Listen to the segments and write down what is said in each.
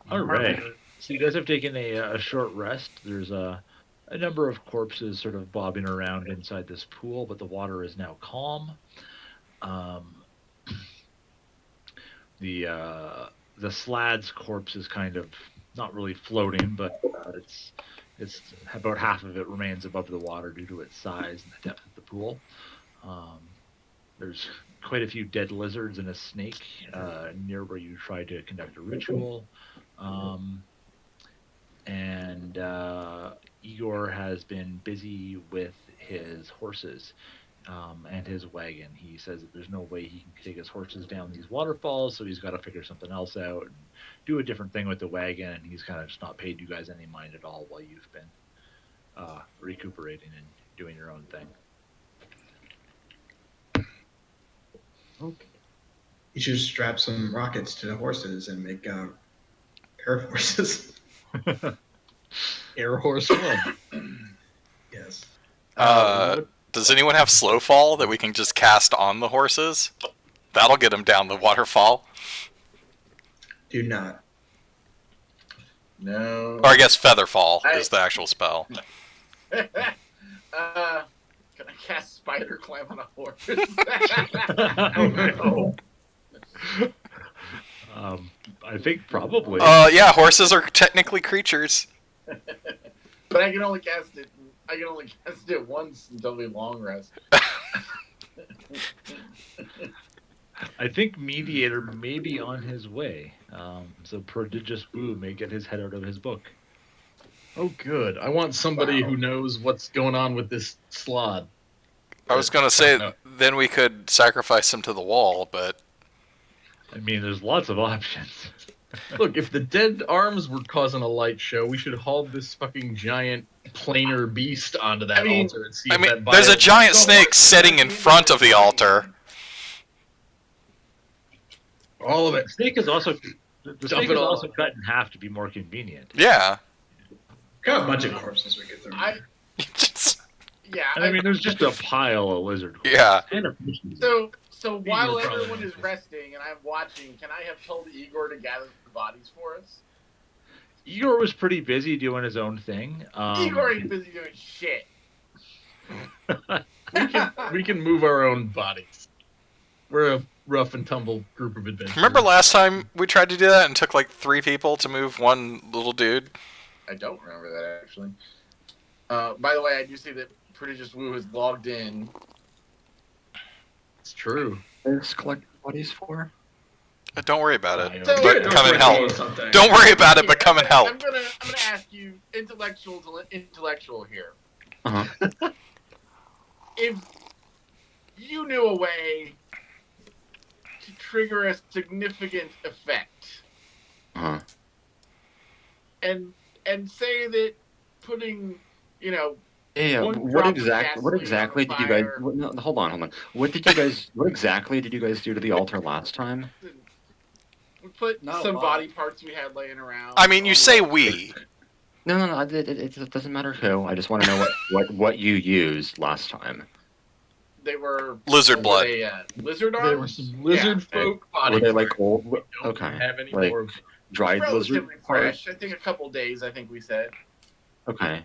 All right. So you guys have taken a short rest. There's a number of corpses sort of bobbing around inside this pool, but the water is now calm. Um, the uh, the slad's corpse is kind of not really floating, but it's about half of it remains above the water due to its size and the depth of the pool. Um, there's quite a few dead lizards and a snake near where you tried to conduct a ritual. Um, and Igor has been busy with his horses and his wagon. He says that there's no way he can take his horses down these waterfalls, so he's got to figure something else out and do a different thing with the wagon. And he's kind of just not paid you guys any mind at all while you've been recuperating and doing your own thing. Okay. You should strap some rockets to the horses and make air horses. Air horse club. Yes. Does anyone have slow fall that we can just cast on the horses? That'll get them down the waterfall. Do not. No. Or I guess feather fall is the actual spell. Can I cast spider climb on a horse? Oh, no. I think probably. Yeah, horses are technically creatures. But I can only cast it. I can only cast it once until we long rest. I think Mediator may be on his way. So Prodigious Boo may get his head out of his book. Oh, good. I want somebody who knows what's going on with this slod. I was going to say, then we could sacrifice him to the wall, but... I mean, there's lots of options. Look, if the dead arms were causing a light show, we should haul this fucking giant planar beast onto that altar and see if that there's a giant snake sitting in front of the altar. All of it. The snake is also also cut in half to be more convenient. Yeah. Got a bunch of corpses we get through. Yeah. I mean, there's just a pile of lizard corpses. Yeah. And So while everyone is resting and I'm watching, can I have told Igor to gather the bodies for us? Igor was pretty busy doing his own thing. Igor ain't busy doing shit. We can move our own bodies. We're a rough and tumble group of adventurers. Remember last time we tried to do that and took like 3 people to move one little dude? I don't remember that, actually. By the way, I do see that Prodigious Woo has logged in. It's true. There's collect bodies for? Don't worry about it. So- But come and help. Don't worry about it, but come and help. I'm gonna ask you, intellectual here. Uh-huh. If you knew a way to trigger a significant effect, Uh-huh. and say that putting, Yeah, one what drop of exactly gasoline did you guys... on No, hold on. What exactly did you guys do to the altar last time? we put Not a some lot. body parts we had laying around. I mean, you say we. No, it doesn't matter who. I just want to know what you used last time. They were Lizard blood. Lizard arms. There were some lizard folk bodies. Were they like old? We don't Okay, have any like more. dried lizard Relatively parts? fresh. I think a couple days. I think we said. Okay.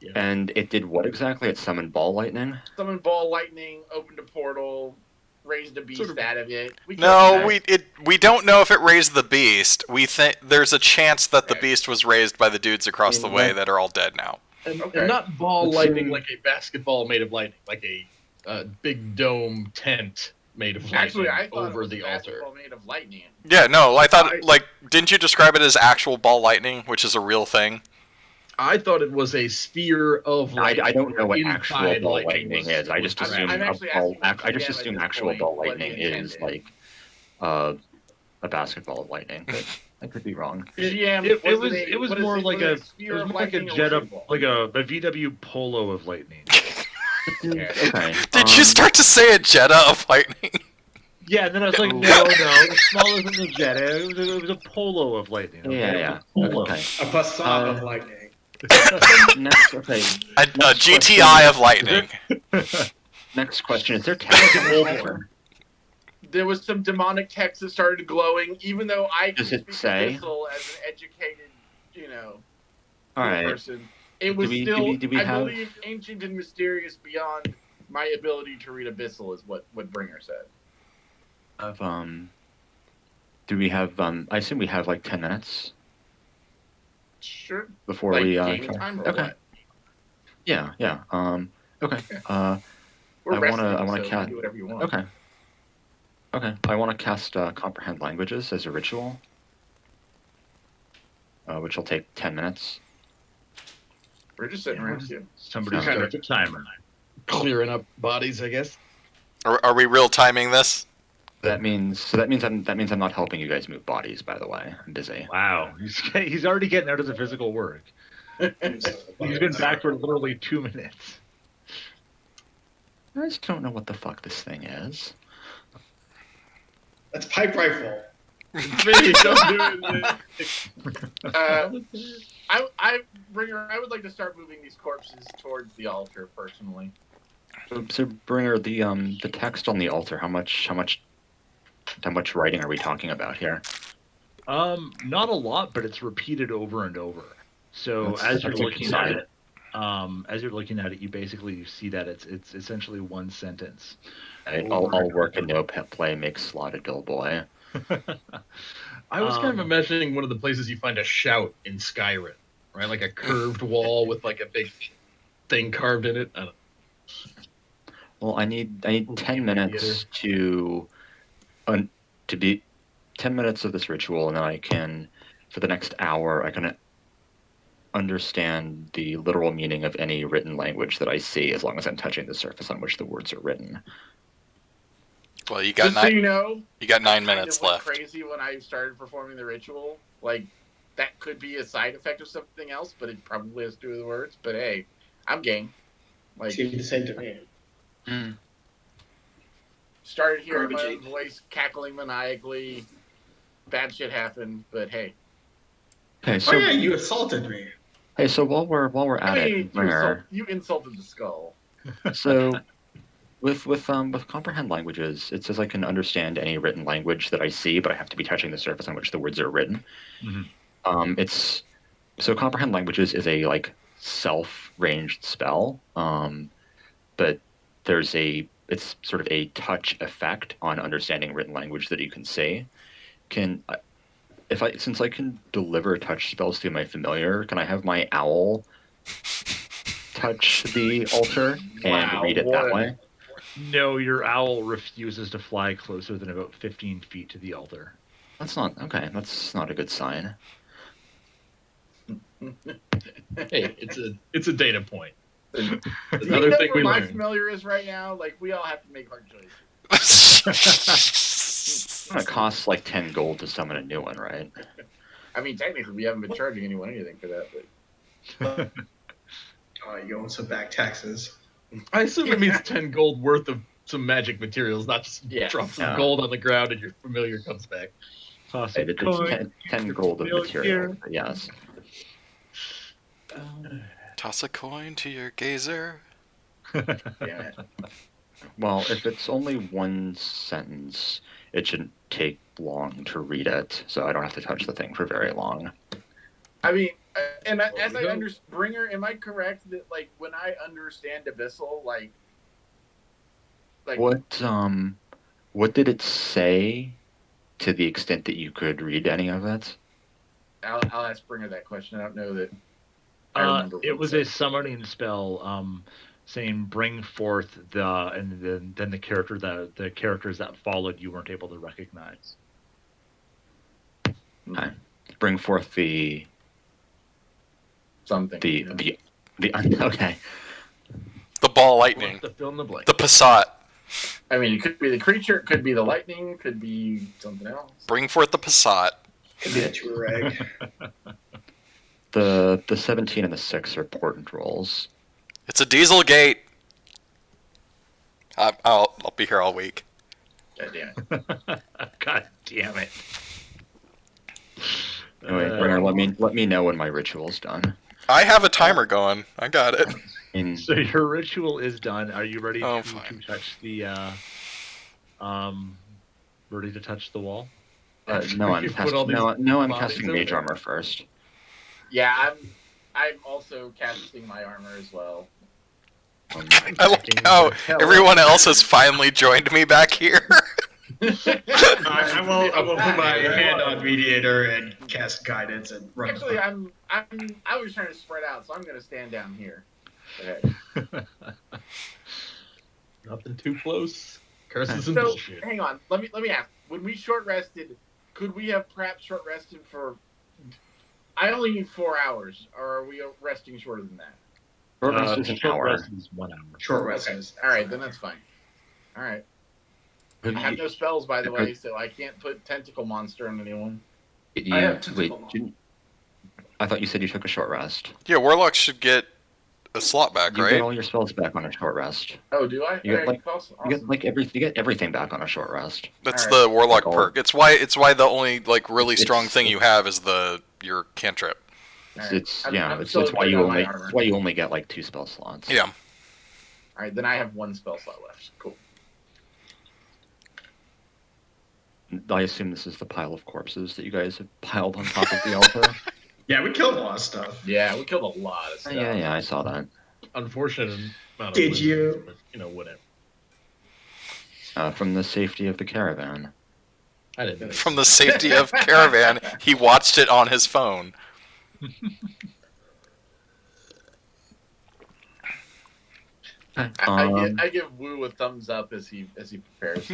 Yeah. And it did what exactly? It summoned ball lightning? Summoned ball lightning, opened a portal, raised a beast Sort of- out of it. No, we don't know if it raised the beast. We think there's a chance that the beast was raised by the dudes across the way that are all dead now. And Okay. not ball Let's lightning see. like a basketball made of lightning, like a big dome tent made of lightning Actually, I thought over it was the a altar. basketball made of lightning. Yeah, no, I thought, didn't you describe it as actual ball lightning, which is a real thing? I thought it was a sphere of lightning. I don't know what actual Inside ball lightning was- is. I just was assume I'm actually asking I just GM at assume this actual point ball what he lightning is intended. like a basketball of lightning. But I could be wrong. GM, It was what is more it? like Was a it sphere of like a lightning or jet was up, it ball? like a VW Polo of lightning. Okay. Did you start to say a Jetta of lightning? Yeah, and then I was like, no, it's smaller than the jet. It was a Polo of lightning. Okay? Yeah. Polo. Okay. A Passat of lightning. Next, okay. A GTI of lightning. Next question: is there tactical? there was some demonic text that started glowing, even though I can Does it speak say? Abyssal as an educated, All right. person. It was Do still, we I have- believe, ancient and mysterious beyond my ability to read Abyssal, is what Bringer said. Do we have? I assume we have like 10 minutes Sure. before Like we. game time or okay. what? Yeah. Okay. We're I wrestling, wanna so you ca- can do whatever you want. Okay. I want to cast comprehend languages as a ritual, which will take 10 minutes. We're just sitting around here. Somebody Okay. start the timer. Clearing up bodies, I guess. Are we real timing this? That means I'm not helping you guys move bodies. By the way, I'm busy. Wow, he's already getting out of the physical work. He's been back for literally 2 minutes. I just don't know what the fuck this thing is. That's PipeRifle. Me, don't do it. Bringer, I would like to start moving these corpses towards the altar personally. So Bringer, the text on the altar. How much writing are we talking about here? Not a lot, but it's repeated over and over. So as you're looking at it, you basically see that it's essentially one sentence. I'll work a no pet play makes slotted bill boy. I was kind of imagining one of the places you find a shout in Skyrim, right? Like a curved wall with like a big thing carved in it. I don't know. Well, I need 10 minutes to be 10 minutes of this ritual, and then I can, for the next hour, I can understand the literal meaning of any written language that I see, as long as I'm touching the surface on which the words are written. Well, you got Just so you know, You got 9 I minutes kind of left. went crazy when I started performing the ritual. Like, that could be a side effect of something else, but it probably has to do with the words. But hey, I'm game. Like, Seemed the same to me. started hearing my Garbage. own voice cackling maniacally. Bad shit happened, but hey. Okay, Oh so yeah, you assaulted me. hey, so while we're at Hey, it, Bringer, you insulted the skull. so with comprehend languages, it says I can understand any written language that I see, but I have to be touching the surface on which the words are written. Mhm. It's so comprehend languages is a like self-ranged spell, but it's sort of a touch effect on understanding written language that you can see. Since I can deliver touch spells through my familiar, can I have my owl touch the altar and Wow, read it what that a- way? No, your owl refuses to fly closer than about 15 feet to the altar. That's not okay. That's not a good sign. Hey, it's a data point. Do you Another know thing where we my learned. familiar is right now? Like, we all have to make hard choices. It costs like 10 gold to summon a new one, right? I mean, technically, we haven't been charging anyone anything for that, but You owe some back taxes. I assume it means 10 gold worth of some magic materials, not just Yes. drop some Yeah. gold on the ground and your familiar comes back. Toss Hey, a it's coin. 10 gold of Familiar. material. Yes. Toss a coin to your gazer. damn it. Well, if it's only one sentence, it shouldn't take long to read it, so I don't have to touch the thing for very long. I mean, and Well, as we I don't- understand, Bringer, am I correct that, like, when I understand Abyssal, like What did it say to the extent that you could read any of it? I'll ask Bringer that question. I don't know that. I remember what It was said. a summoning spell, saying bring forth and then the characters that followed you weren't able to recognize. Okay. Bring forth the Something. okay. The ball lightning. The fill in the blank. The Passat. I mean, it could be the creature, it could be the lightning, it could be something else. Bring forth the Passat. Could be a Turag. The 17 and the 6 are portent rolls. It's a diesel gate. I'll be here all week. God damn it. God damn it. Anyway, Bringer, let me know when my ritual's done. I have a timer going. I got it. So your ritual is done. Are you ready Oh, to fine. touch the ready to touch the wall. No, I'm You put all casting. these No, I'm bodies casting over mage there? armor first. Yeah, I'm also casting my armor as well. I like how everyone else has finally joined me back here. I will put my hand on mediator and cast guidance and run. Actually, I was trying to spread out, so I'm going to stand down here. Okay. Nothing too close. Curses and So bullshit. hang on, let me ask. When we short rested, could we have perhaps short rested for? I only need 4 hours, or are we resting shorter than that? Short rest is an Short hour. rest is 1 hour. Short rest Okay. is. All right, then that's fine. All right. I have no spells, by the way, so I can't put tentacle monster on anyone. I have Wait, tentacle. I thought you said you took a short rest. Yeah, warlocks should get a slot back, You right? get all your spells back on a short rest. Oh, do I? You get, Okay, like- awesome. You get everything back on a short rest. That's Alright. the warlock Like all- perk. It's why the only like really strong It's- thing you have is your cantrip. Alright. It's I'm it's still why you putting on my only armor. it's why you only get like 2 spell slots. Yeah. All right, then I have 1 spell slot left. Cool. I assume this is the pile of corpses that you guys have piled on top of the altar. Yeah, we killed a lot of stuff. Yeah, we killed a lot of stuff. Yeah, I saw that. Unfortunate amount of Did lizards, you? but, whatever. From the safety of the caravan. I didn't. From the safety of caravan, he watched it on his phone. I give Wu a thumbs up as he prepares.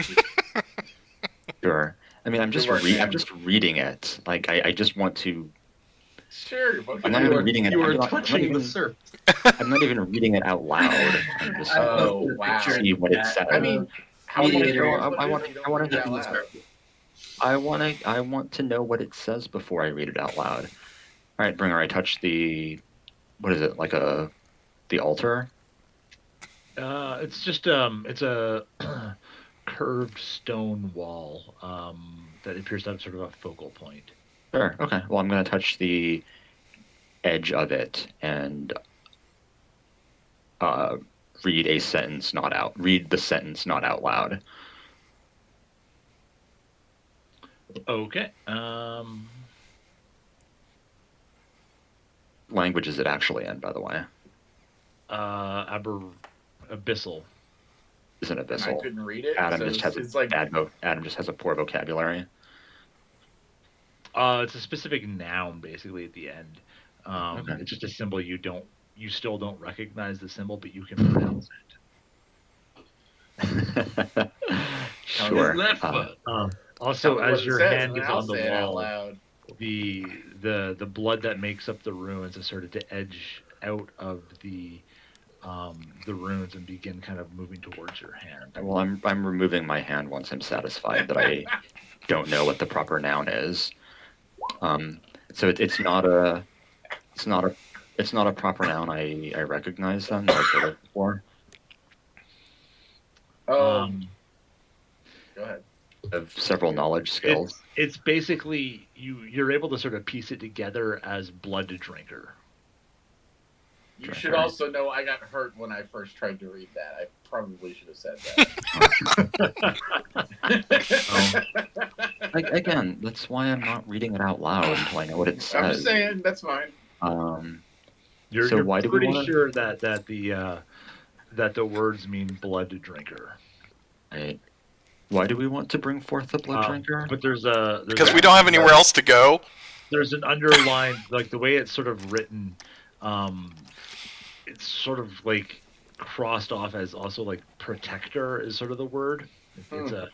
Sure. I mean, I'm just Good work, man. reading it. Like, I just want to. Sure. I'm not even reading it. You I'm are not- I'm not touching even- the surface. I'm not even reading it out loud. I'm just Oh, wow. see what it says. I mean, how I many wanna- players I would wanna- do if you I wanna don't read it do out this. loud? I want to know what it says before I read it out loud. All right, Bringer. I touch the. What is it? Like the altar. It's just it's a curved stone wall that appears to have sort of a focal point. Sure. Okay. Well, I'm going to touch the edge of it and read a sentence not out. Read the sentence not out loud. Okay. Language is it actually in, by the way? Abyssal. Isn't I abyssal? couldn't read it. Adam so just has it's like Adam just has a poor vocabulary. It's a specific noun basically at the end. Okay. It's just a symbol you still don't recognize the symbol, but you can pronounce it. Sure. Left Uh, foot. Also, tell me what as it your says, hand and is then I'll on the say it out wall, loud. the blood that makes up the runes has started to edge out of the runes and begin kind of moving towards your hand. well, I'm removing my hand once I'm satisfied that I don't know what the proper noun is. So it's not a proper noun. I recognize them. I've heard it before. Oh, go ahead. I have several knowledge skills. It's basically you're able to sort of piece it together as blood drinker. You Sure. should also know I got hurt when I first tried to read that. I probably should have said that. Again, that's why I'm not reading it out loud until I know what it says. I'm just saying, that's fine. You're, So you're why do we pretty wanna- sure that the words mean blood drinker. Right. Why do we want to bring forth the blood drinker? But there's Because we don't have anywhere else to go. There's an underlined, like the way it's sort of written, it's sort of like crossed off as also like protector is sort of the word. It's a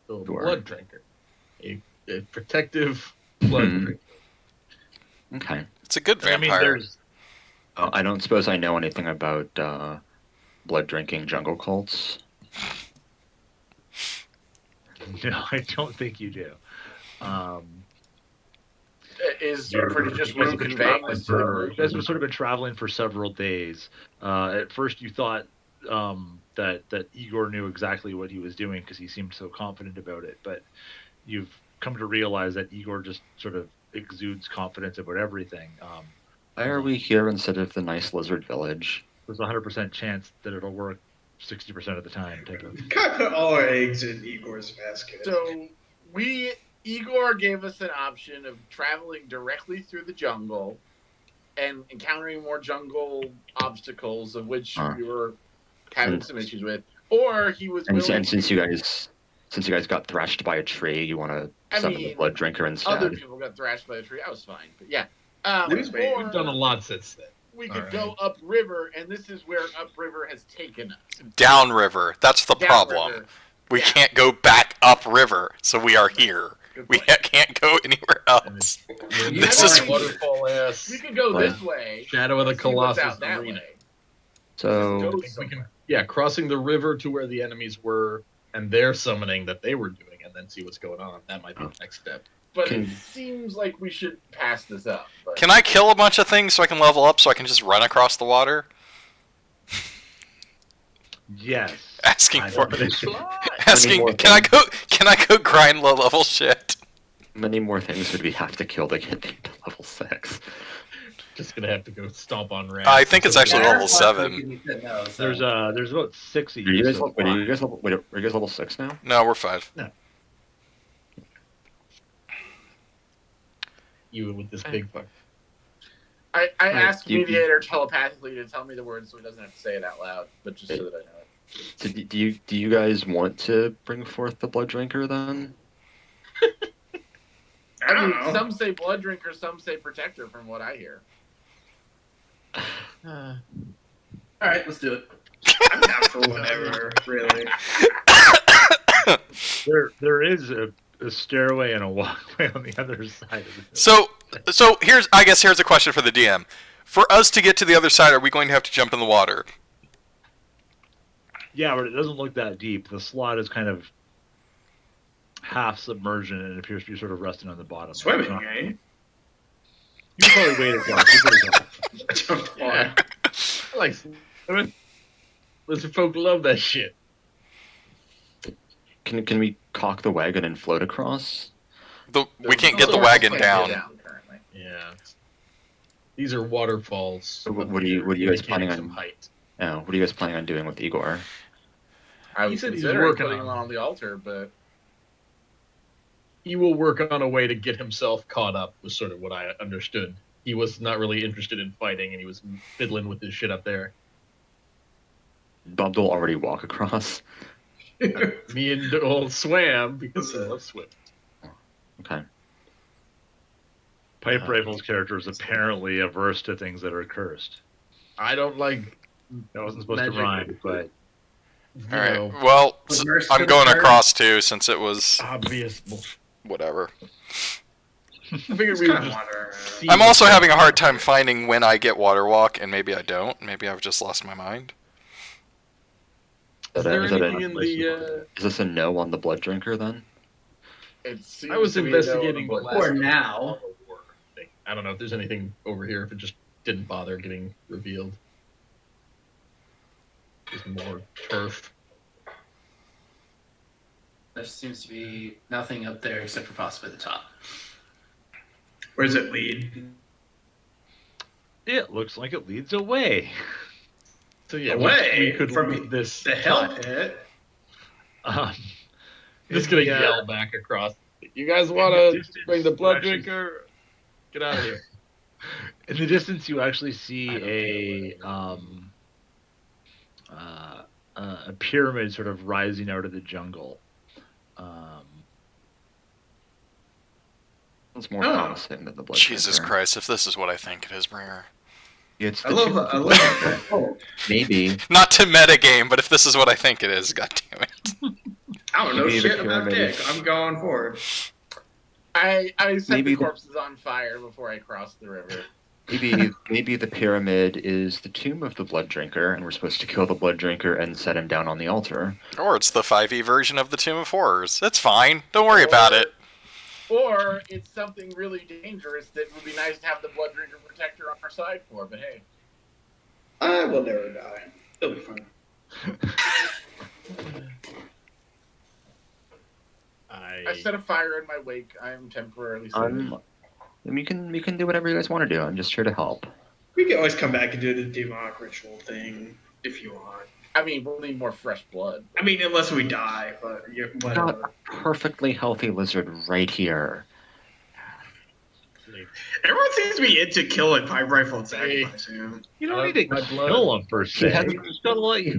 So, Sure. blood drinker. A protective blood Hmm. drinker. Okay. It's a good I mean, vampire. there's I don't suppose I know anything about blood drinking jungle cults. no, I don't think you do. Is You're- pretty just you guys Rue have been conveying traveling this to the for- group? You guys have sort of been traveling for several days. At first, you thought that Igor knew exactly what he was doing because he seemed so confident about it. But you've come to realize that Igor just sort of exudes confidence about everything. Why are we here instead of the nice lizard village? there's a 100% chance that it'll work 60% of the time. Type of. Can't put all our eggs in Igor's basket. So Igor gave us an option of traveling directly through the jungle and encountering more jungle obstacles, of which we were having some issues with, or he was willing. And since you guys got thrashed by a tree, you want to summon the blood drinker instead. Other people got thrashed by a tree. I was fine, but yeah. We've done a lot since then. We could go upriver, and this is where upriver has taken us. Downriver. That's the problem. Downriver. We can't go back upriver, so we are here. We can't go anywhere else. This is waterfall ass. We could go this way. Shadow of the Colossus that Arena. way. So we can, crossing the river to where the enemies were, and their summoning that they were doing, and then see what's going on. That might be the next step. But it seems like we should pass this up. But... Can I kill a bunch of things so I can level up so I can just run across the water? Yes. Asking I for don't think asking. Can I go grind low level shit? Many more things would we have to kill to get to level 6. Just gonna have to go stomp on rats. I think it's actually level 7. There's about 6 of Are you. you guys, so are you guys level 6 now? No, we're 5. No. You with this big fuck. I asked Mediator telepathically to tell me the words so he doesn't have to say it out loud, but just so that I know it. So do you guys want to bring forth the blood drinker then? I mean, some say blood drinker, some say protector, from what I hear. All right, let's do it. I'm down for whatever, really. There is a stairway and a walkway on the other side of it. So here's a question for the DM. For us to get to the other side, are we going to have to jump in the water? Yeah, but it doesn't look that deep. The slot is kind of half submersion and it appears to be sort of resting on the bottom. Swimming, eh? You can probably wait it down. I jumped Yeah. I like swimming. Lizard folk love that shit. Can we cock the wagon and float across? We can't get the wagon down. Currently. Yeah. These are waterfalls. So what are you guys planning some on? height. Oh, what are you guys planning on doing with Igor? I He was said he's considering working putting him on it. on the altar, but He will work on a way to get himself caught up, was sort of what I understood. He was not really interested in fighting, and he was fiddling with his shit up there. Bob will already walk across. Me and Dole swam because I love swimming. Okay. PipeRifle's character is apparently averse to things that are cursed. I don't like. That wasn't supposed Magic. to rhyme, but All right. know, Well, Immerse I'm for the going turn. across too, since it was obvious bullshit. whatever. I figured we would just. see I'm also what's having a going hard on. time finding when I get water walk, and maybe I don't. Maybe I've just lost my mind. Is there anything in the? Is this a no on the blood drinker then? it seems I was to be no investigating the one- last For now. war thing. I don't know if there's anything over here. If it just didn't bother getting revealed. Just more turf. There seems to be nothing up there except for possibly the top. Where does it lead? it looks like it leads away. So yeah, Away we could from leave this. The hell pit. Just gonna in the, yell back across. You guys want in the to distance, bring the blood actually- drinker? Get out of here. In the distance, you actually see a pyramid sort of rising out of the jungle. It's more Oh. promising than the blood Jesus drinker. Christ! If this is what I think it is, Bringer. It's I the love two- I love that. Oh, maybe. Not to metagame, but if this is what I think it is, god damn it. I don't know Maybe the shit about pyramid dick. is- I'm going forward. I set Maybe the the- corpses on fire before I crossed the river. Maybe the pyramid is the tomb of the blood drinker, and we're supposed to kill the blood drinker and set him down on the altar. Or it's the 5e version of the Tomb of Horrors. It's fine. Don't worry about it. Or it's something really dangerous that would be nice to have the blood drinker protector on our side for, but hey. I will never die. It'll be fun. I set a fire in my wake. I am temporarily saved. We can do whatever you guys want to do. I'm just here to help. We can always come back and do the demonic ritual thing if you want. I mean, we'll need more fresh blood. I mean, unless we die, but We've whatever. got a perfectly healthy lizard right here. Everyone seems to be into killing PipeRifle and sacrificing him. You don't need to My blood. kill him per se. has- He's got a lot. He's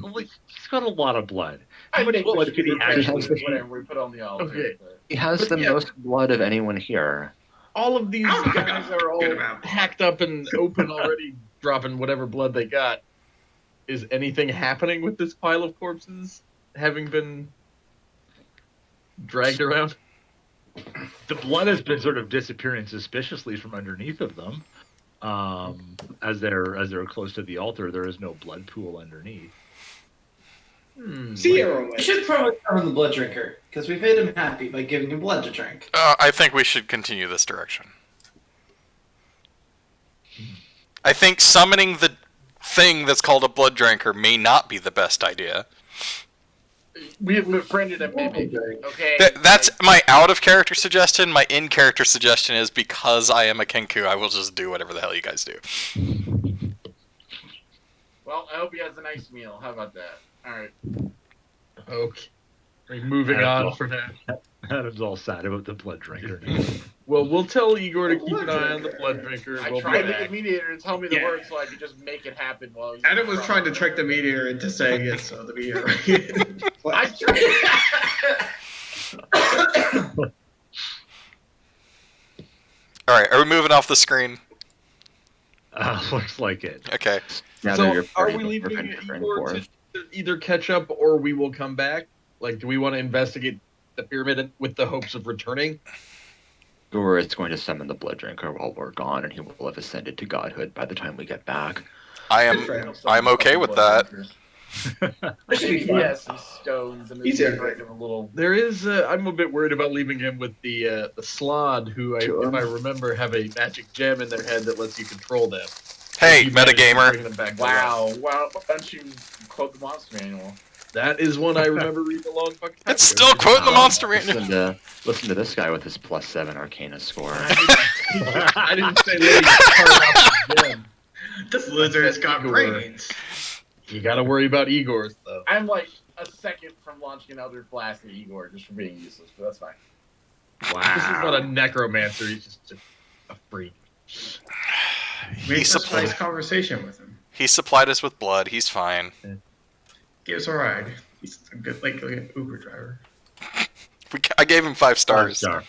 got a lot of blood. How I much think we blood should could he be actually? has the- whatever we put on the altar. Okay. but- He has But the yeah. most blood of anyone here. All of these I'm not guys gonna are all forget about blood. hacked up and open already, dropping whatever blood they got. Is anything happening with this pile of corpses having been dragged around? The blood has been sort of disappearing suspiciously from underneath of them. As they're close to the altar, there is no blood pool underneath. Zero. We should probably summon the blood drinker, because we've made him happy by giving him blood to drink. I think we should continue this direction. I think summoning the thing that's called a blood drinker may not be the best idea. We have befriended a mimic. Okay. That's my out-of-character suggestion. My in-character suggestion is because I am a Kenku, I will just do whatever the hell you guys do. Well, I hope he has a nice meal. How about that? All right. Okay. We're moving on for now. Adam's all sad about the blood drinker. Well, we'll tell Igor to keep an eye on the blood drinker. I We'll tried be to get the back. mediator to tell me the Yeah. word so I could just make it happen while he Adam was trying to trick the meteor into saying it, so the meteor. I tried. Alright, are we moving off the screen? Looks like it. Okay. Now that So, your are party we has leaving been turned Igor forth. to either catch up or we will come back? Like, do we want to investigate the pyramid with the hopes of returning? Igor is going to summon the blood drinker while we're gone, and he will have ascended to godhood by the time we get back. I'm okay with that. This should be fun. Yes, some stones and He's it's there. like a little. There is. I'm a bit worried about leaving him with the Slod, who, Sure. if I remember, have a magic gem in their head that lets you control them. Hey, You managed to metagamer. bring them back to Wow. life. Why don't you quote the monster manual? That is one I remember reading a long fucking time It's ago. still quoting the monster manual. Listen to this guy with his +7 Arcana score. I didn't say let me carve out the gem. This lizard's got Igor. brains. You gotta worry about Igor's, though. I'm like a second from launching an Eldritch Blast at Igor just for being useless, but that's fine. This is not a necromancer, he's just a freak. He, Make such suppl- nice conversation with him. he supplied us with blood. He's fine. Give us a ride. He's a good, like an Uber driver. I gave him 5 stars. Star.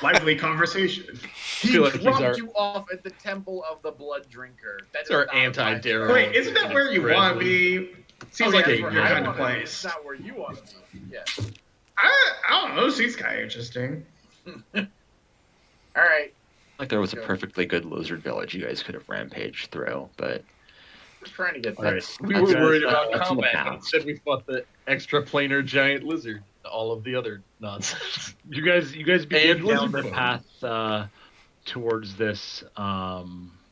Lively conversation. He feel like he's dropped our- you off at the Temple of the Blood Drinker. That's It's our anti-terror. Wait, isn't that where you want to be? Seems like like your a kind of It's place. not where you want to be. Yeah. I don't know. Seems kind of interesting. All right. Like there was a perfectly good lizard village you guys could have rampaged through, but We're trying to get All there. right. We That's- were worried about that's in the combat, but past. instead we fought the extra-planar giant lizard. All of the other nonsense. You guys begin And down the lizard folk. path towards this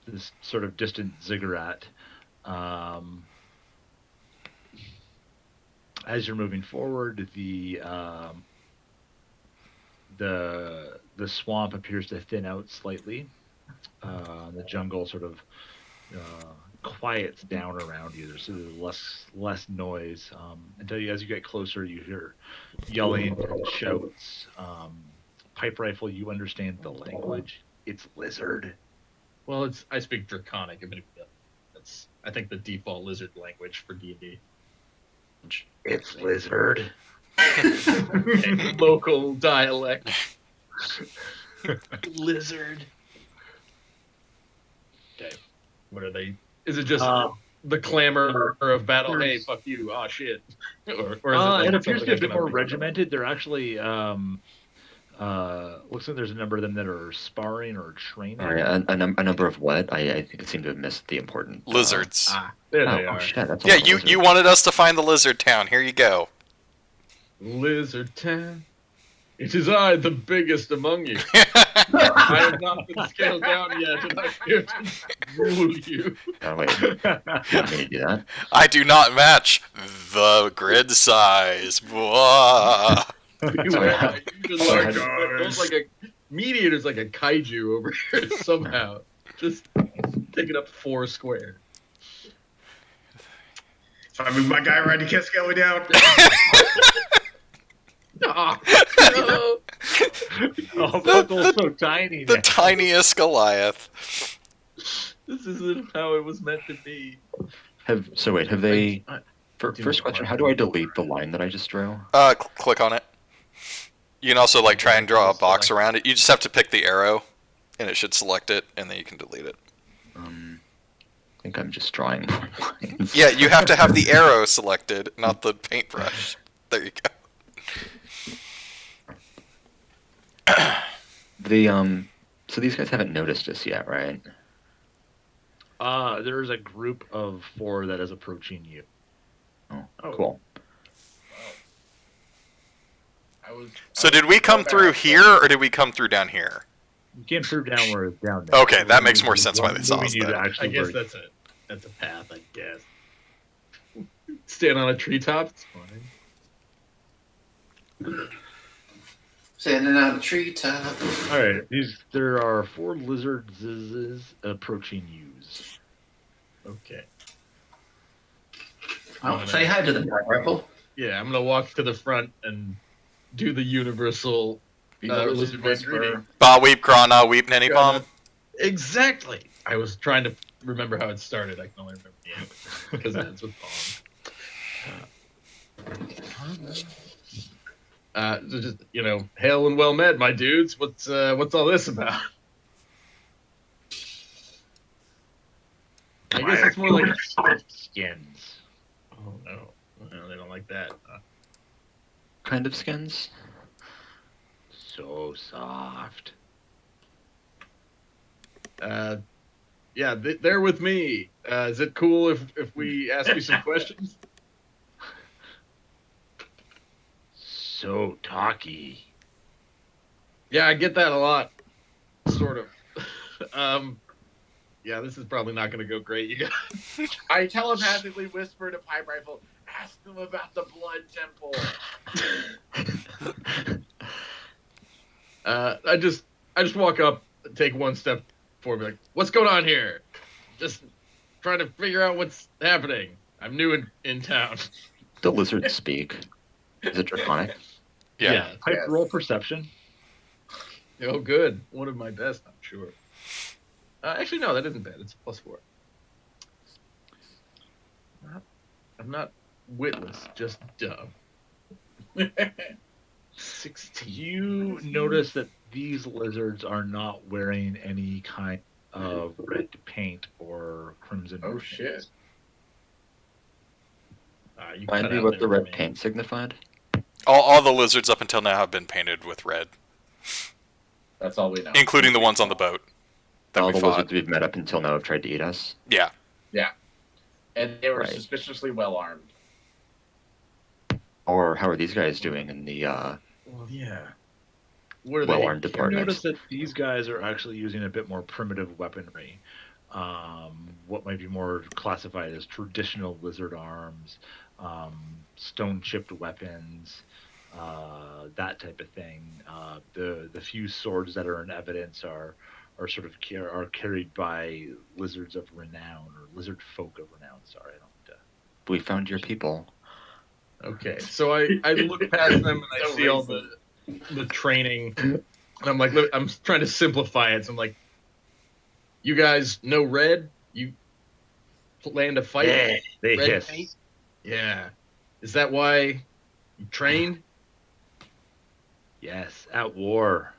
this sort of distant ziggurat. As you're moving forward, the swamp appears to thin out slightly. The jungle sort of quiets down around you. There's sort of less noise until as you get closer, you hear yelling and shouts. PipeRifle, you understand the language. It's lizard. Well, I speak Draconic. I mean, that's I think the default lizard language for D&D. It's lizard. Local dialect. Lizard. Okay. What are they? Is it just the clamor of battle? Hey, fuck you! Oh shit! or is like it appears to be something a I bit can more understand? regimented. They're actually looks like there's a number of them that are sparring or training. all right, a number of what? I think I seem to have missed the important Lizards. Ah, there they Oh are. shit! That's a Yeah, lot of you lizards. you wanted us to find the lizard town. Here you go. Lizard Town. It is I, the biggest among you. I have not been scaled down yet, and I'm here to rule you. Oh, wait, you want me to do that? I do not match the grid size. Blah. You Sorry. are just Oh my like, gosh. like a mediator's like a kaiju over here somehow. Just Taking up 4 square. If I move my guy right, he can't scale me down. Oh, Oh, Buckle's so tiny. The now. tiniest Goliath. this isn't how it was meant to be. Have they? I- First question: how do I delete the line that I just drew? Click on it. You can also like try and draw a box around it. You just have to pick the arrow, and it should select it, and then you can delete it. I think I'm just drawing more lines. Yeah, you have to have the arrow selected, not the paintbrush. There you go. So these guys haven't noticed us yet, right? There's a group of 4 that is approaching you. Oh, cool. So did we come through here, or did we come through down here? You came through down there. Okay, that makes more sense why they saw us Moving you to then. I actually guess where- that's a path. I guess. Stand on a treetop. It's fine. Standing on a treetop. All right, there are 4 lizards approaching yous. Okay. Oh, say hi to the PipeRifle. Yeah, I'm gonna walk to the front and do the universal lizard whisper. Ba weep grana weep nanny palm. Exactly. I was trying to remember how it started. I can only remember the end because it ends with palm. So just hail and well met, my dudes. What's all this about? I guess it's more like skins. Oh no, they don't like that. Kind of skins. So soft. Yeah, they're with me. Is it cool if we ask you some questions? So talky. Yeah, I get that a lot. Sort of. Yeah, this is probably not going to go great, you guys. I telepathically whisper to PipeRifle, ask them about the blood temple. I just walk up, take one step forward, be like, what's going on here? Just trying to figure out what's happening. I'm new in town. The lizards speak. Is it draconic? Yeah. Pipe roll perception. Oh, good. One of my best, I'm sure. Actually, no, that isn't bad. It's a +4. I'm not witless, just dumb. 16. You notice that these lizards are not wearing any kind of red paint or crimson. Oh, paint. shit. You Remind cut me out what there the for red me. paint signified. All the lizards up until now have been painted with red, That's all we know. including the ones on the boat that All we the fought. lizards we've met up until now have tried to eat us. Yeah. And they were Right. suspiciously well armed. Or how are these guys doing in the Well, yeah. What are well-armed they? You department? notice that these guys are actually using a bit more primitive weaponry. What might be more classified as traditional lizard arms, stone-chipped weapons, that type of thing. The few swords that are in evidence are sort of carried by lizards of renown, or lizard folk of renown. Sorry, I don't. We found your people. Okay, so I look past them and I So see all the training, and I'm like, look, I'm trying to simplify it. So I'm like, you guys know red? You plan to fight? Yeah, they red hiss. paint? Yeah. Is that why you trained? Yes, at war.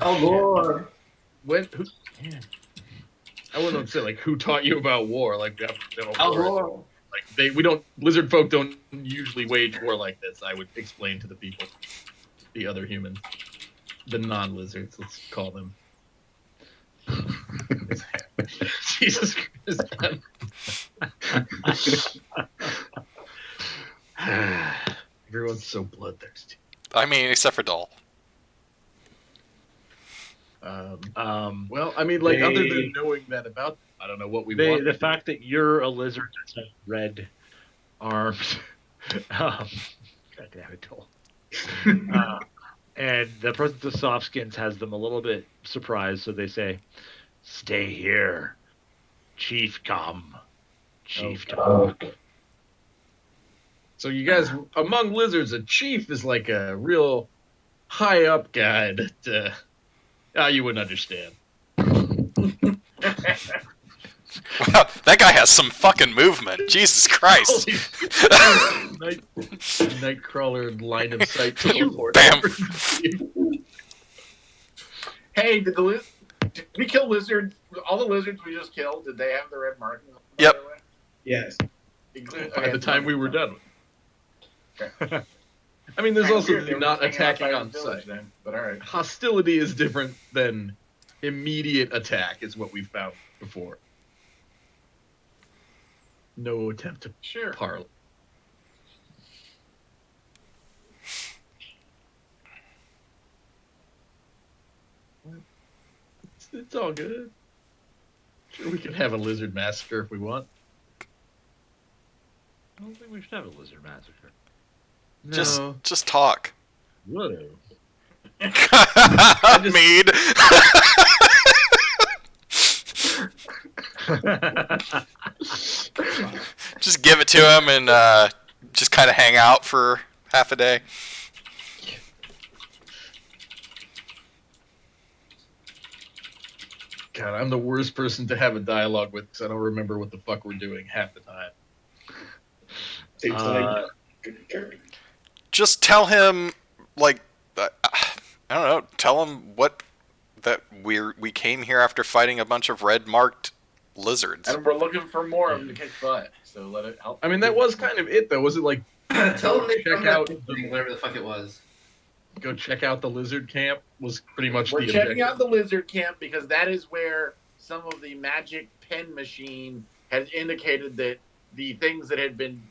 Oh, Lord. When? Who? Yeah. I wouldn't say like who taught you about war. Like we have no Oh, war. Lord. Like we don't. Lizard folk don't usually wage war like this. I would explain to the people, the other humans, the non-lizards. Let's call them. Jesus Christ. Everyone's so bloodthirsty. I mean, except for Doll. Well, I mean, like, other They- than knowing that about them, I don't know what we want. The fact that you're a lizard that's got red arms, God damn it, Toll. And the presence of soft skins has them a little bit surprised, so they say, "Stay here. Chief, come. Chief, talk. So you guys, among lizards, a chief is like a real high up guy that you wouldn't understand. Wow, that guy has some fucking movement. Jesus Christ. Nightcrawler line of sight teleport. Bam. Hey, did we kill lizards? All the lizards we just killed, did they have the red marking? Yep. By the way? Yes. By the time we were done. Okay. I mean, there's Kinda also weird, they the were not just hanging attacking outside on the village sight. then, but all right. Hostility is different than immediate attack, is what we've found before. No attempt to Sure. parley. It's all good. Sure, we can have a lizard massacre if we want. I don't think we should have a lizard massacre. No. Just talk. Whatever. Mead. Just give it to him and just kind of hang out for half a day. God, I'm the worst person to have a dialogue with because I don't remember what the fuck we're doing half the time. Seems like good character. Just tell him, like, I don't know. Tell him that we came here after fighting a bunch of red marked lizards. And we're looking for more of them to kick butt, so let it help. I mean, that was kind of it, though. Was it like Tell them they check found out that thing, whatever the fuck it was. go check out the lizard camp? Was pretty much We're the checking objective. out the lizard camp because that is where some of the magic pen machine had indicated that the things that had been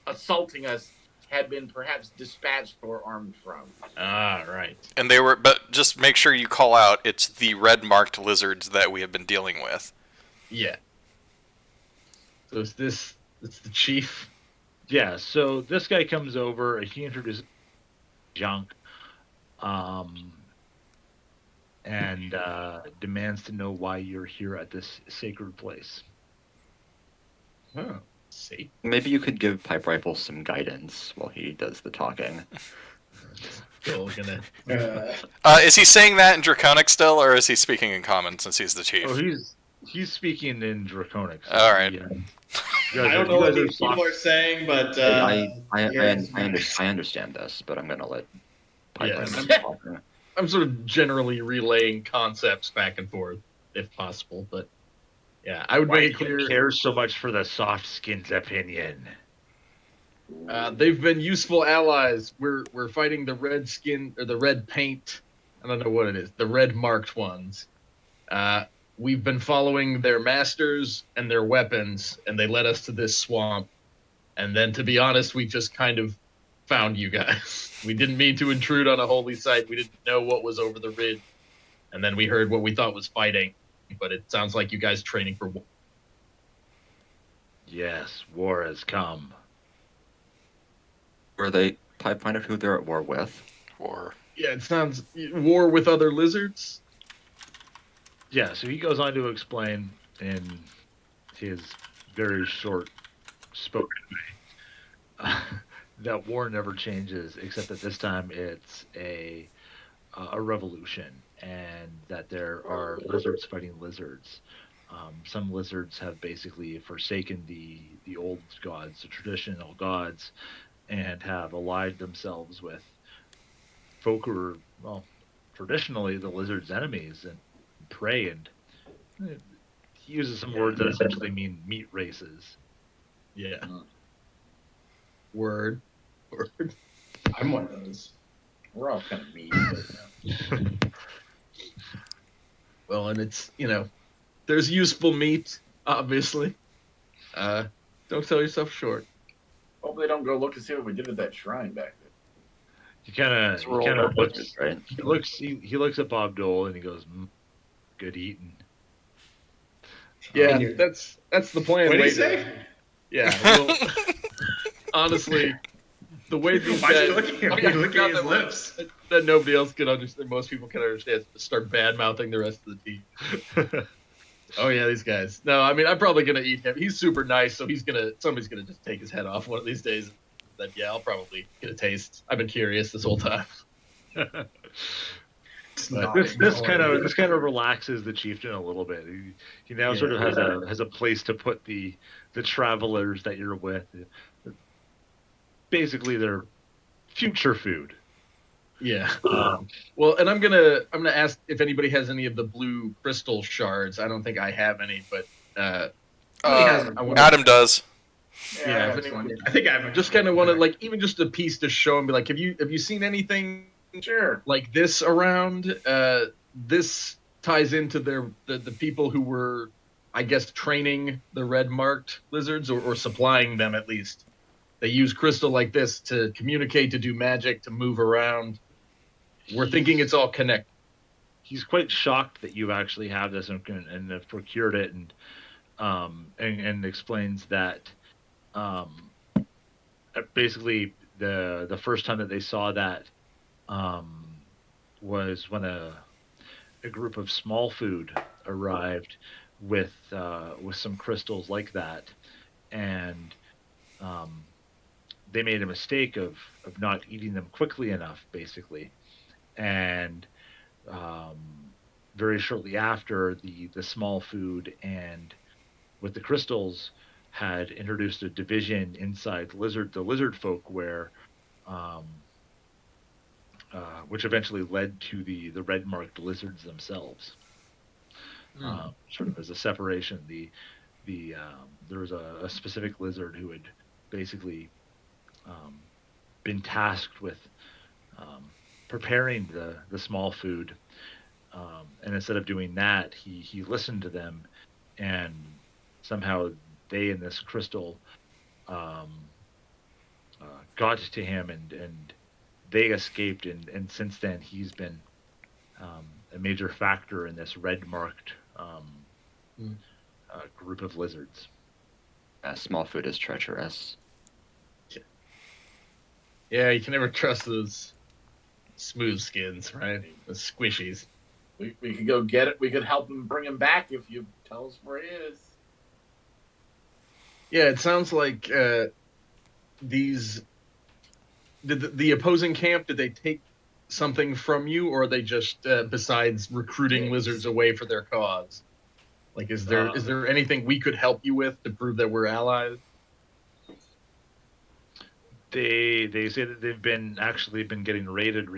assaulting us had been perhaps dispatched or armed from. Ah, right. And they were, but just make sure you call out it's the red marked lizards that we have been dealing with. Yeah. So it's the chief. Yeah, so this guy comes over, he introduces junk, and demands to know why you're here at this sacred place. Huh. See. Maybe you could give PipeRifle some guidance while he does the talking. Still gonna. Is he saying that in Draconic still, or is he speaking in Common since he's the chief? Oh, he's speaking in Draconic. So All right. Yeah. I don't know what these people are saying, but I understand this, but I'm gonna let PipeRifle Yeah. talk. I'm sort of generally relaying concepts back and forth, if possible, but yeah, I would Why make it do you clear. care so much for the soft skin's opinion? They've been useful allies. We're fighting the red skin or the red paint. I don't know what it is. The red marked ones. We've been following their masters and their weapons, and they led us to this swamp. And then, to be honest, we just kind of found you guys. We didn't mean to intrude on a holy site. We didn't know what was over the ridge. And then we heard what we thought was fighting. But it sounds like you guys training for war. Yes, war has come. Were they find out who they're at war with? Or Yeah, it sounds war with other lizards. Yeah, so he goes on to explain in his very short spoken way that war never changes, except that this time it's a revolution, and that there are lizards fighting lizards. Some lizards have basically forsaken the old gods, the traditional gods, and have allied themselves with folk who are, well, traditionally the lizard's enemies and prey, and he uses some words that essentially mean meat races. Yeah. Word. I'm one of those. We're all kind of mean. Well, and it's, there's useful meat, obviously. Don't sell yourself short. Hope they don't go look to see what we did at that shrine back there. He kind It's rolled of up looks. lizards, right? He looks at Bob Dole and he goes, "Good eating." Yeah, you're- that's the plan. What did he later. say? Yeah. Well, honestly, the way these Why are you guys, looking at me? I You're looking forgot at his that- lips. that nobody else can understand. Most people can understand. Is to start bad mouthing the rest of the team. Oh yeah, these guys. No, I mean I'm probably gonna eat him. He's super nice, so somebody's gonna just take his head off one of these days. Then yeah, I'll probably get a taste. I've been curious this whole time. It's But not This kind ignored. of relaxes the chieftain a little bit. He now sort of has a place to put the travelers that you're with. Basically, they're future food. Yeah. Well, and I'm gonna ask if anybody has any of the blue crystal shards. I don't think I have any, but Somebody has them. I wanna- Adam does. Yeah, if if anyone I think I have just kind of want to like even just a piece to show and be like, have you seen anything Sure. like this around? This ties into the people who were, I guess, training the red marked lizards or supplying them at least. They use crystal like this to communicate, to do magic, to move around. We're thinking it's all connected. He's quite shocked that you actually have this and have procured it, and explains that basically the first time that they saw that was when a group of small food arrived with some crystals like that, and um, they made a mistake of not eating them quickly enough, basically, and um, very shortly after the small food and with the crystals had introduced a division inside the lizard folk where um, which eventually led to the red marked lizards themselves. Sort of as a separation. There was a specific lizard who had basically um, been tasked with um, preparing the small food, and instead of doing that, he listened to them, and somehow they in this crystal um, got to him, and they escaped, and since then he's been a major factor in this red marked group of lizards. Small food is treacherous. Yeah, you can never trust those smooth skins, right? The squishies. We could go get it. We could help him bring him back if you tell us where he is. Yeah, it sounds like these did the opposing camp, did they take something from you, or are they just besides recruiting lizards away for their cause? Like, is there anything we could help you with to prove that we're allies? They say that they've been getting raided.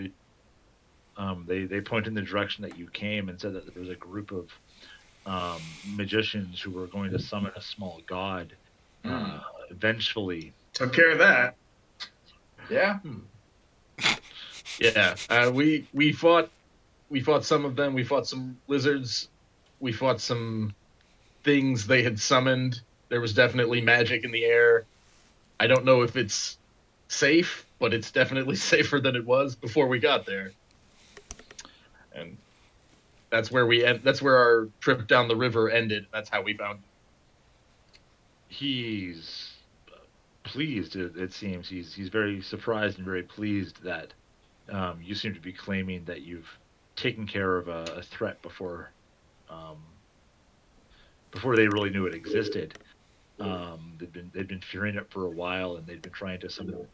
They point in the direction that you came and said that there was a group of magicians who were going to summon a small god. Eventually, Took care of that. Yeah. Yeah, we fought some of them. We fought some lizards. We fought some things they had summoned. There was definitely magic in the air. I don't know if it's safe, but it's definitely safer than it was before we got there. And that's where that's where our trip down the river ended. That's how we found. he's pleased. It seems he's very surprised and very pleased that you seem to be claiming that you've taken care of a threat um, before they really knew it existed. They'd been fearing it for a while, and they'd been trying to summon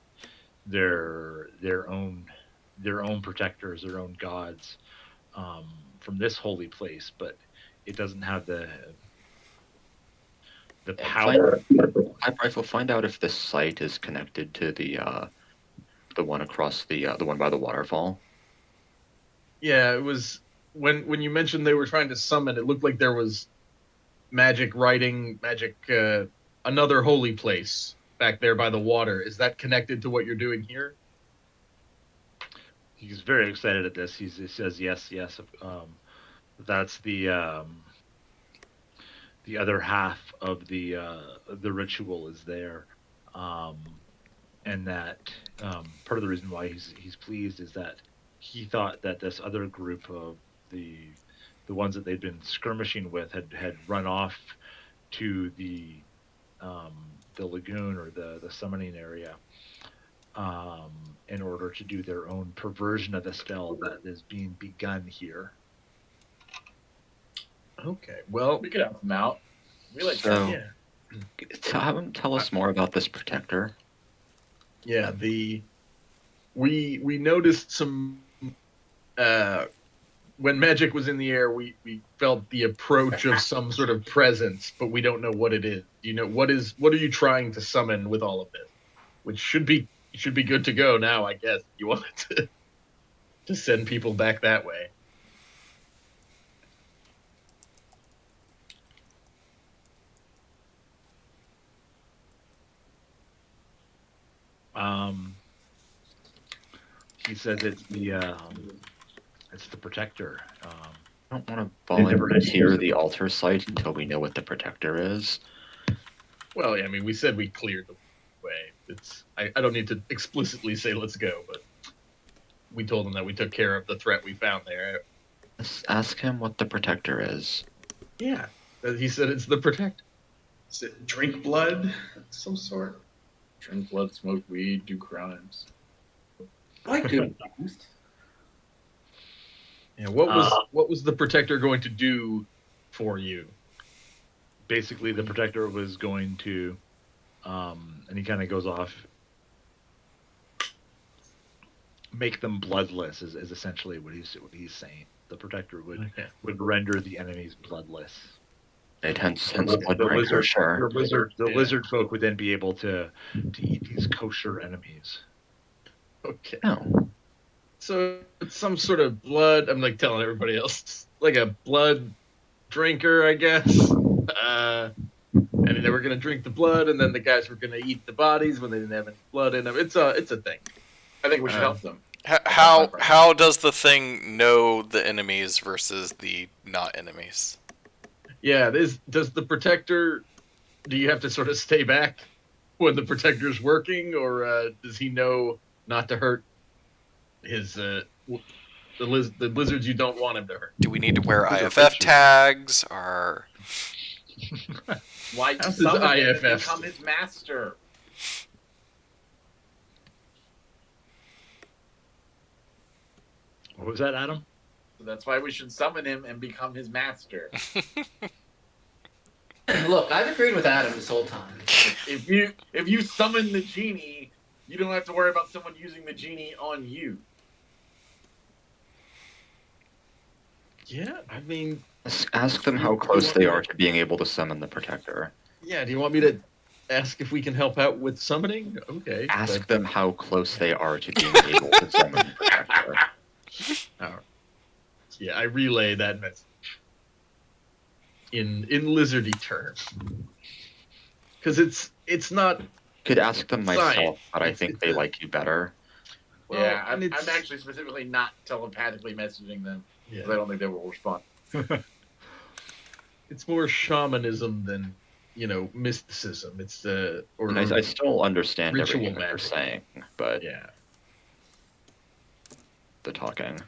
their own protectors, their own gods from this holy place, but it doesn't have the power. PipeRifle, find out if this site is connected to the one across the one by the waterfall. Yeah, it was when you mentioned they were trying to summon. It looked like there was magic writing, another holy place back there by the water. Is that connected to what you're doing here? He's very excited at this. He says yes, yes. That's the other half of the ritual is there, um, and that part of the reason why he's pleased is that he thought that this other group of the ones that they'd been skirmishing with had run off to the lagoon or the summoning area in order to do their own perversion of the spell that is being begun here. Okay. Well, We could help him out. We like So- yeah. Have him tell us more about this protector. Yeah, we noticed some when magic was in the air, we felt the approach of some sort of presence, but we don't know what it is. You know, what are you trying to summon with all of this? Which should be good to go now, I guess. You want to send people back that way. He says it's the protector. I don't want to They never volunteer used the it. altar site until we know what the protector is. Well, yeah, I mean, we said we cleared the way. I don't need to explicitly say let's go, but we told them that we took care of the threat we found there. Let's ask him what the protector is. Yeah, he said it's the protector. Is it drink blood of some sort? drink blood, smoke weed, do crimes. I like doing things. Yeah, what was the protector going to do for you? Basically, the protector was going to, and he kind of goes off. Make them bloodless is essentially what he's saying. The protector would render the enemies bloodless. It hence blood drinker, sure. The lizard folk would then be able to eat these kosher enemies. Okay. No. So it's some sort of blood. I'm like telling everybody else, like a blood drinker, I guess. And they were gonna drink the blood, and then the guys were gonna eat the bodies when they didn't have any blood in them. It's a thing. I think we should help them. How does the thing know the enemies versus the not enemies? Yeah, does the protector? Do you have to sort of stay back when the protector's working, or does he know not to hurt his the lizards you don't want him to hurt? Do we need to wear IFF tags or? Why How's his summon him and IFF? become his master? What was that, Adam? So that's why we should summon him and become his master. Look, I've agreed with Adam this whole time. If you summon the genie, you don't have to worry about someone using the genie on you. Yeah, I mean, Ask them how close they are to being able to summon the protector. yeah. Do you want me to ask if we can help out with summoning? Okay. Ask them how close they are to being able to summon the protector. Yeah, I relay that message in lizardy terms because it's not. Could ask them myself, Science. but I think they like you better. Well, Yeah, and I'm it's- actually specifically not telepathically messaging them because I Yeah, don't think they will respond. it's more shamanism than mysticism. It's or And I still understand Ritual everything that you're magic. saying, but yeah. the talking.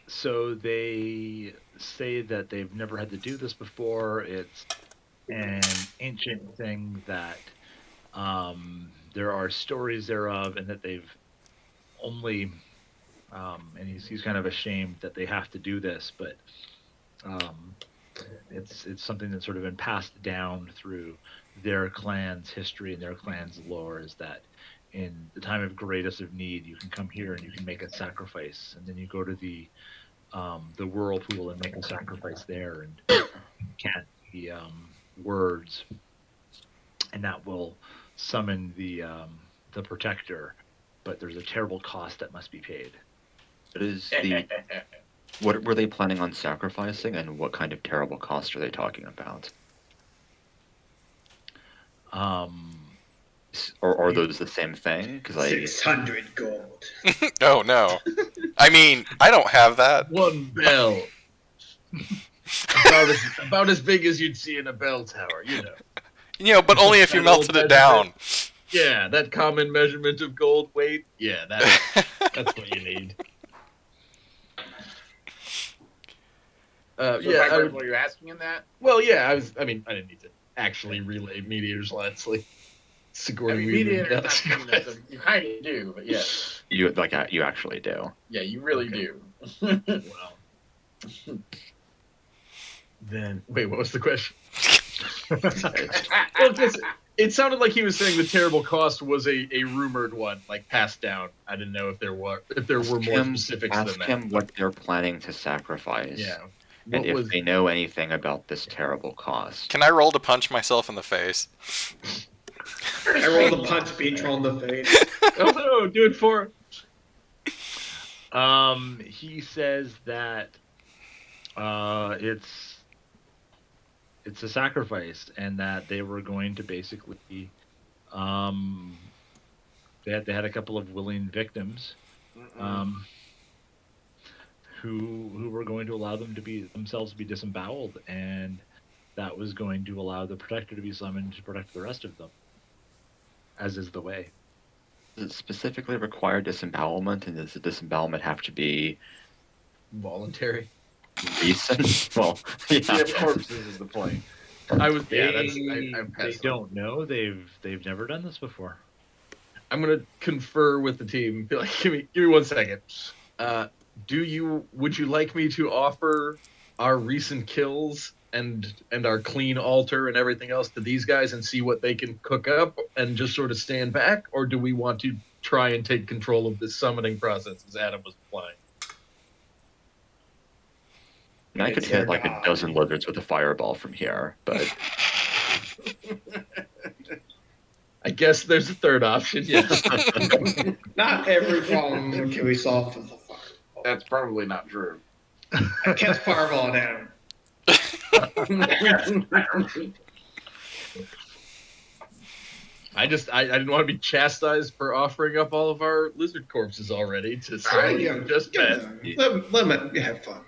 So they say that they've never had to do this before. It's an ancient thing that there are stories thereof, and that they've only, and he's kind of ashamed that they have to do this, but it's something that's sort of been passed down through their clan's history and their clan's lore. Is that in the time of greatest of need, you can come here and you can make a sacrifice, and then you go to the whirlpool and make a sacrifice there, and chant the words, and that will summon the protector. But there's a terrible cost that must be paid. What is the what were they planning on sacrificing, and what kind of terrible cost are they talking about? Or are those the same thing? Because 600 gold. Oh no! I mean, I don't have that. One bell. about as big as you'd see in a bell tower, But only if you That melted old it down. Yeah, that common measurement of gold weight. Yeah, that's what you need. So Yeah, I would, were you asking him that? well, yeah, I didn't need to actually relay Meteor's last like Sigourney I mean, Weaver. mediator's not That's doing that, so you kind of do, but yeah, you actually do. yeah, you really Okay. do. Well, Then wait, what was the question? Well, it sounded like he was saying the terrible cost was a rumored one, like passed down. I didn't know if there were more specifics than Ask that. him what they're planning to sacrifice. Yeah. And if they know anything about this terrible cost. Can I roll to punch myself in the face? I rolled a punch Beatrill in the face. Oh no, do it for He says that it's a sacrifice, and that they were going to basically they had a couple of willing victims who were going to allow them to be themselves to be disemboweled, and that was going to allow the protector to be summoned to protect the rest of them, as is the way. Does it specifically require disembowelment, and does the disembowelment have to be voluntary? Recent? Well, yeah. Corpses is the point. They don't know. They've never done this before. I'm gonna confer with the team. Be like, give me 1 second. Would you like me to offer our recent kills and our clean altar and everything else to these guys and see what they can cook up and just sort of stand back, or do we want to try and take control of this summoning process, as Adam was implying? And I could hit like a dozen lizards with a fireball from here, but I guess there's a third option. Yes. Not every problem can be solved with a fireball. That's probably not true. I cast fireball at him. I didn't want to be chastised for offering up all of our lizard corpses already to someone just met. Let them have fun.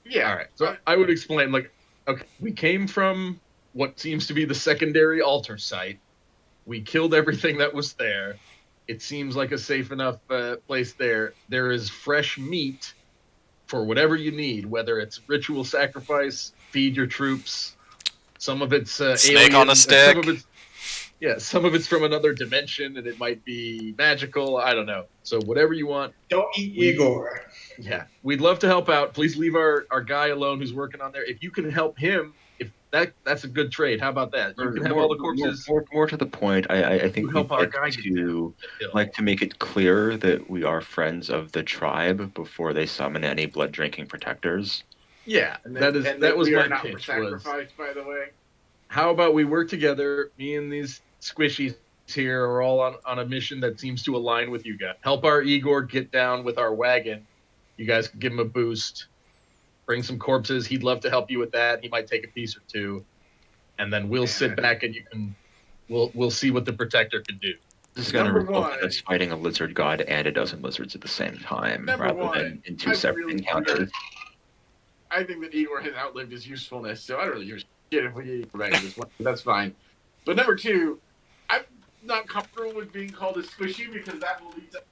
Yeah. All right. So I would explain, like, okay, we came from what seems to be the secondary altar site. We killed everything that was there. It seems like a safe enough place there. There is fresh meat for whatever you need, whether it's ritual sacrifice, feed your troops. Some of it's snake alien, on a stick. Some of it's from another dimension, and it might be magical. I don't know. So whatever you want. Don't eat Igor. Yeah, we'd love to help out. Please leave our guy alone who's working on there. If you can help him, if that's a good trade. How about that? You can have all the corpses. More to the point, I think help our guy like to make it clear that we are friends of the tribe before they summon any blood drinking protectors. Yeah, And that was we my are not pitch. sacrificed, by the way. How about we work together? Me and these squishies here are all on a mission that seems to align with you guys. Help our Igor get down with our wagon. You guys can give him a boost. Bring some corpses. He'd love to help you with that. He might take a piece or two, and then we'll sit back and we'll see what the protector can do. This is going to result in us fighting a lizard god and a dozen lizards at the same time, rather than in two separate encounters. I think that Igor has outlived his usefulness, so I don't really give a shit if we get Igor back in this one. That's fine. But number two, I'm not comfortable with being called a squishy because that will lead to.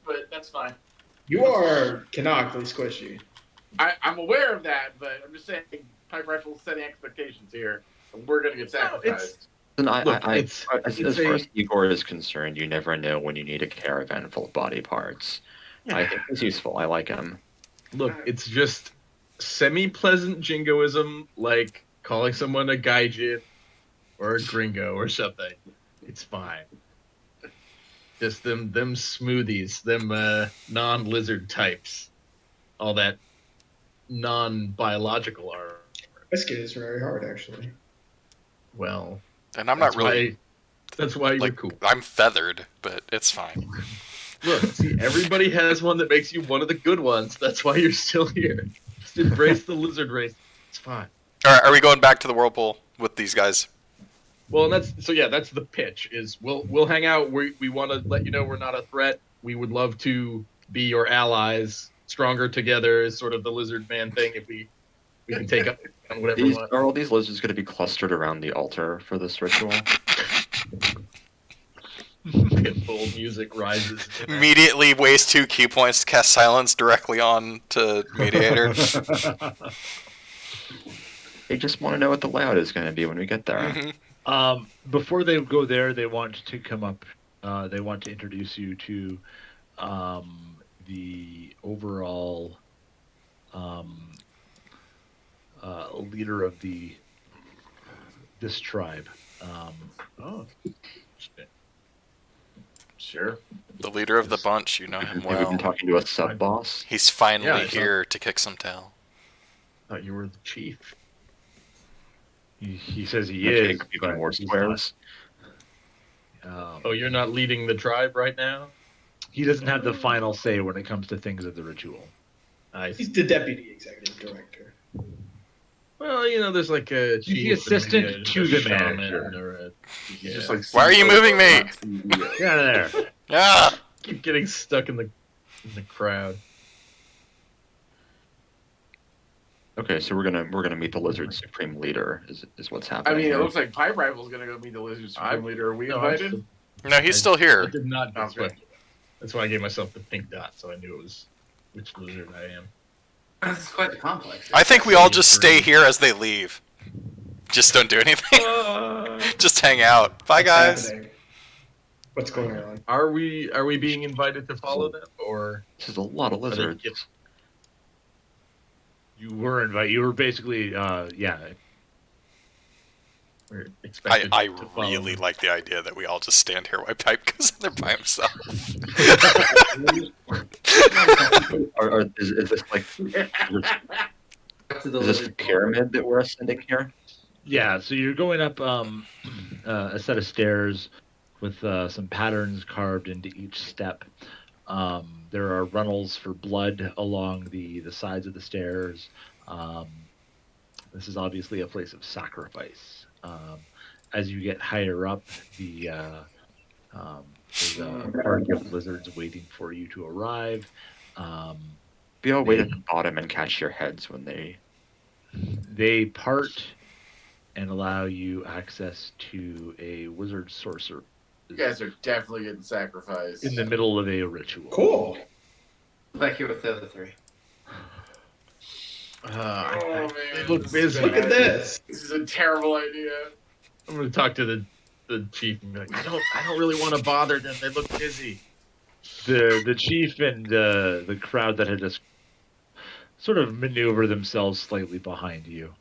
But that's fine. You are canonically squishy. I'm aware of that, but I'm just saying, PipeRifle setting expectations here. We're going to get sacrificed. And as far as Igor is concerned, you never know when you need a caravan full of body parts. Yeah. I think he's useful. I like him. Look, it's just semi-pleasant jingoism, like calling someone a gaijin or a gringo or something. It's fine. Just them smoothies, them non-lizard types, all that non-biological armor. Biscuit is very hard, actually. Well, and I'm not really. That's why you're cool. I'm feathered, but it's fine. Look, see, everybody has one that makes you one of the good ones. That's why you're still here. Just embrace the lizard race. It's fine. All right, are we going back to the whirlpool with these guys? Well, and that's the pitch. Is we'll hang out. We want to let you know we're not a threat. We would love to be your allies. Stronger together is sort of the lizard man thing. If we can take up whatever. Are all these lizards going to be clustered around the altar for this ritual? Pitbull music rises. Immediately waste 2 key points to cast silence directly on to Mediator. They just want to know what the layout is going to be when we get there. Mm-hmm. Before they go there, they want to come up. They want to introduce you to the overall leader of this tribe. Oh. Sure. The leader of the bunch, you know him Have we been well. talking to a sub boss? He's finally Yeah, I here to kick some tail. Thought you were the chief. He says he Okay, is, even but more he's squares. not. Oh, you're not leading the tribe right now? He doesn't have the final say when it comes to things of the ritual. I He's see. the deputy executive director. Well, you know, there's like a He's the chief and maybe assistant to the shaman manager. or a, He's just yeah. like Why are you moving me? CEO. Get out of there. Ah! Keep getting stuck in the crowd. Okay, so we're gonna meet the lizard supreme leader. Is what's I happening. mean, it here. looks like PipeRifle's gonna go meet the Lizard Supreme Leader. Are we invited? No, he's still I here. did not get Okay. swept. That's why I gave myself the pink dot, so I knew it was which lizard I am. This is quite the complex. I think we all just stay here as they leave. Just don't do anything. Just hang out. Bye, guys. Happening? What's going on? Are we being invited to follow them, or This is a lot of are they lizards. gift- You were invited. You were basically, yeah. we're expected I to follow really them? like the idea that we all just stand here while Pipe goes in there by himself. Is this like To the is this the lizard pyramid that we're ascending here? Yeah, so you're going up a set of stairs with some patterns carved into each step. There are runnels for blood along the sides of the stairs. This is obviously a place of sacrifice. As you get higher up, there's a party of lizards waiting for you to arrive. We all wait at the bottom and catch your heads when They part and allow you access to a wizard sorcerer You guys are definitely getting sacrificed. in the middle of a ritual. Cool. back here with the other three. Oh man, They look this is busy. bad. Look at this. This is a terrible idea. I'm gonna talk to the chief and be like, I don't really want to bother them. They look busy. The chief and the crowd that had just sort of maneuver themselves slightly behind you,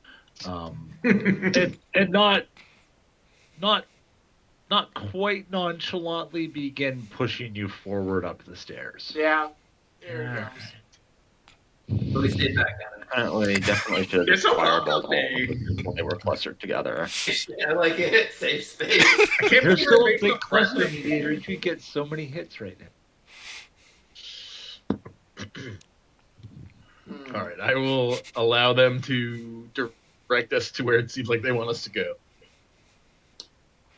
and not quite nonchalantly begin pushing you forward up the stairs. Yeah, here it comes. But we stayed back at definitely should have You're so fireballed all of welcoming. them when they were clustered together. it. I like it. Safe space. I can't They're believe so we're being so cluster. friendly. You get so many hits right now. All right, I will allow them to direct us to where it seems like they want us to go.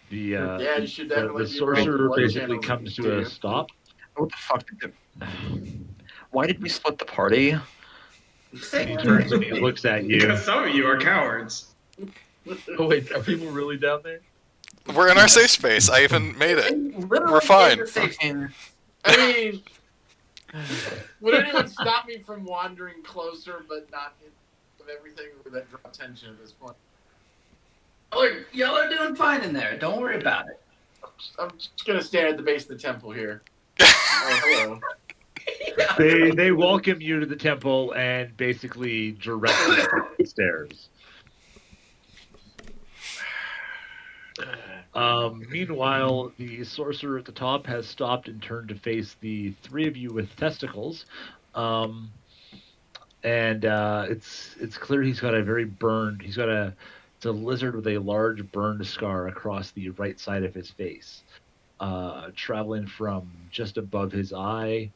The Yeah, you should the definitely be sorcerer rolling blood basically channels comes too. to a stop. What the fuck? Why did we split the party? He turns and he looks at you. Because some of you are cowards. Oh wait, are people really down there? We're in our safe space. I even made it. Literally We're fine. in the safe space. I mean, would anyone stop me from wandering closer, but not with everything that draw attention at this point? Y'all are doing fine in there. Don't worry about it. I'm just gonna stand at the base of the temple here. Oh, hello. They welcome you to the temple and basically direct you up the stairs. Meanwhile, the sorcerer at the top has stopped and turned to face the three of you with testicles. And it's clear he's got a very burned. It's a lizard with a large burned scar across the right side of his face, traveling from just above his eye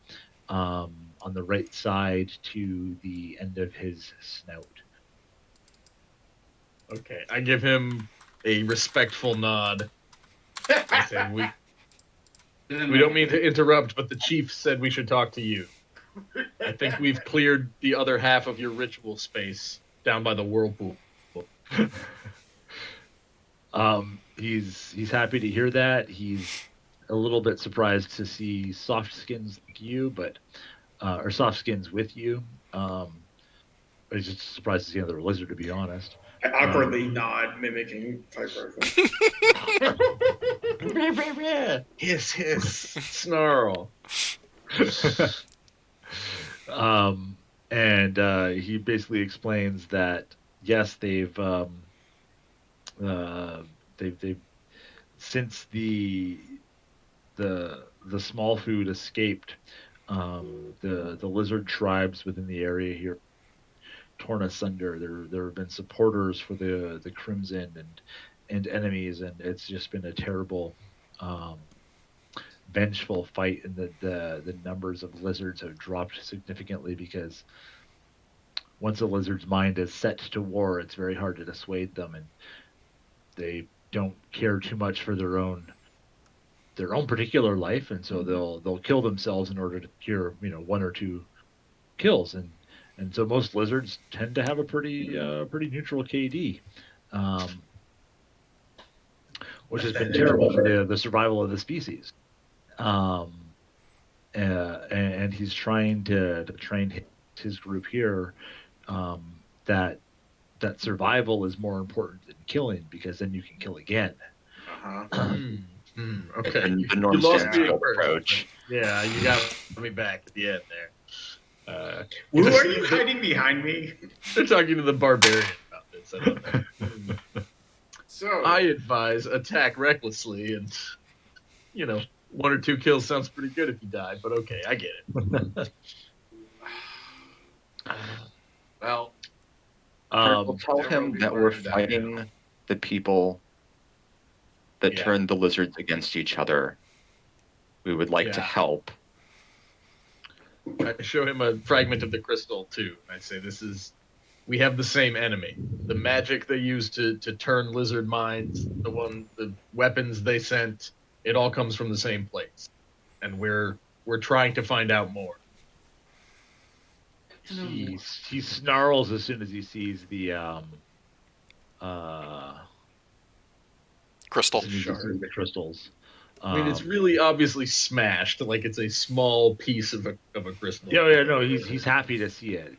on the right side to the end of his snout. Okay, I give him a respectful nod. I say, we don't mean to interrupt, but the chief said we should talk to you. I think we've cleared the other half of your ritual space down by the whirlpool. He's happy to hear that. He's a little bit surprised to see soft skins like you, or soft skins with you. He's just surprised to see another lizard, to be honest. I awkwardly nod, mimicking PipeRifle. Hiss, snarl. And he basically explains that yes, they've since the small food escaped, the lizard tribes within the area here torn asunder. There have been supporters for the Crimson and enemies, and it's just been a terrible, um, vengeful fight. And the numbers of lizards have dropped significantly because once a lizard's mind is set to war, it's very hard to dissuade them, and they don't care too much for their own particular life, and so they'll kill themselves in order to cure one or two kills, and so most lizards tend to have a pretty neutral KD, um, which has been terrible for the survival of the species. Um, and he's trying to train his group here, that survival is more important than killing, because then you can kill again. Uh-huh. Okay. The You norm lost stands me at still first. approach. Yeah, you got me back at the end there. Who are you hiding behind me? They're talking to the barbarian about this. I don't know. So I advise attack recklessly, and one or two kills sounds pretty good if you die, but okay, I get it. well, We'll tell there will him be that we're murder down fighting the people that Yeah. turned the lizards against each other. We would like to Yeah. help. I show him a fragment of the crystal too. I say, we have the same enemy. The magic they use to turn lizard minds, the weapons they sent, it all comes from the same place. And we're trying to find out more. He snarls as soon as he sees the Crystal. the crystals. I mean, it's really obviously smashed, like it's a small piece of a crystal. Yeah, no, he's happy to see it.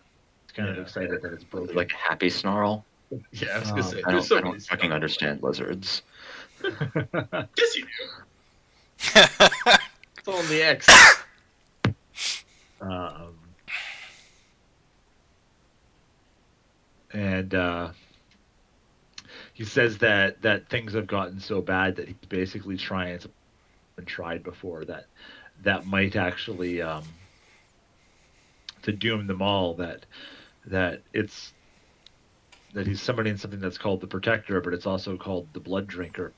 He's kind of Yeah. excited that it's broken. Like a happy snarl. Yeah, I was gonna say, I there's so don't many fucking stuff. understand lizards. Yes, you do. It's all in the X. And he says that things have gotten so bad that he's basically trying to and tried before that might actually, to doom them all, that he's summoning something that's called the Protector, but it's also called the Blood Drinker,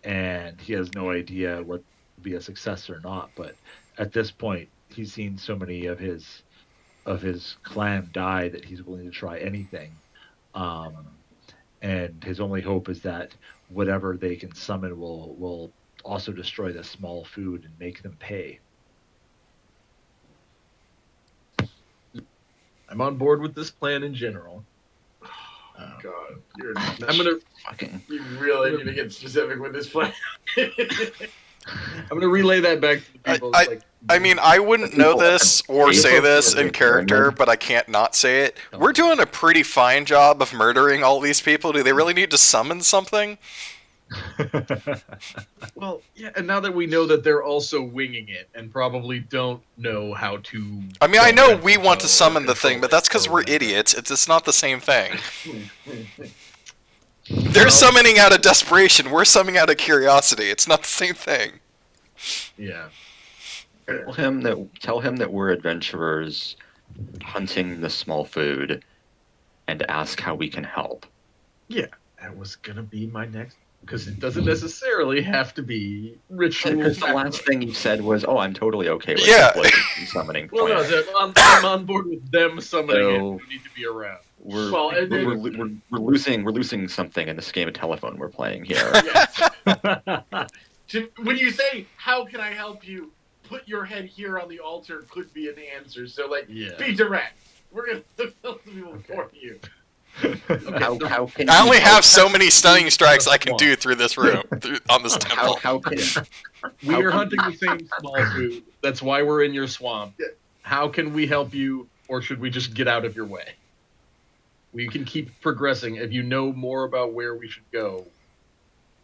and he has no idea what will be a success or not. But at this point, he's seen so many of his clan die that he's willing to try anything. And his only hope is that whatever they can summon will also destroy the small food and make them pay. I'm on board with this plan in general. God, I'm gonna you really need to get specific with this plan. I'm gonna relay that back to the people. I mean, I wouldn't know this or say this in character, but I can't not say it. We're doing a pretty fine job of murdering all these people. Do they really need to summon something? Well, yeah, and now that we know that they're also winging it and probably don't know how to... I mean, I know we want to summon the thing, but that's because we're idiots. It's not the same thing. They're summoning out of desperation. We're summoning out of curiosity. It's not the same thing. Yeah. Tell him that we're adventurers hunting the small food, and ask how we can help. Yeah, that was gonna be my next, because it doesn't necessarily have to be ritual. Because the last thing you said was, "Oh, I'm totally okay with the summoning Well, plan." no, I'm on board with them summoning it. So- We need to be around. We're losing something in this game of telephone we're playing here. When you say, "How can I help you?" Put your head here on the altar could be an answer. So, be direct. We're gonna kill the people for you. How can I only have so many stunning strikes I can do through this room, on this temple. How can we are hunting the same small food. That's why we're in your swamp. How can we help you, or should we just get out of your way? We can keep progressing. If you know more about where we should go,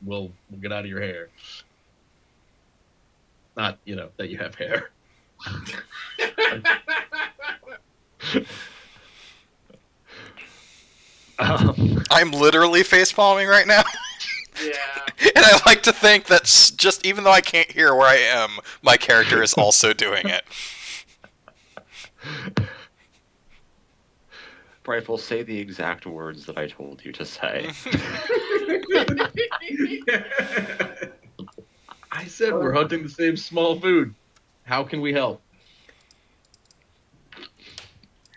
we'll get out of your hair. Not, that you have hair. I'm literally facepalming right now. Yeah. And I like to think that just even though I can't hear where I am, my character is also doing it. Rifle, say the exact words that I told you to say. I said we're hunting the same small food. How can we help?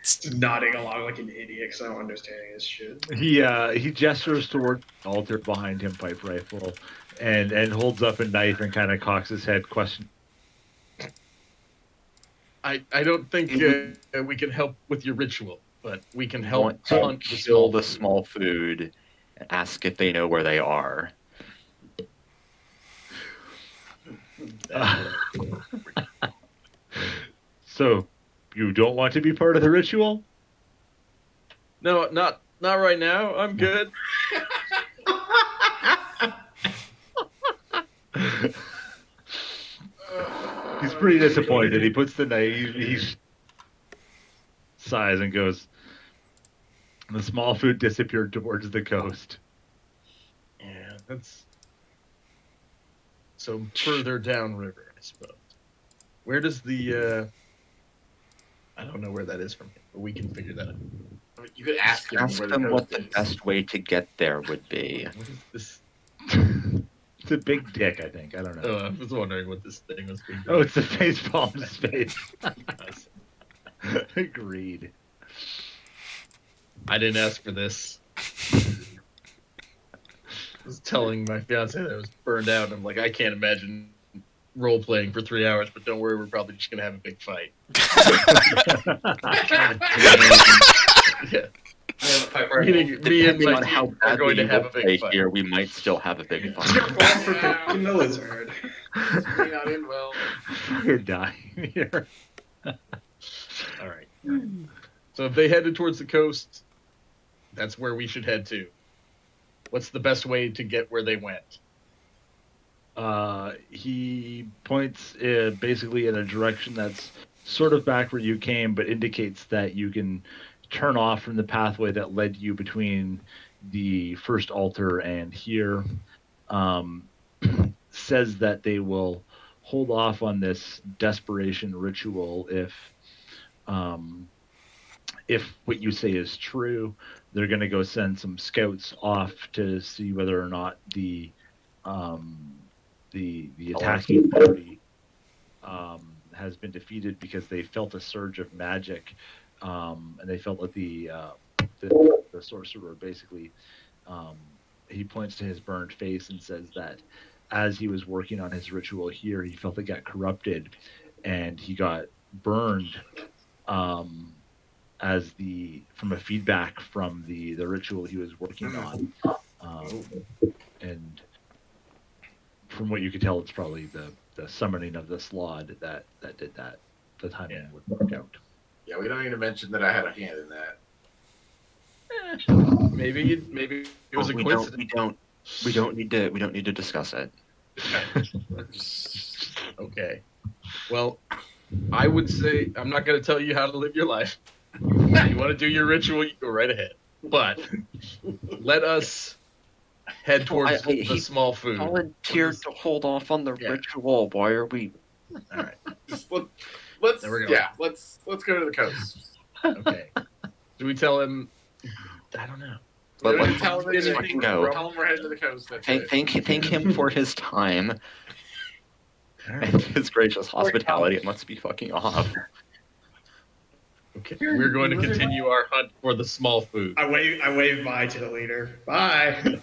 Just nodding along like an idiot because I don't understand his shit. He gestures toward the altar behind him, PipeRifle, and holds up a knife and kind of cocks his head. Question. I don't think we can help with your ritual, but we can I help want to hunt the kill small the food. small food and ask if they know where they are. So, you don't want to be part of the ritual? No, not right now. I'm good. He's pretty disappointed. He puts the knife. He sighs and goes. The small food disappeared towards the coast. Yeah, that's so further downriver, I suppose. Where does the I don't know where that is from here, but we can figure that out. I mean, you could ask him Ask where the them what coast the is. best way to get there would be. What is this? It's a big dick, I think. I don't know. Oh, I was wondering what this thing was being. Oh, it's a facepalm space. Agreed. I didn't ask for this. I was telling my fiance that I was burned out. I'm like, I can't imagine role playing for 3 hours, but don't worry, we're probably just gonna have a big fight. Yeah. Me and Depending my on how team are bad going to have a big fight. here, we might still have a big It's fight. your fault for picking the lizard. You're not in well. You're dying here. All right. So if they headed towards the coast, that's where we should head to. What's the best way to get where they went? He points basically in a direction that's sort of back where you came, but indicates that you can turn off from the pathway that led you between the first altar and here. Says that they will hold off on this desperation ritual if what you say is true. They're going to go send some scouts off to see whether or not the attacking party has been defeated, because they felt a surge of magic, and they felt that the sorcerer basically he points to his burned face and says that as he was working on his ritual here, he felt it got corrupted and he got burned from a feedback from the ritual he was working on, and from what you could tell, it's probably the summoning of the slod that did that. The timing would work out. Yeah, we don't need to mention that I had a hand in that. Maybe it was a coincidence. We don't need to discuss it. Okay. Well, I would say I'm not going to tell you how to live your life. If you want to do your ritual, you go right ahead. But let us head towards the small food. Volunteered to hold off on the ritual. Why are we? All right. Just let's There we go. yeah, let's go to the coast. Okay. Do we tell him? I don't know. But We're let's tell him fucking go. Tell him we're headed to the coast. That's Thank him for his time All and right. his gracious hospitality. It must be fucking off. Okay. We're going to continue our hunt for the small food. I wave bye to the leader. Bye.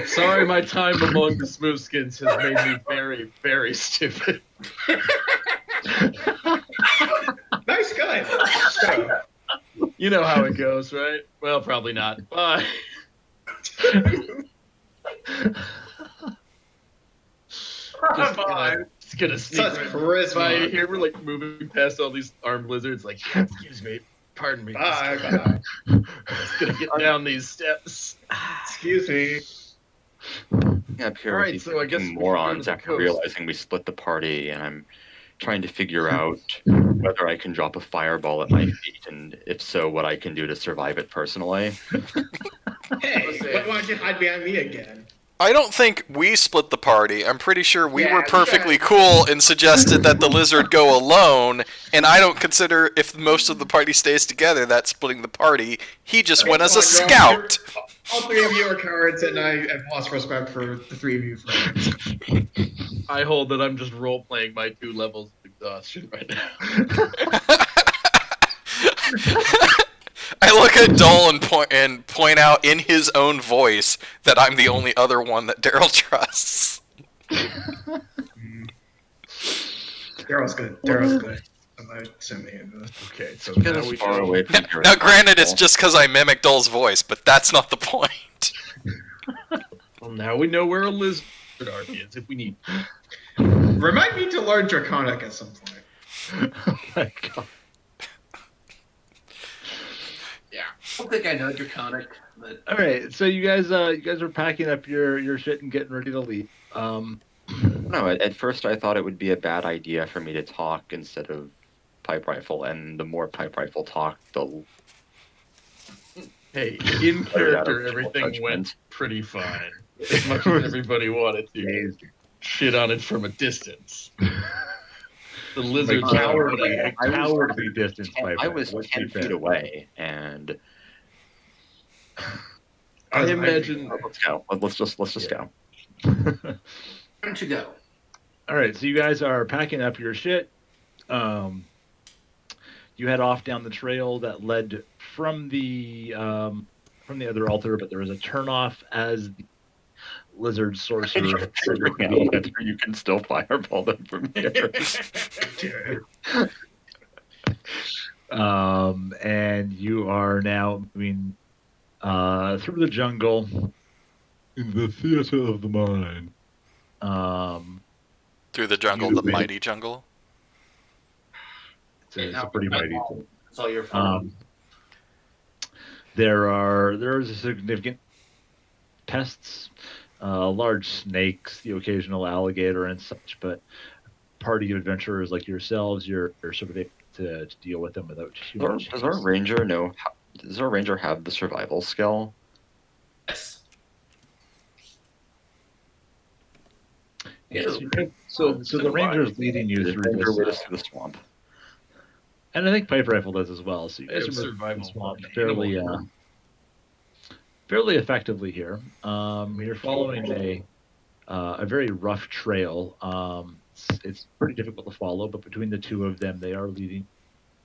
Sorry, my time among the smoothskins has made me very, very stupid. Nice guy. So, You know how it goes, right? Well, probably not. Bye. bye. Just gonna sneak Such right charisma. by here. We're like moving past all these armed lizards. Like, excuse me, pardon me. Bye. Just Bye. gonna get down these steps. Excuse me. Yeah, pure All right, so I guess we should go to morons the after coast. realizing we split the party, and I'm trying to figure out whether I can drop a fireball at my feet, and if so, what I can do to survive it personally. Hey, why don't you hide behind me again? I don't think we split the party. I'm pretty sure we Yeah, were perfectly cool and suggested that the lizard go alone, and I don't consider if most of the party stays together that's splitting the party. He just went as a scout. All three of you are cowards, and I have lost respect for the three of you. I hold that I'm just role playing my 2 levels of exhaustion right now. I look at Dole and point out in his own voice that I'm the only other one that Daryl trusts. Daryl's good. Daryl's good. Somebody send me into this. Okay, so Get now as we far go. away from here Now, as granted, it's possible. just because I mimic Dole's voice, but that's not the point. Well, now we know where a lizard army is if we need. Remind me to learn Draconic at some point. Oh my god. I don't think I know Draconic, but All right, so you guys are packing up your shit and getting ready to leave. No, at first I thought it would be a bad idea for me to talk instead of PipeRifle, and the more PipeRifle talked, the Hey, in better out of character, everything went pretty fine. As much as everybody wanted to shit on it from a distance. The lizard's cowardly, I was- cowardly distance pipe. I was Let's 10 be fair. feet away, and I imagine. let's go. Let's just go. why don't you go? All right, so you guys are packing up your shit. You head off down the trail that led from the other altar, but there was a turnoff as the lizard sorcerer. You can still fireball them from here. And you are now moving through the jungle in the theater of the mind. Through the jungle, the mighty jungle. It's a pretty mighty thing. It's all your fault. There is a significant pests, large snakes, the occasional alligator and such, but party of adventurers like yourselves, you're sort of able to deal with them without too much. Does our ranger know? Does our ranger have the survival skill? Yes. Yes. So the ranger is leading you The through ranger this, lead us through the swamp. and I think PipeRifle does as well. So you They guys have are moving survival the swamp for fairly effectively here. You're following a very rough trail. It's pretty difficult to follow, but between the two of them, they are leading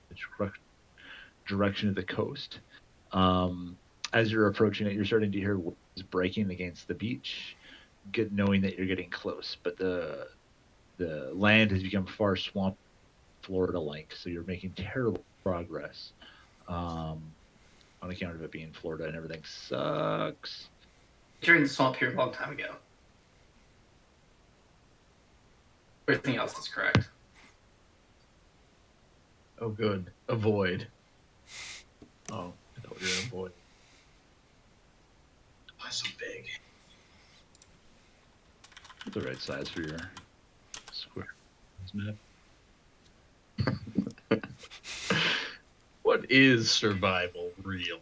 the direction of the coast. As you're approaching it, you're starting to hear waves breaking against the beach, knowing that you're getting close. But the land has become far swamp, Florida-like, so you're making terrible progress on account of it being Florida and everything sucks. During the swamp here a long time ago. Everything else is correct. Oh, good. Avoid. Oh, I thought we were in avoid. Why so big? It's the right size for your square map. What is survival real?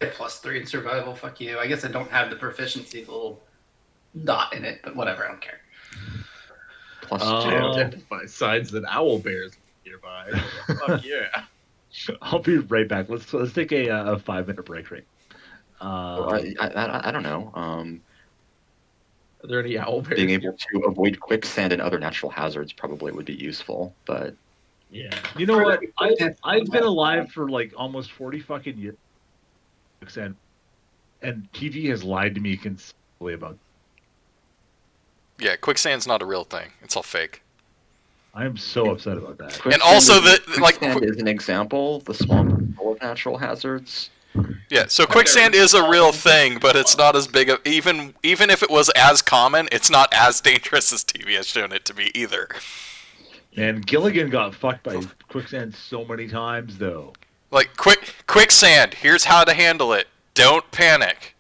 +3 in survival, fuck you. I guess I don't have the proficiency, the little dot in it, but whatever, I don't care. Plus I two. identify signs that owl bears nearby. Fuck yeah. I'll be right back. Let's take a 5-minute break. Right. I don't know. Are there any owl bears? Being able to avoid quicksand and other natural hazards probably would be useful, but Yeah. You know what? I've been alive for like almost 40 fucking years, and TV has lied to me consistently about. Yeah, quicksand's not a real thing. It's all fake. I am so upset about that. And also quicksand is an example. The swamp is full of natural hazards. Yeah, so quicksand is a real thing, but it's not as big of even if it was as common, it's not as dangerous as TV has shown it to be either. And Gilligan got fucked by quicksand so many times, though. Like quicksand, here's how to handle it. Don't panic.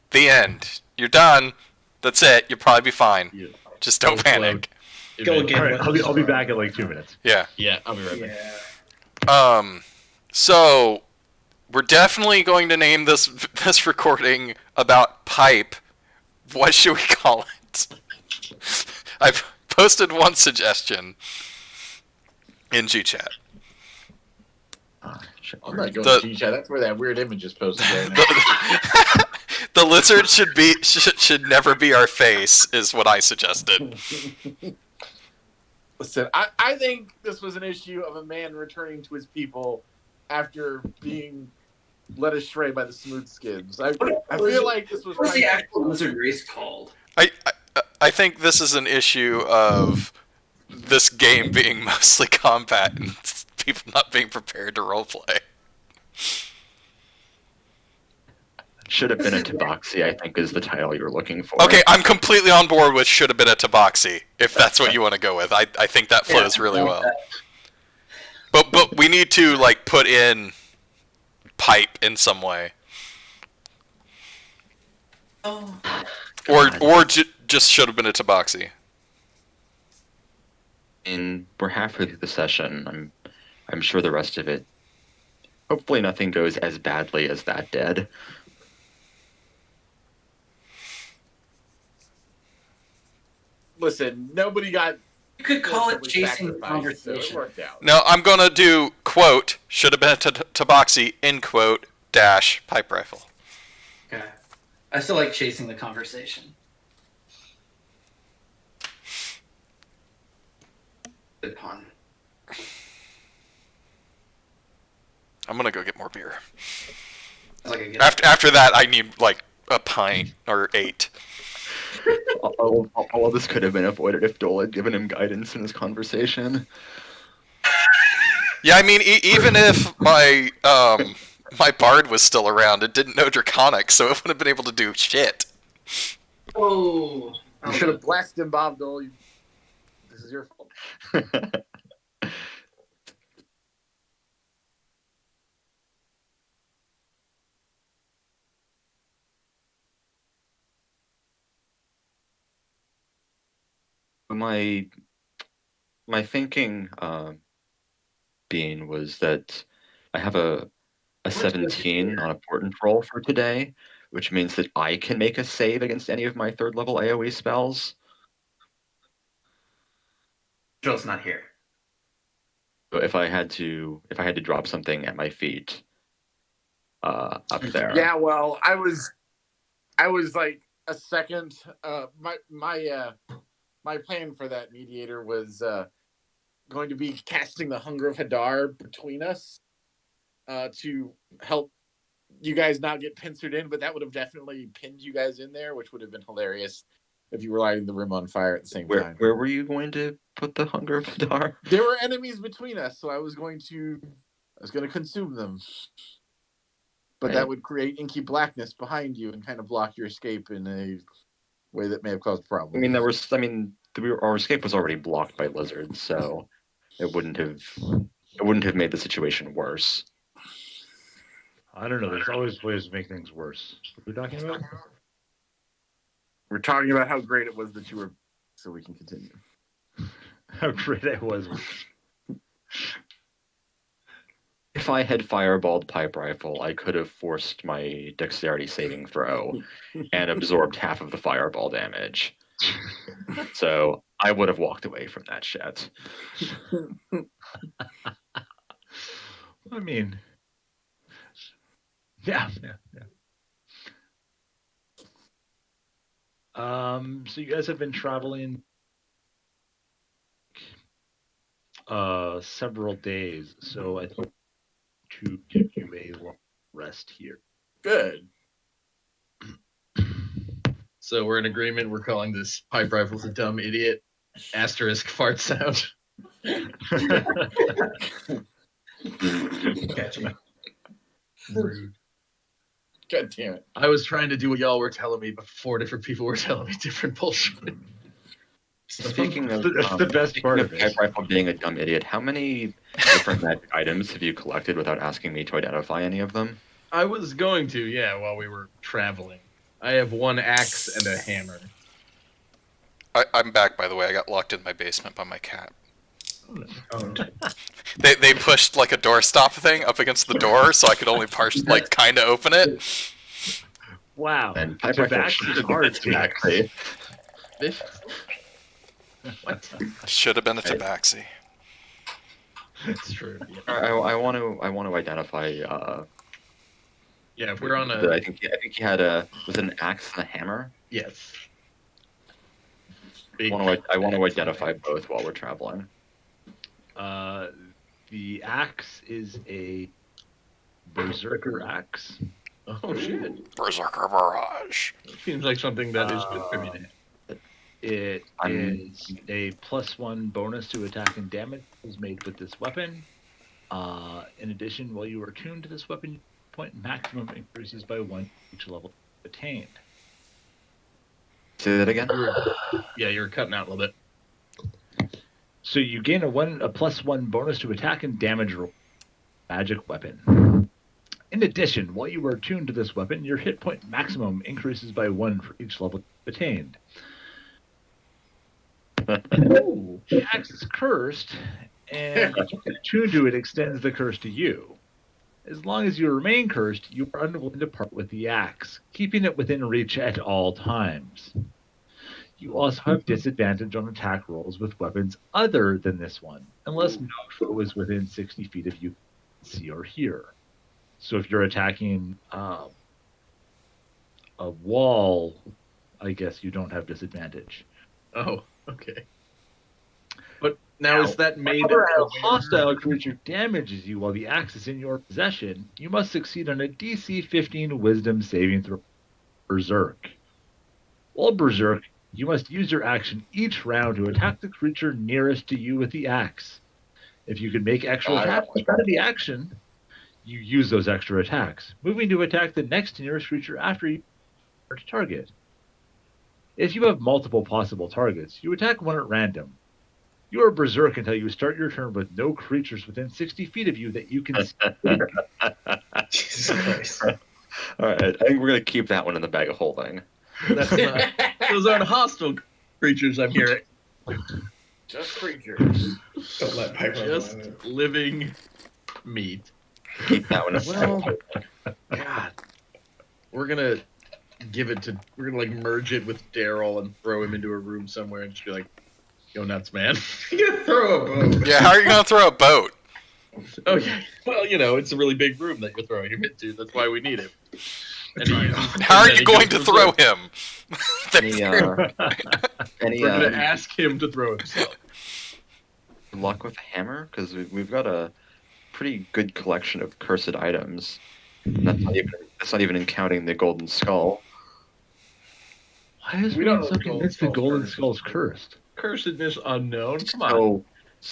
The end. You're done. That's it. You'll probably be fine. Yeah. Just don't panic. Go again. All right, I'll be back in like 2 minutes. Yeah. Yeah, I'll be right back. Yeah. So we're definitely going to name this recording about pipe. What should we call it? I've posted one suggestion in GChat. I'm not going to G-Chat. That's where that weird image is posted right now. The lizard should never be our face, is what I suggested. Listen, I think this was an issue of a man returning to his people after being led astray by the smooth skins. I feel like this was... What was the actual lizard race called? I think this is an issue of this game being mostly combat and people not being prepared to roleplay. Should have been a Tabaxi, I think, is the title you're looking for. Okay, I'm completely on board with should have been a Tabaxi, if that's what you want to go with. I think that flows really well. But we need to like put in pipe in some way. Oh. Or just should have been a Tabaxi. And we're halfway through the session. I'm sure the rest of it. Hopefully, nothing goes as badly as that did. Listen, nobody got... You could call it forcibly chasing the sacrificed, so it conversation. worked out. No, I'm gonna do quote should have been a Tabaxi in quote dash PipeRifle. Okay. I still like chasing the conversation. Good pun. I'm gonna go get more beer. Sounds like a good After that, I need like a pint or 8. All of this could have been avoided if Dole had given him guidance in his conversation. Yeah, I mean, even if my my bard was still around, it didn't know Draconic, so it wouldn't have been able to do shit. Oh. You should have blasted him, Bob Dole. This is your fault. My thinking being was that I have a 17 on a portent roll for today, which means that I can make a save against any of my 3rd level AoE spells. Joel's not here. So if I had to drop something at my feet, up there. Yeah, well, I was like a second. My plan for that mediator was going to be casting the Hunger of Hadar between us to help you guys not get pincered in, but that would have definitely pinned you guys in there, which would have been hilarious if you were lighting the room on fire at the same time. Where were you going to put the Hunger of Hadar? There were enemies between us, so I was going to consume them. But Right. that would create inky blackness behind you and kind of block your escape in a way that may have caused problems. Our escape was already blocked by lizards, so it wouldn't have made the situation worse. I don't know. There's always ways to make things worse. What are we talking about? We're talking about how great it was that you were, so we can continue. How great I was. If I had fireballed PipeRifle, I could have forced my dexterity saving throw and absorbed half of the fireball damage. So I would have walked away from that shit. I mean, yeah. So you guys have been traveling several days, so I think to give you a long rest here. Good. So we're in agreement. We're calling this PipeRifle's a dumb idiot. Asterisk fart sound. Catchy. Rude. God damn it. I was trying to do what y'all were telling me, but 4 different people were telling me different bullshit. Speaking of That's the best part of it. PipeRifle being a dumb idiot, how many different magic items have you collected without asking me to identify any of them? I was going to, yeah, while we were traveling. I have 1 axe and a hammer. I I'm back, by the way. I got locked in my basement by my cat. Oh, They pushed like a doorstop thing up against the door, so I could only kind of open it. Wow. And PipeRifle should have been hard a Tabaxi. What? Should have been a Tabaxi. That's true. Yeah. I want to identify. Yeah, if we're on a I think he had was it an axe and a hammer? yes. I want to identify both while we're traveling. The axe is a berserker axe. Oh shit! Berserker Barrage. Seems like something that is good for me to have. It is a +1 bonus to attack and damage is made with this weapon. In addition, while you are tuned to this weapon, point maximum increases by 1 each level attained. Say that again. Yeah, you're cutting out a little bit. So you gain a +1 bonus to attack and damage roll. Magic weapon. In addition, while you are tuned to this weapon, your hit point maximum increases by 1 for each level attained. The axe is cursed, and tuned to it extends the curse to you. As long as you remain cursed, you are unwilling to part with the axe, keeping it within reach at all times. You also have disadvantage on attack rolls with weapons other than this one, unless no foe is within 60 feet of you, see or hear. So if you're attacking a wall, I guess you don't have disadvantage. Oh, okay. But now is that made Whenever a hostile creature damages you while the axe is in your possession, you must succeed on a DC 15 Wisdom saving throw. Berserk. While Berserk, you must use your action each round to attack the creature nearest to you with the axe. If you can make extra attacks out of the action, you use those extra attacks, moving to attack the next nearest creature after you start to target. If you have multiple possible targets, you attack one at random. You are berserk until you start your turn with no creatures within 60 feet of you that you can see. Jesus Christ. All right, I think we're gonna keep that one in the bag of holding. That's not, those aren't hostile creatures, I'm hearing. Just creatures. Don't let Piper Just alone. living meat. Keep that one. Well, God, we're gonna merge it with Daryl and throw him into a room somewhere and just be like, "Go nuts, man." You're gonna throw a boat. Yeah, how are you gonna throw a boat? Oh yeah. Well, it's a really big room that you're throwing him into. That's why we need him. And How are you going to throw him? Any We're gonna ask him to throw himself. luck with a hammer? Because we've got a pretty good collection of cursed items. And that's not even counting the golden skull. Why is We don't know so the golden convinced the skull's golden cursed. skull's cursed? Cursedness unknown. Come on. So,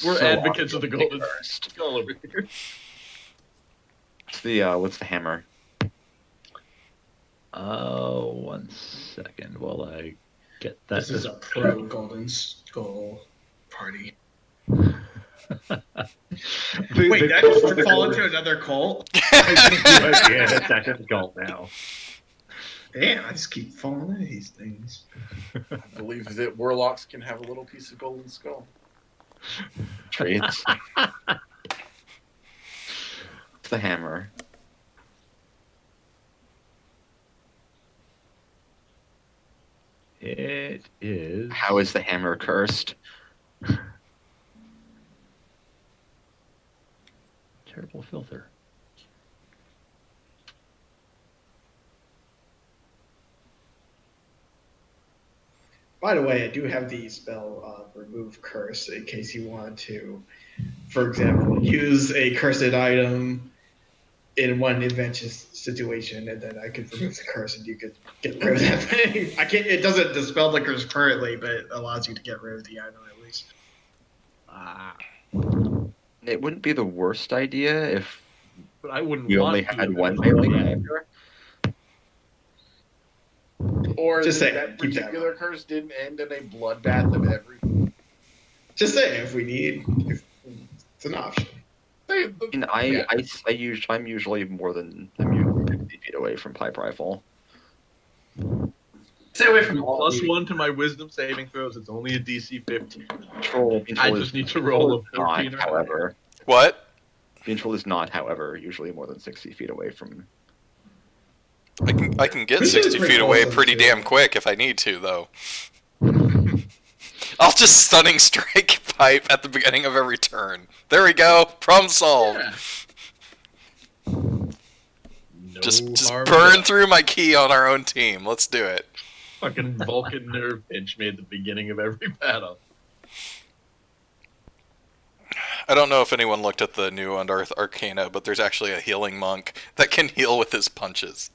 We're advocates of the obviously golden cursed. skull over here. What's the hammer? Oh, 1 second while I get that. This is a pro golden skull party. Wait, did I just fall into another cult? Yeah, that's actually cult now. Damn, I just keep falling into these things. I believe that warlocks can have a little piece of golden skull. Traits. It's the hammer. It is. How is the hammer cursed? Terrible filter. By the way, I do have the spell Remove Curse in case you want to, for example, use a cursed item in one advantageous situation, and then I could remove the curse and you could get rid of that thing. I can't. It doesn't dispel the curse currently, but it allows you to get rid of the item at least. It wouldn't be the worst idea if But I wouldn't you want only to had if it one was melee bad. character. Or Just say, that keep that particular curse didn't end in a bloodbath of every. Just say if we need, if it's an option. I mean, I'm usually more than 50 feet away from PipeRifle. Stay away from all Plus the- 1 to my wisdom saving throws. It's only a DC 15. Control I is just need to roll a 14 not, or however. What? Control is not, however, usually more than 60 feet away from. I can get This is 60 pretty feet away awesome, pretty too. damn quick if I need to, though. I'll just stunning strike Pipe at the beginning of every turn. There we go. Problem solved. Yeah. No Just harm burn done. through my key on our own team. Let's do it. Fucking Vulcan nerve pinch me at the beginning of every battle. I don't know if anyone looked at the new Unearthed Arcana, but there's actually a healing monk that can heal with his punches.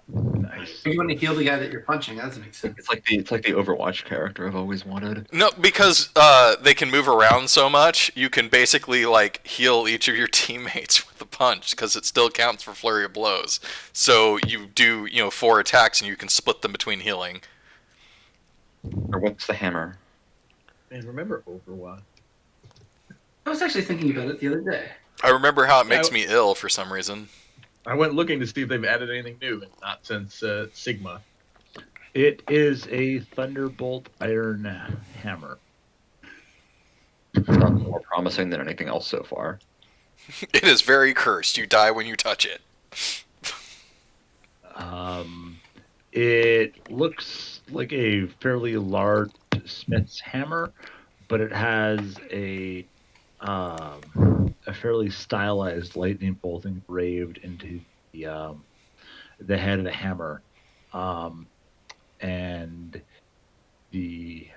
Nice. You want to heal the guy that you're punching. That doesn't make sense. It's like the Overwatch character I've always wanted. No, because they can move around so much, you can basically like heal each of your teammates with a punch because it still counts for flurry of blows. So you do 4 attacks and you can split them between healing. Or what's the hammer? Man, remember Overwatch? I was actually thinking about it the other day. I remember how it makes me ill for some reason. I went looking to see if they've added anything new, and not since Sigma. It is a Thunderbolt Iron Hammer. Sounds more promising than anything else so far. It is very cursed. You die when you touch it. It looks like a fairly large smith's hammer, but it has a fairly stylized lightning bolt engraved into the head of the hammer, and the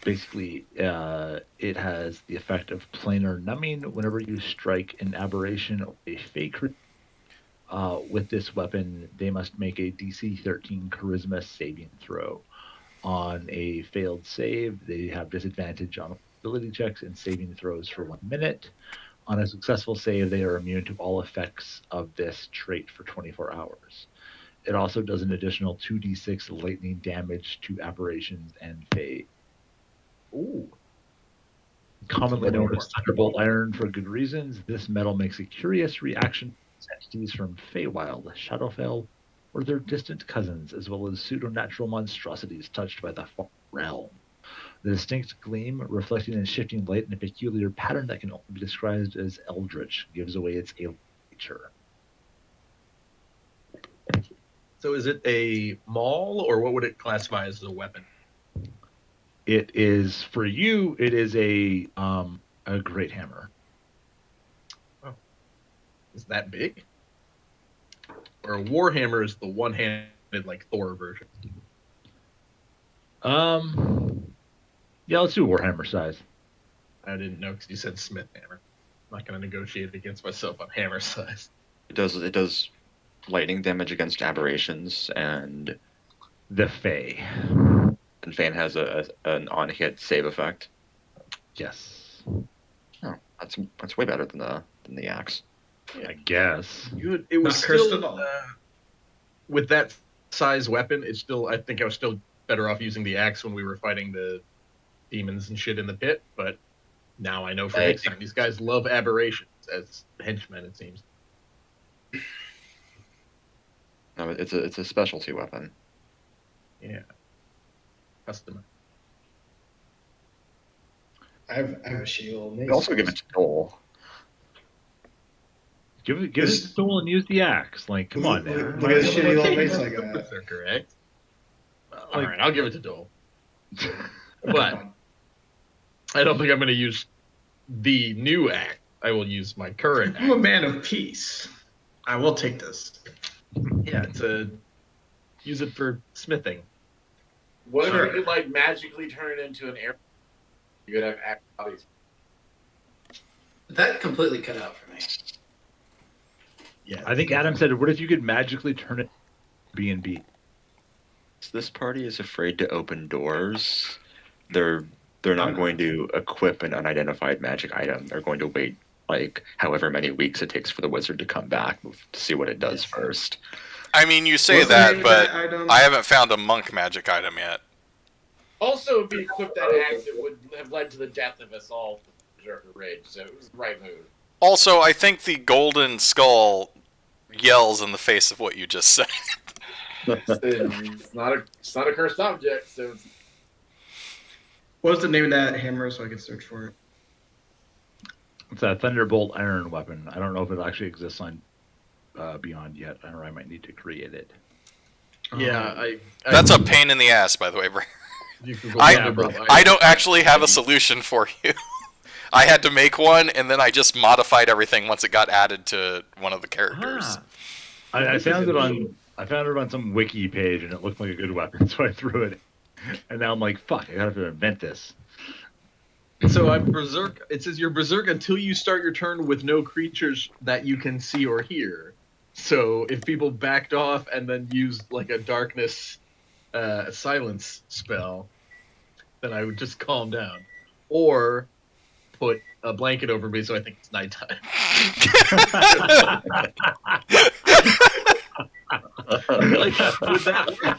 basically it has the effect of planar numbing whenever you strike an aberration or a fake. With this weapon, they must make a DC 13 Charisma saving throw. On a failed save, they have disadvantage on ability checks and saving throws for 1 minute. On a successful save, they are immune to all effects of this trait for 24 hours. It also does an additional 2d6 lightning damage to aberrations and fade. Ooh. Commonly known as Thunderbolt Iron for good reasons, this metal makes a curious reaction to entities from Feywild, Shadowfell, or their distant cousins, as well as pseudo-natural monstrosities touched by the far realm. The distinct gleam, reflecting and shifting light in a peculiar pattern that can only be described as eldritch, gives away its alien nature. So is it a maul, or what would it classify as a weapon? It is, for you, it is a great hammer. Oh. Is that big? Or a warhammer is the one-handed, like, Thor version? Yeah, let's do Warhammer size. I didn't know because you said Smith hammer. I'm not going to negotiate against myself on hammer size. It does lightning damage against aberrations, and The Fey. Fan has an on-hit save effect. Yes. Oh, that's way better than the axe. I guess. It was Not cursed still, at all. with that size weapon, it's still. I think I was still better off using the axe when we were fighting the demons and shit in the pit. But now I know for next time, these guys love aberrations as henchmen. It seems. No, it's a specialty weapon. Yeah. Custom. I have a shield. You also give it to Dole. Give it to Tool and use the axe. Like, come on, man. Look at this shitty little mace I got. They're correct. All right, I'll give it to Dole. But I don't think I'm going to use the new axe. I will use my current I'm a axe. man of peace. I will take this. Yeah, use it for smithing. What if Sure. you could like magically turn it into an air? You could have act bodies. That completely cut out for me. Yeah, I think Adam said, what if you could magically turn it B&B? This party is afraid to open doors. They're not going to equip an unidentified magic item. They're going to wait like however many weeks it takes for the wizard to come back to see what it does first. I mean, you say What's the that, name of but that item? I haven't found a monk magic item yet. Also, if he equipped that axe, it would have led to the death of us all. Berserker Rage, so it was the right move. Also, I think the golden skull yells in the face of what you just said. It's not a cursed object, so it's... What's the name of that hammer so I can search for it? It's a Thunderbolt iron weapon. I don't know if it actually exists on Beyond yet, or I might need to create it. Yeah, That's a pain in the ass, by the way, Bray. I don't actually have a solution for you. I had to make one, and then I just modified everything once it got added to one of the characters. I found it on some wiki page, and it looked like a good weapon, so I threw it. And now I'm like, fuck, I gotta invent this. So I'm berserk. It says you're berserk until you start your turn with no creatures that you can see or hear. So if people backed off and then used like a darkness silence spell, then I would just calm down. Or put a blanket over me so I think it's nighttime. Like, would that work?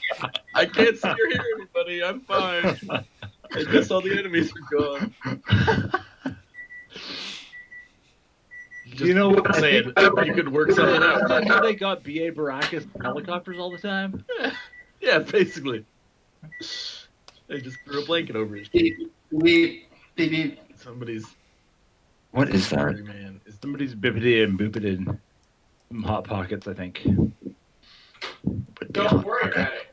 I can't see or hear anybody. I'm fine. I guess all the enemies are gone. You know what? Saying you could work something out. That's how they got B.A. Baracus helicopters all the time? Yeah, basically. They just threw a blanket over his Baby. Somebody's... What is that? Man. Somebody's bippity and boopity. Some hot pockets, I think. Don't worry about it.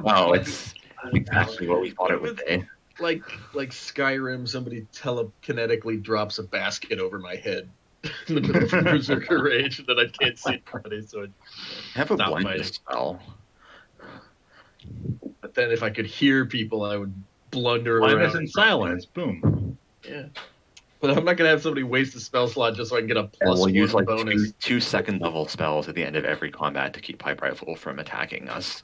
Wow, it's exactly what we thought it would be. Like Skyrim, somebody telekinetically drops a basket over my head in the middle of a berserker rage that I can't see anybody, so I have a Stop blindness fighting. spell. but then if I could hear people, I would blunder Blindness around. and silence. Boom. Yeah. But I'm not gonna have somebody waste a spell slot just so I can get a And plus we'll use one like bonus. two second level spells at the end of every combat to keep PipeRifle from attacking us.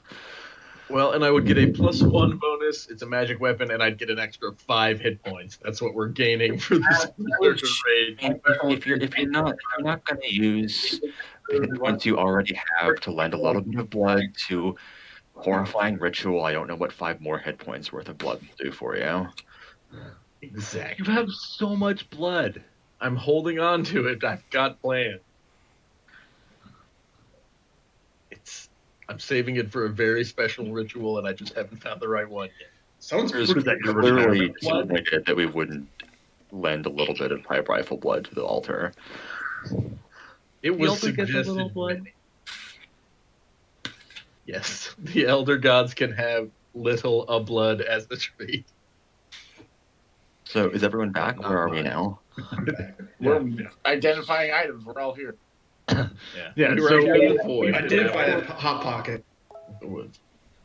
Well, and I would get a plus one bonus. It's a magic weapon, and I'd get an extra 5 hit points. That's what we're gaining for this berserker rage. And if you're not going to use the hit points you already have to lend a little bit of blood to horrifying ritual, I don't know what 5 more hit points worth of blood will do for you. Exactly. You have so much blood. I'm holding on to it. I've got plans. I'm saving it for a very special ritual, and I just haven't found the right one yet. Sounds There's pretty clearly disappointed that we wouldn't lend a little bit of PipeRifle blood to the altar. It was altar gets a little suggested. blood? Yes, the elder gods can have little of blood as the treat. So is everyone back? Where are we now? We're identifying items. We're all here. Yeah, we were so actually in the void. Identify that hot pocket.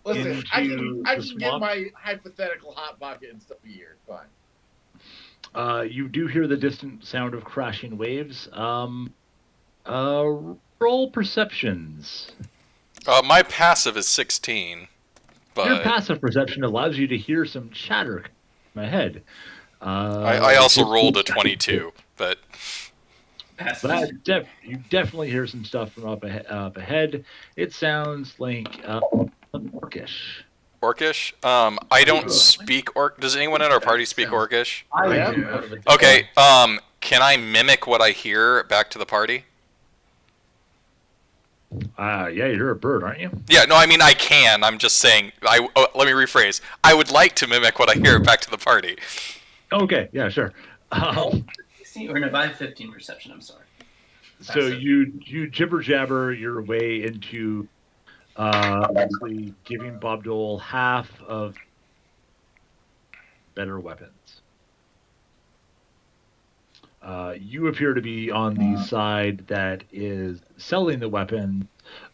Listen, I Into can the get swamp? my hypothetical hot pocket and stuff here. Fine. You do hear the distant sound of crashing waves. Roll perceptions. My passive is 16, Your but passive perception allows you to hear some chatter in my head. I also rolled a 22, but You definitely hear some stuff from up ahead. It sounds like orcish. Orcish? I don't speak Orc. Does anyone in our party speak Orcish? I am. Okay, can I mimic what I hear back to the party? Yeah, you're a bird, aren't you? Yeah, no, I mean I can. I'm just saying. Let me rephrase. I would like to mimic what I hear back to the party. Okay, yeah, sure. 16 or no, I have 15 perception. I'm sorry. So you jibber jabber your way into actually giving Bob Dole half of better weapons. You appear to be on the side that is selling the weapon,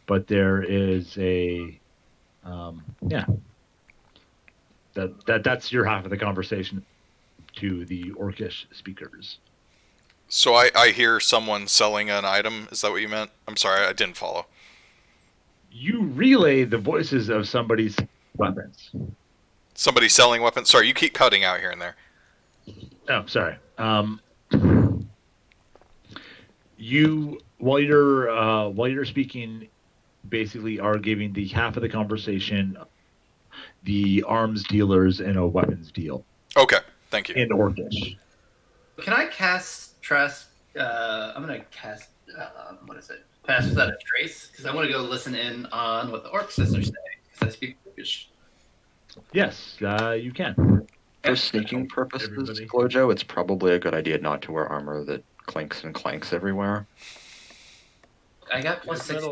but there is a that's your half of the conversation to the Orcish speakers. So I hear someone selling an item. Is that what you meant? I'm sorry, I didn't follow. You relay the voices of somebody's weapons. Somebody selling weapons? Sorry, you keep cutting out here and there. Oh, sorry. You while you're speaking, basically are giving the half of the conversation the arms dealers in a weapons deal Okay, thank you. in Orcish. Can I cast Trust? I'm gonna cast what is it? Pass Without a Trace, because I want to go listen in on what the orc sisters say, because I speak Turkish. Yes, you can. For sneaking purposes, Everybody. Flojo, it's probably a good idea not to wear armor that clinks and clanks everywhere. I got plus 6.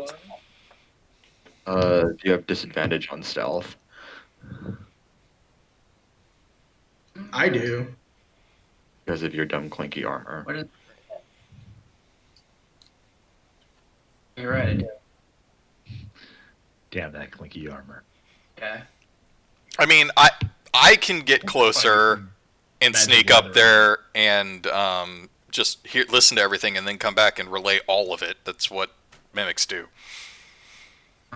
You have disadvantage on stealth. I do. Because of your dumb clinky armor. What is... You're right, I do. Damn that clinky armor. Okay. I mean, I can get closer and Magic sneak up Gathering. there and just listen to everything and then come back and relay all of it. That's what mimics do.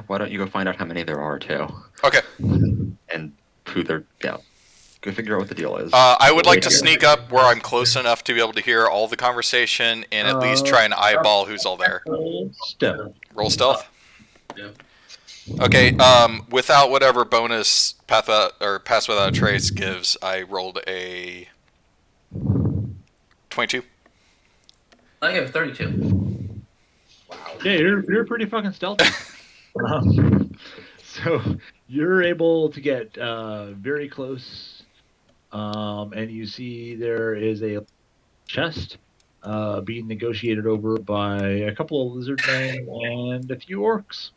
Why don't you go find out how many there are, too? Okay. And who they're... Yeah. Go figure out what the deal is. I would like to sneak up where I'm close enough to be able to hear all the conversation and at least try and eyeball who's all there. Stealth. Roll stealth? Yeah. Okay, without whatever bonus pass without a trace gives, I rolled a 22. I have 32. Yeah, you're pretty fucking stealthy. So you're able to get very close, and you see there is a chest being negotiated over by a couple of lizard men and a few orcs.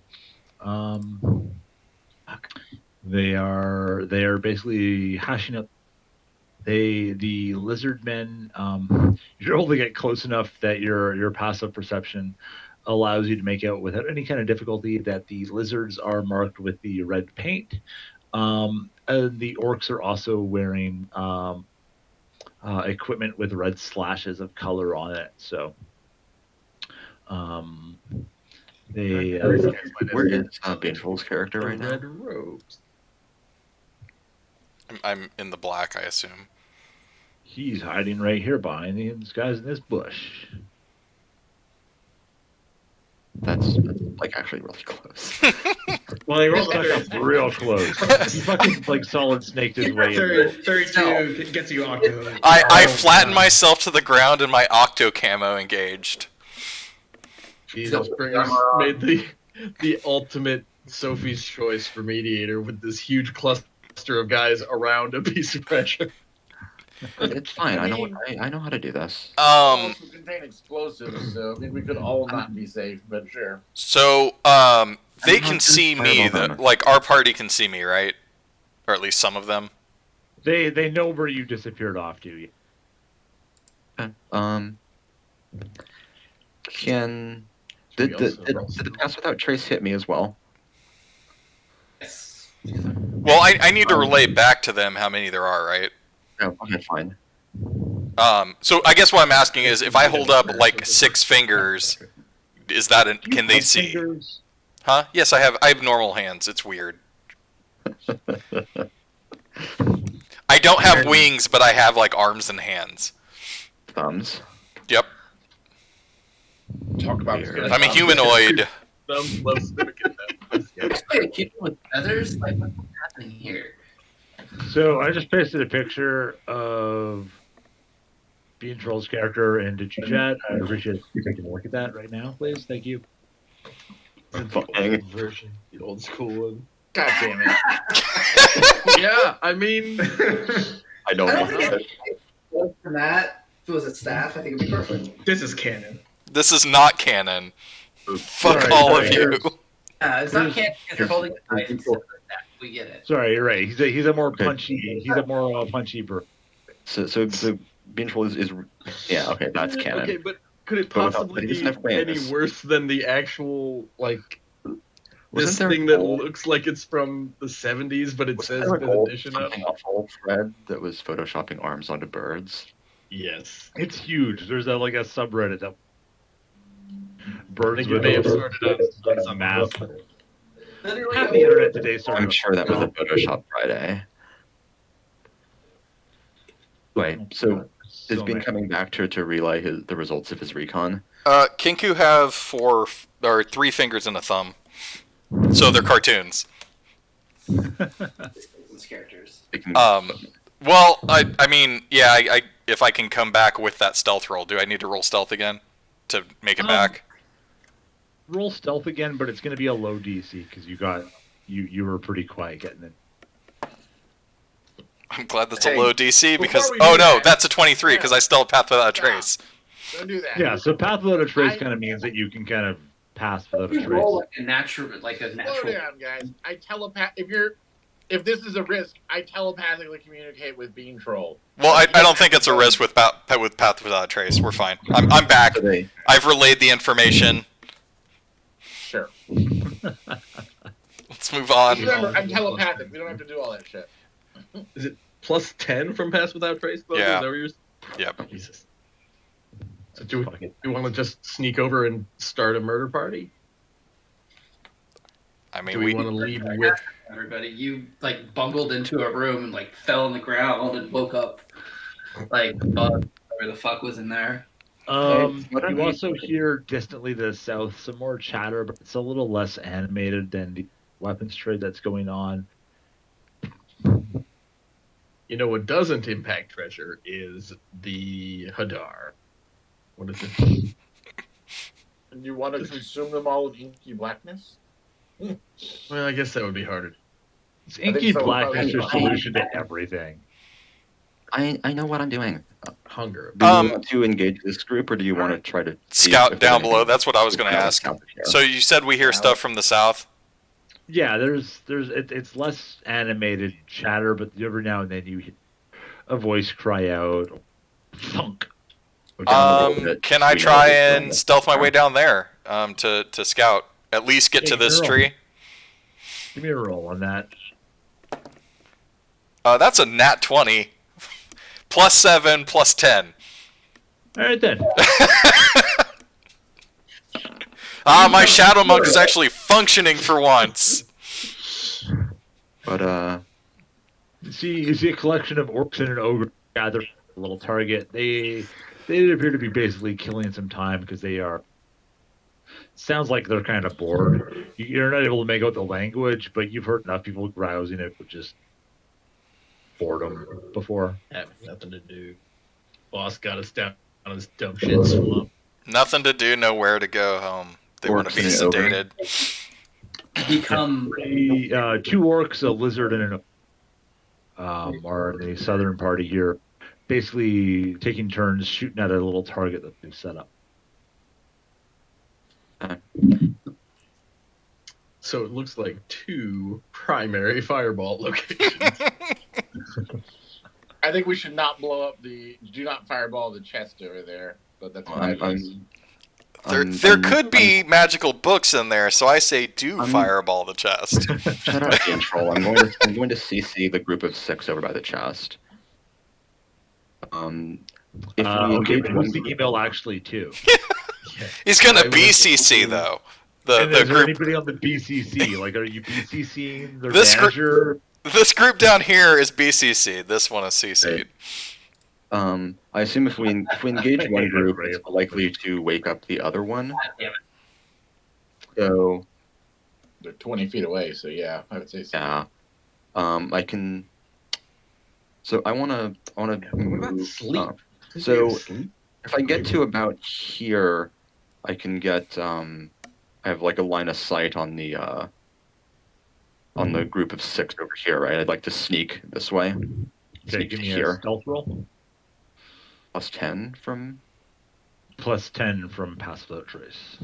They are basically hashing up. The lizard men. You're able to get close enough that your passive perception allows you to make out without any kind of difficulty that the lizards are marked with the red paint. And the orcs are also wearing equipment with red slashes of color on it. So they. Where is Baneful's character right now? Red robes. I'm in the black, I assume. He's hiding right here behind these guys in this bush. That's like actually really close. Well, he rolled Stuck up real close. He fucking like solid snaked his way in. 32 gets you octo. I flattened myself to the ground and my octo camo engaged. Jesus Christ made the ultimate Sophie's choice for mediator with this huge cluster of guys around a piece of pressure. It's fine. I know how to do this. Also contain explosives, so I mean we could all not be safe, but sure. So, they can see me, like our party can see me, right? Or at least some of them. They know where you disappeared off to. Okay. Did the pass without trace hit me as well? Yes. Well, I need to relay back to them how many there are, right? Oh, okay, fine. So I guess what I'm asking is, if I hold up like 6 fingers, is that can they see? Fingers. Huh? Yes, I have normal hands. It's weird. I don't have wings, but I have like arms and hands. Thumbs. Yep. Talk about Weird. I'm a humanoid. Thumbs love significant. Wait, people with feathers? Like, what's happening here? So I just pasted a picture of Bean Troll's character into chat. I appreciate you taking a look at that right now, please. Thank you. The version, the old school one. God damn it. Yeah, I mean, I don't I know. don't think it from that. If it was a staff, I think it'd be perfect. This is canon. This is not canon. Fuck Sorry, all sorry. of you. It's not canon because they're holding the knife instead of the staff. We get it. Sorry, you're right. He's a more Okay. punchy. He's a more punchy bird. So Beanful is yeah, okay, that's canon. okay, but could it But without- possibly but he doesn't be have wings. any worse than the actual, like, this Wasn't there thing that gold- looks like it's from the 70s, but it wasn't says there a an gold edition of? something awful thread that was photoshopping arms onto birds? Yes. It's huge. There's a subreddit that I birds think it with may have started on some mass. Literally, Half the internet today I'm started. sure that was a Photoshop Friday. Anyway, so is Bean coming back to relay the results of his recon? Kinku have 3 fingers and a thumb. So they're cartoons. These characters. They can- Well, I mean, yeah, if I can come back with that stealth roll, do I need to roll stealth again to make it back? roll stealth again, but it's going to be a low DC because you were pretty quiet getting it. I'm glad that's Hey, a low DC because before we do that- that's a 23 because I still have Path Without a Stop. Trace. Don't do that. Yeah, so path without a trace I- kind of means that you can kind of pass without a You trace. roll like a natural. Slow down, guys. If this is a risk, I telepathically communicate with Bean Troll. Well, I don't think it's a risk with Path Without a Trace. We're fine. I'm back. Today. I've relayed the information. Sure. Let's move on. Just remember, I'm telepathic. We don't have to do all that shit. Is it plus 10 from Pass Without Trace? Though? Yeah. Is that what you're... Yep. Jesus. So do we want to just sneak over and start a murder party? I mean, Do we want to lead with... Everybody, you like bungled into a room and like fell on the ground and woke up like whatever the fuck was in there. You also hear distantly to the south some more chatter, but it's a little less animated than the weapons trade that's going on. You know what doesn't impact treasure is the Hadar. What is it? And you want to consume them all with inky blackness? Well, I guess that would be harder. It's inky so, blackness your probably. solution to everything. I know what I'm doing. Hunger. Do you want to engage this group, or do you want to try to see Scout if down there's below. anything- That's what I was going to Yeah, ask. scout the chair. So you said we hear stuff from the south. Yeah, it's less animated chatter, but every now and then you hear a voice cry out, thunk. Go down a little bit, Can so I we know try what's going and on. stealth my way down there to scout? At least get to Yeah, this you're tree. Give me a roll on that. That's a nat 20. Plus 7, plus 10. All right then. My Shadow Monk is actually functioning for once. But You see a collection of orcs and an ogre gather a little target. They appear to be basically killing some time because they are. Sounds like they're kind of bored. You're not able to make out the language, but you've heard enough people grousing it with just boredom before. Have nothing to do. Boss got us down on this dumb shit swamp. Nothing to do, nowhere to go home. They want to be Orcs and ogre. sedated. Become Two orcs, a lizard, and an are in the southern party here, basically taking turns shooting at a little target that they've set up. So it looks like 2 primary fireball locations. I think we should not blow up do not fireball the chest over there. But that's my advice. There could be magical books in there, so I say I'm- fireball the chest. shut up, control. I'm going to CC the group of 6 over by the chest. If we Okay, engage but one who's the group, email actually too? He's gonna I would- BCC though. And The is there group, anybody on the BCC? Like, are you BCCing their This group- manager? this group down here is BCC. This one is CC'd. I assume if we engage one group, it's likely to wake up the other one. God damn it. So They're 20 feet away, so yeah, I would say so. yeah, I can. So I want to What about move sleep? up. So if I get to about here, I can get. I have like a line of sight on the group of 6 over here, right? I'd like to sneak this way. Okay, Sneak give to me a here. stealth roll. Plus 10 from. Plus 10 from Pass Without Trace.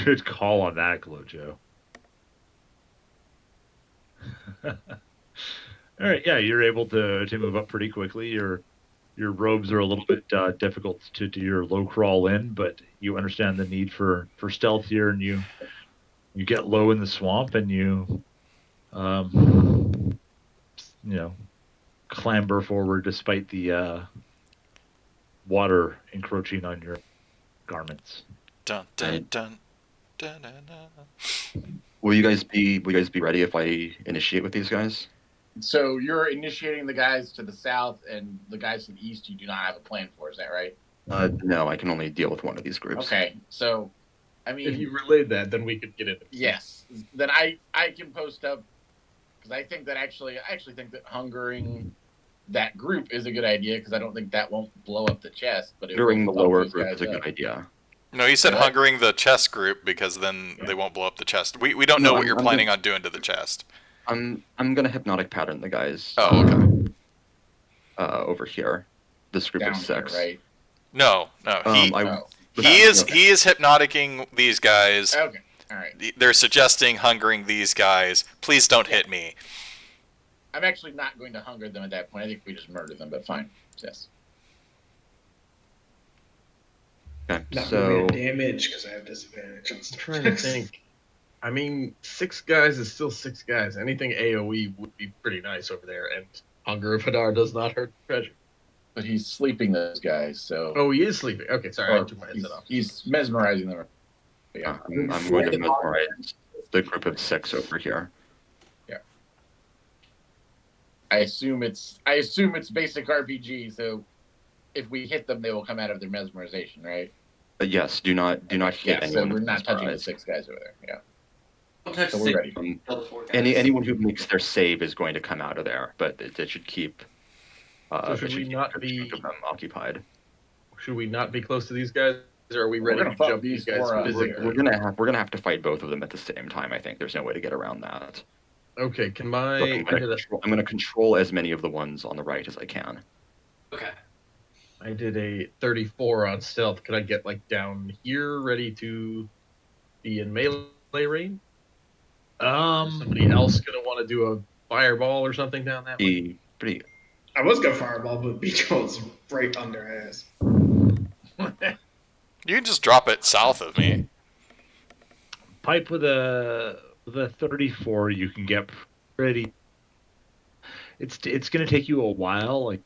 Good call on that, Glojo. All right, yeah, you're able to move up pretty quickly. Your robes are a little bit difficult to do your low crawl in, but you understand the need for stealth here, and you get low in the swamp, and you clamber forward despite the water encroaching on your garments. Dun dun dun dun dun dun. Will you guys be ready if I initiate with these guys? So you're initiating the guys to the south, and the guys to the east you do not have a plan for, is that right? No, I can only deal with one of these groups. Okay, so, I mean... If you relayed that, then we could get it. Yes. Then I can post up, because I actually think that hungering that group is a good idea, because I don't think that won't blow up the chest. But it During the will bump lower those group guys is a good up. idea. No, he said What? hungering the chest group because then they won't blow up the chest. We don't know what you're planning on doing to the chest. I'm gonna hypnotic pattern the guys. Oh, okay. Over here, this group Down of here, 6. right? No. He Oh. is hypnoticking these guys. Okay. All right. They're suggesting hungering these guys. Please don't hit me. I'm actually not going to hunger them at that point. I think we just murder them, but fine. Yes. Okay, Not so moving damage because I have disadvantage on I'm stuff. trying to think. I mean, 6 guys is still 6 guys. Anything AoE would be pretty nice over there, and Hunger of Hadar does not hurt treasure. But he's sleeping those guys, so. Oh, he is sleeping. Okay, sorry, I Or took my headset off. he's mesmerizing them. But yeah. I'm going to mesmerize the group of 6 over here. I assume it's basic RPG, so if we hit them, they will come out of their mesmerization, right? Yes, do not hit Yeah, anyone. so we're with not touching the mesmerize. 6 guys over there. Yeah. Don't touch So the we're 6. ready. Kill the 4 guys. Anyone who makes their save is going to come out of there, but they should keep. So should they we keep not a be- chunk of them occupied? Should we not be close to these guys, or are we We're ready gonna to fuck jump these these guys 4 up. physically? We're gonna have to fight both of them at the same time. I think there's no way to get around that. Okay, can So my I'm gonna control as many of the ones on the right as I can. Okay. I did a 34 on stealth. Could I get like down here, ready to be in melee range? Is somebody else gonna want to do a fireball or something down that way? Pretty. I was gonna fireball, but Beach was right under ass. You can just drop it south of me. Pipe with a 34, you can get pretty. It's going to take you a while. Like,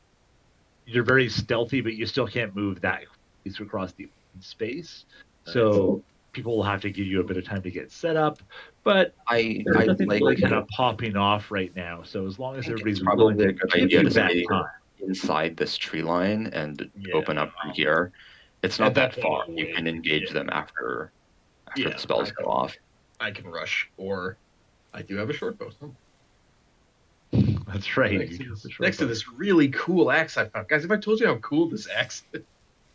you're very stealthy, but you still can't move that quickly across the open space. So people will have to give you a bit of time to get set up. But I there's nothing like really kind of popping off right now. So as long as everybody's willing probably to a good give idea you to that stay time. inside this tree line and Yeah. open up from here. It's not At that that far. point, You can engage them after Yeah, the spells go off. I can rush, or I do have a short bow. That's right. Next to this really cool axe I found. Guys, have I told you how cool this axe is?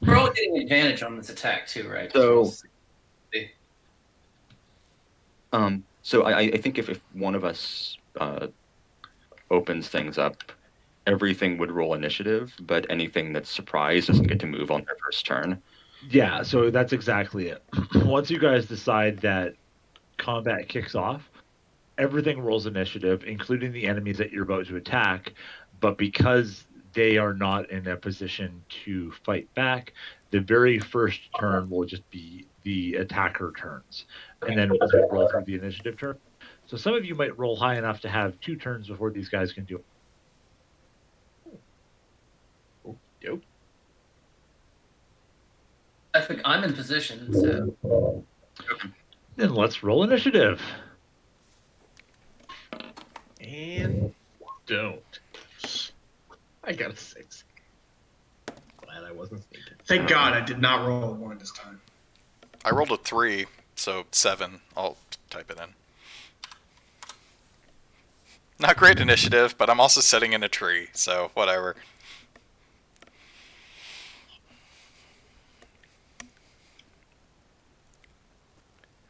We're all getting advantage on this attack too, right? So- So I think if one of us opens things up, everything would roll initiative, but anything that's surprise doesn't get to move on their first turn. Yeah, so that's exactly it. Once you guys decide that combat kicks off, everything rolls initiative, including the enemies that you're about to attack. But because they are not in a position to fight back, the very first turn will just be the attacker turns. And then we'll just roll through the initiative turn. So some of you might roll high enough to have 2 turns before these guys can do it. Yep. I think I'm in position, so Then let's roll initiative. And don't. I got a 6. Glad I wasn't thinking. Thank God I did not roll a 1 this time. I rolled a 3, so 7. I'll type it in. Not great initiative, but I'm also sitting in a tree, so whatever.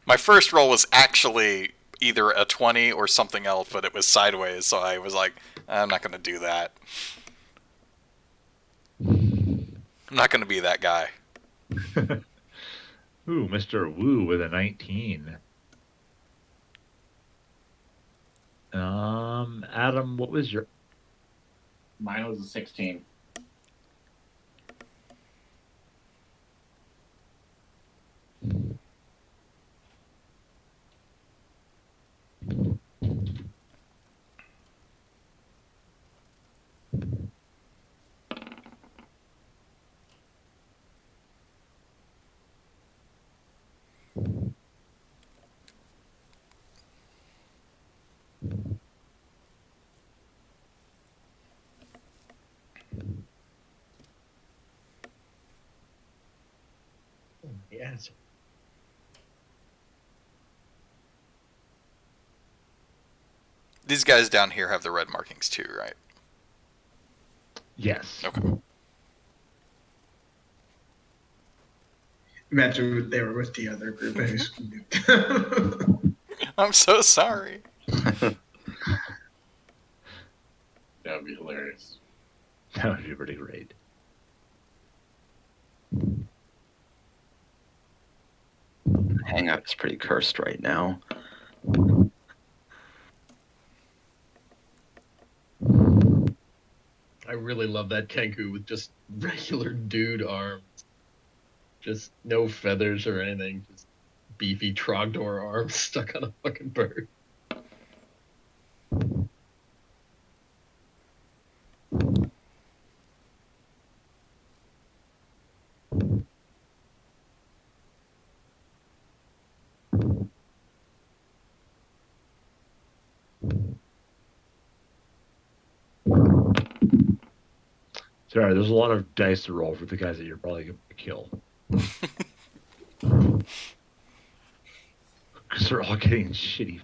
My first roll was actually either a 20 or something else, but it was sideways, so I was like, I'm not going to do that. I'm not going to be that guy. Ooh, Mr. Wu with a 19. Adam, what was your... Mine was a 16. Yes. These guys down here have the red markings too, right? Yes. Okay. Imagine they were with the other group and just nuked. I'm so sorry. That would be hilarious. That would be pretty great. Hangout is pretty cursed right now. I really love that Kenku with just regular dude arms. Just no feathers or anything. Just beefy Trogdor arms stuck on a fucking bird. Sorry, there's a lot of dice to roll for the guys that you're probably going to kill. Because they're all getting shitty.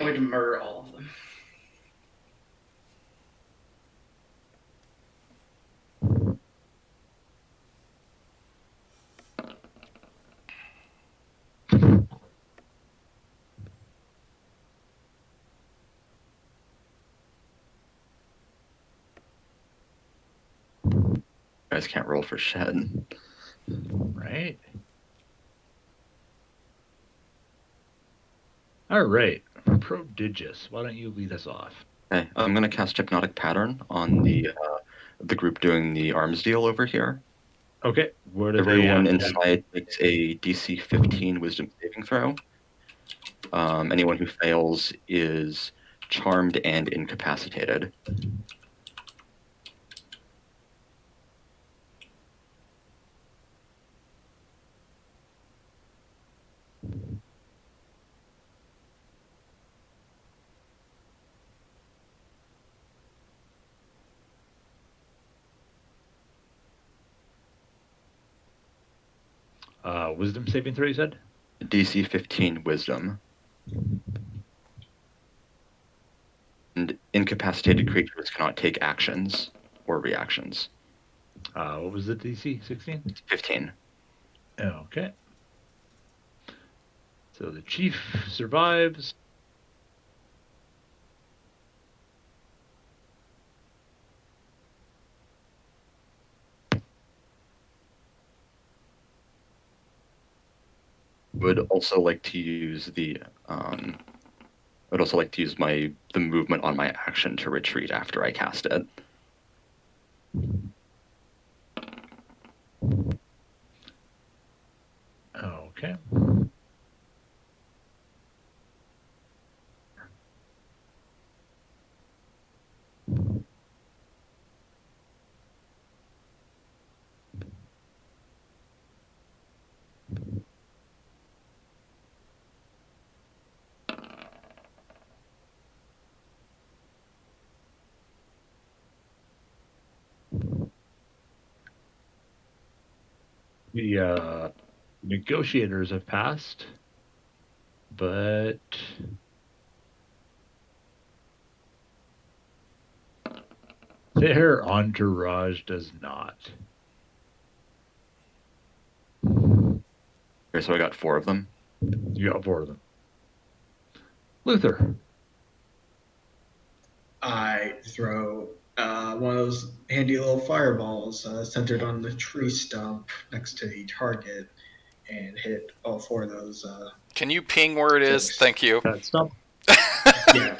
I'm going to murder all of them. You guys can't roll for shit. Right? All right. Prodigious, why don't you lead us off? Okay, I'm gonna cast Hypnotic Pattern on the group doing the arms deal over here. Okay. Where do Everyone they inside makes a DC 15 Wisdom saving throw. Anyone who fails is charmed and incapacitated. Wisdom saving throw, you said? DC 15 Wisdom. And incapacitated creatures cannot take actions or reactions. What was the DC? 16? 15. Okay. So the chief survives. Would also like to use the would also like to use the movement on my action to retreat after I cast it. Okay. The negotiators have passed, but their entourage does not. Okay, so I got 4 of them. You got 4 of them. Luther. I throw one of those handy little fireballs centered on the tree stump next to the target and hit all 4 of those. Can you ping where it is? Six. Thank you. That stump. Yeah.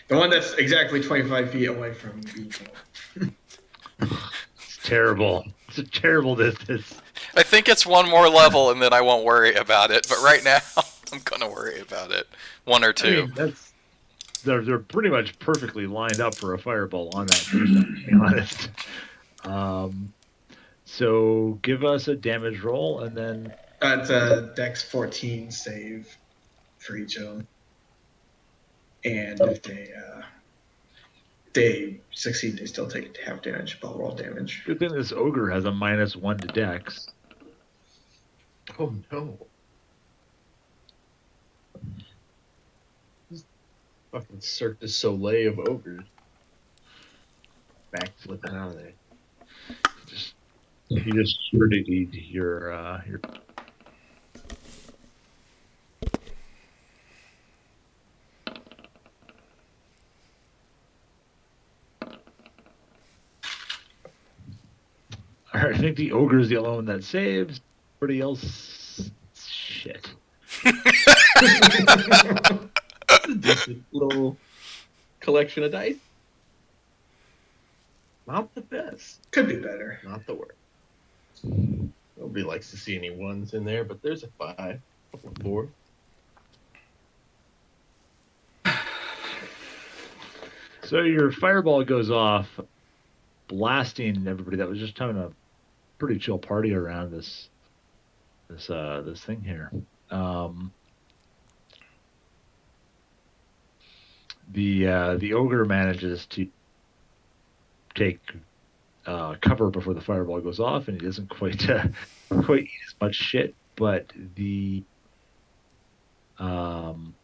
The one that's exactly 25 feet away from being killed. It's terrible. It's a terrible distance. I think it's one more level and then I won't worry about it. But right now, I'm gonna worry about it. 1 or 2. I mean, they're pretty much perfectly lined up for a fireball on that tree stump, to be honest. So give us a damage roll, and then That's a Dex 14 save for each of them. And if they succeed, they still take half damage, but roll damage. good thing this ogre has a -1 to Dex. Oh no. Fucking Cirque du Soleil of ogres. Back flipping out of there. Just You just really need your I think the ogre is the only one that saves. Everybody else, shit. That's a decent little collection of dice. Not the best. Could be better. Not the worst. Nobody likes to see any ones in there, but there's a 5, a couple of 4. So your fireball goes off, blasting everybody that was just having a pretty chill party around this thing here. The ogre manages to take cover before the fireball goes off, and he doesn't quite eat as much shit. But the 2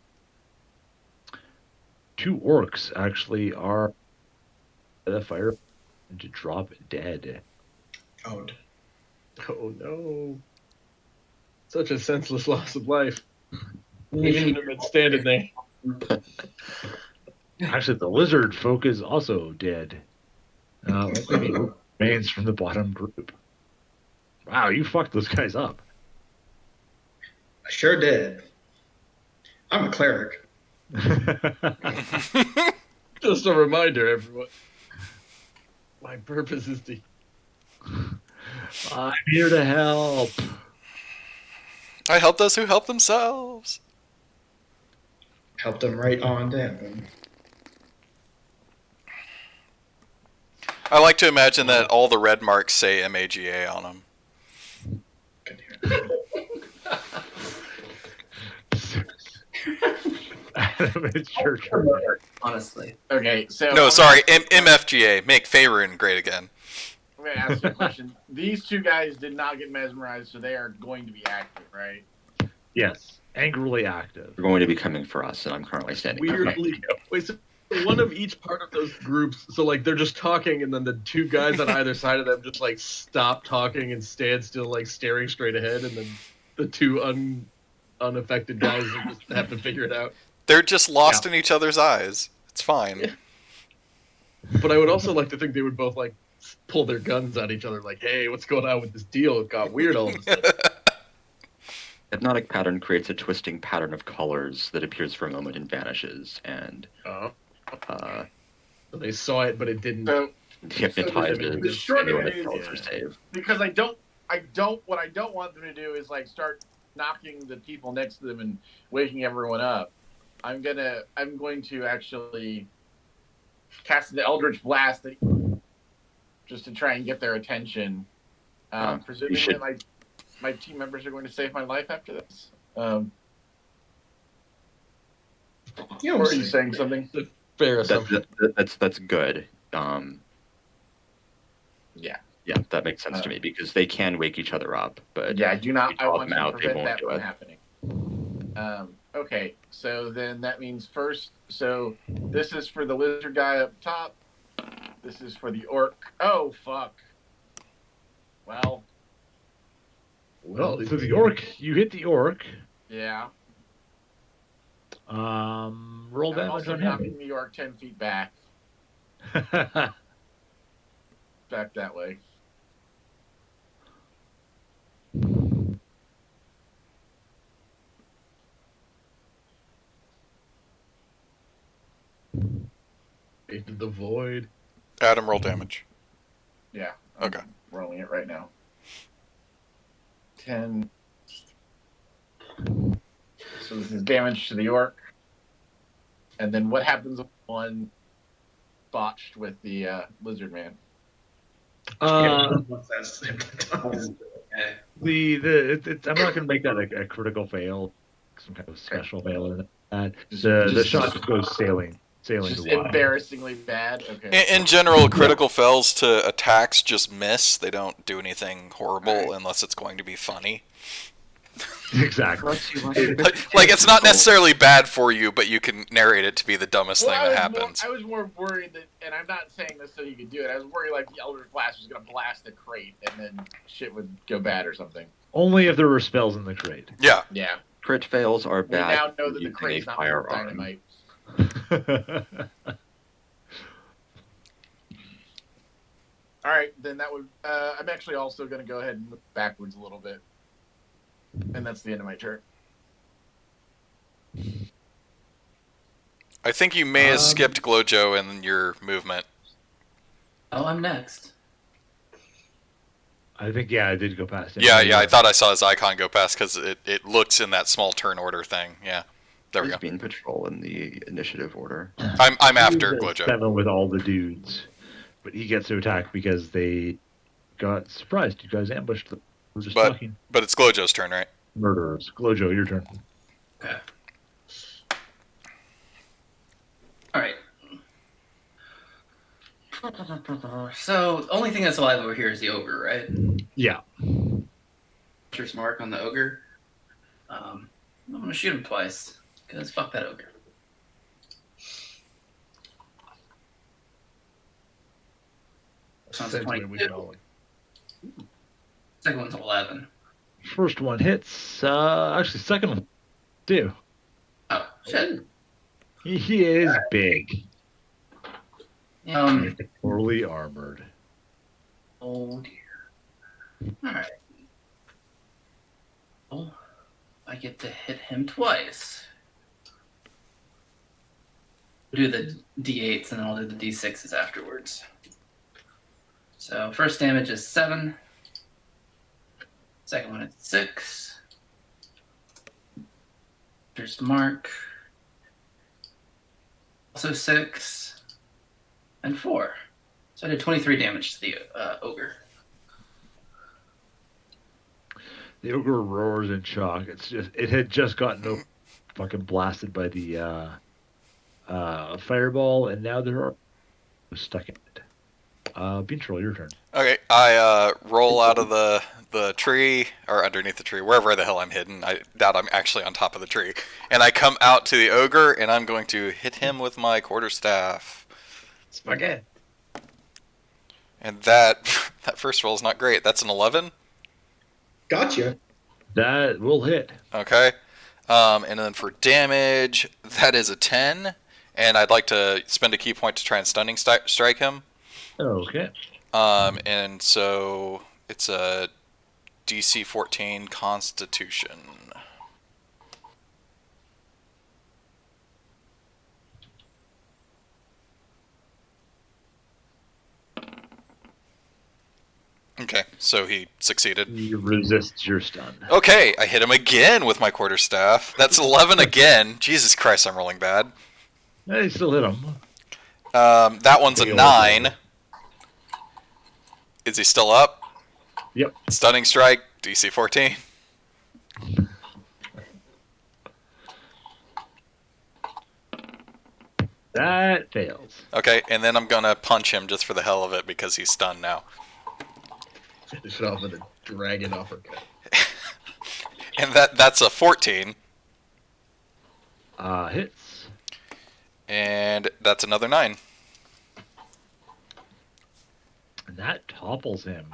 orcs actually are the fire to drop dead. Oh no! Such a senseless loss of life. He shouldn't have been standing there. Actually, the lizard folk is also dead. Maybe remains from the bottom group. Wow, you fucked those guys up. I sure did. I'm a cleric. Just a reminder, everyone. My purpose is to... I'm here to help. I help those who help themselves. Help them right on to heaven. I like to imagine that all the red marks say MAGA on them. It's your turn. Honestly. Okay, so No, sorry, MFGA. Make Faerun great again. I'm going to ask you a question. These 2 guys did not get mesmerized, so they are going to be active, right? Yes, angrily active. They're going to be coming for us, and I'm currently standing. Weirdly... Wait, so one of each part of those groups, so like they're just talking, and then the 2 guys on either side of them just like stop talking and stand still, like staring straight ahead, and then the 2 unaffected guys just have to figure it out. They're just lost in each other's eyes. It's fine. Yeah. But I would also like to think they would both like pull their guns at each other, like, "Hey, what's going on with this deal? It got weird all of a sudden." Hypnotic pattern creates a twisting pattern of colors that appears for a moment and vanishes, and So they saw it, but it didn't. So hypnotizes the short anyone of that it fails is- for save. because what I don't want them to do is like start knocking the people next to them and waking everyone up. I'm going to actually cast the Eldritch Blast just to try and get their attention. Presuming that my team members are going to save my life after this. Or are you saying something? Fair assumption. That's good. Yeah, that makes sense to me because they can wake each other up, but yeah, I do not. I want them to out, they prevent won't that do from it. happening. Okay, so then that means first. So this is for the lizard guy up top. This is for the orc. Oh fuck. Well, Well, so the orc, you hit the orc. yeah. Roll I'm damage also on knocking the orc 10 feet back him. that way. Into the void. Adam, roll damage. Yeah. Okay. I'm rolling it right now. 10. So this is damage to the orc. And then what happens if one botched with the lizard man? Once that's hypnotized. I'm not going to make that a critical fail, some kind of special fail or that. The shot just goes sailing Just to wide. embarrassingly bad. Okay. In general, critical fails to attacks just miss. They don't do anything horrible Right. unless it's going to be funny. Exactly. Like it's not necessarily bad for you, but you can narrate it to be the dumbest thing that happens. I was more worried that, and I'm not saying this so you could do it. I was worried like the Eldritch Blast was gonna blast the crate and then shit would go bad or something. Only if there were spells in the crate. Yeah. Yeah. Crit fails are We bad. now know for that the using crate's a not full of firearm. dynamite. All right, then that would. I'm actually also going to go ahead and look backwards a little bit, and that's the end of my turn. I think you may have skipped Glojo in your movement. Oh, I'm next. I think, I did go past him. Yeah, I thought I saw his icon go past because it looks in that small turn order thing. Yeah, there we He's go. being patrol in the initiative order. I'm after He's at Glojo. 7 with all the dudes, but he gets to attack because they got surprised. You guys ambushed them. We're just talking. But it's Glojo's turn, right? Murderers. Glojo, your turn. Okay. All right. So the only thing that's alive over here is the ogre, right? Yeah. Hunter's mark on the ogre. I'm gonna shoot him twice because fuck that ogre. Sounds like 22. Second one's 11. First one hits. Actually, second one too. Oh shit. He is big. Poorly armored. Oh dear. All right. Well, I get to hit him twice. Do the d8s and then I'll do the d6s afterwards. So first damage is 7. Second one is 6. There's Mark. Also 6. And 4. So I did 23 damage to the ogre. The ogre roars in shock. It had just gotten fucking blasted by the fireball, and now they're stuck in it. Bean Troll, your turn. Okay, I roll out of the tree, or underneath the tree, wherever the hell I'm hidden. I doubt I'm actually on top of the tree. And I come out to the ogre, and I'm going to hit him with my quarterstaff. Spaghetti. And that first roll is not great. That's an 11. Gotcha. That will hit. Okay. And then for damage, that is a 10. And I'd like to spend a key point to try and stunning strike him. Okay. And so it's a DC 14 Constitution. Okay, so he succeeded. He resists your stun. Okay, I hit him again with my quarterstaff. That's 11 again. Jesus Christ, I'm rolling bad. Yeah, you still hit him. That one's a 9. Is he still up? Yep. Stunning strike, DC 14. That fails. Okay, and then I'm gonna punch him just for the hell of it because he's stunned now. Finish it off with a dragon uppercut. And that's a 14. Hits. And that's another 9. And that topples him.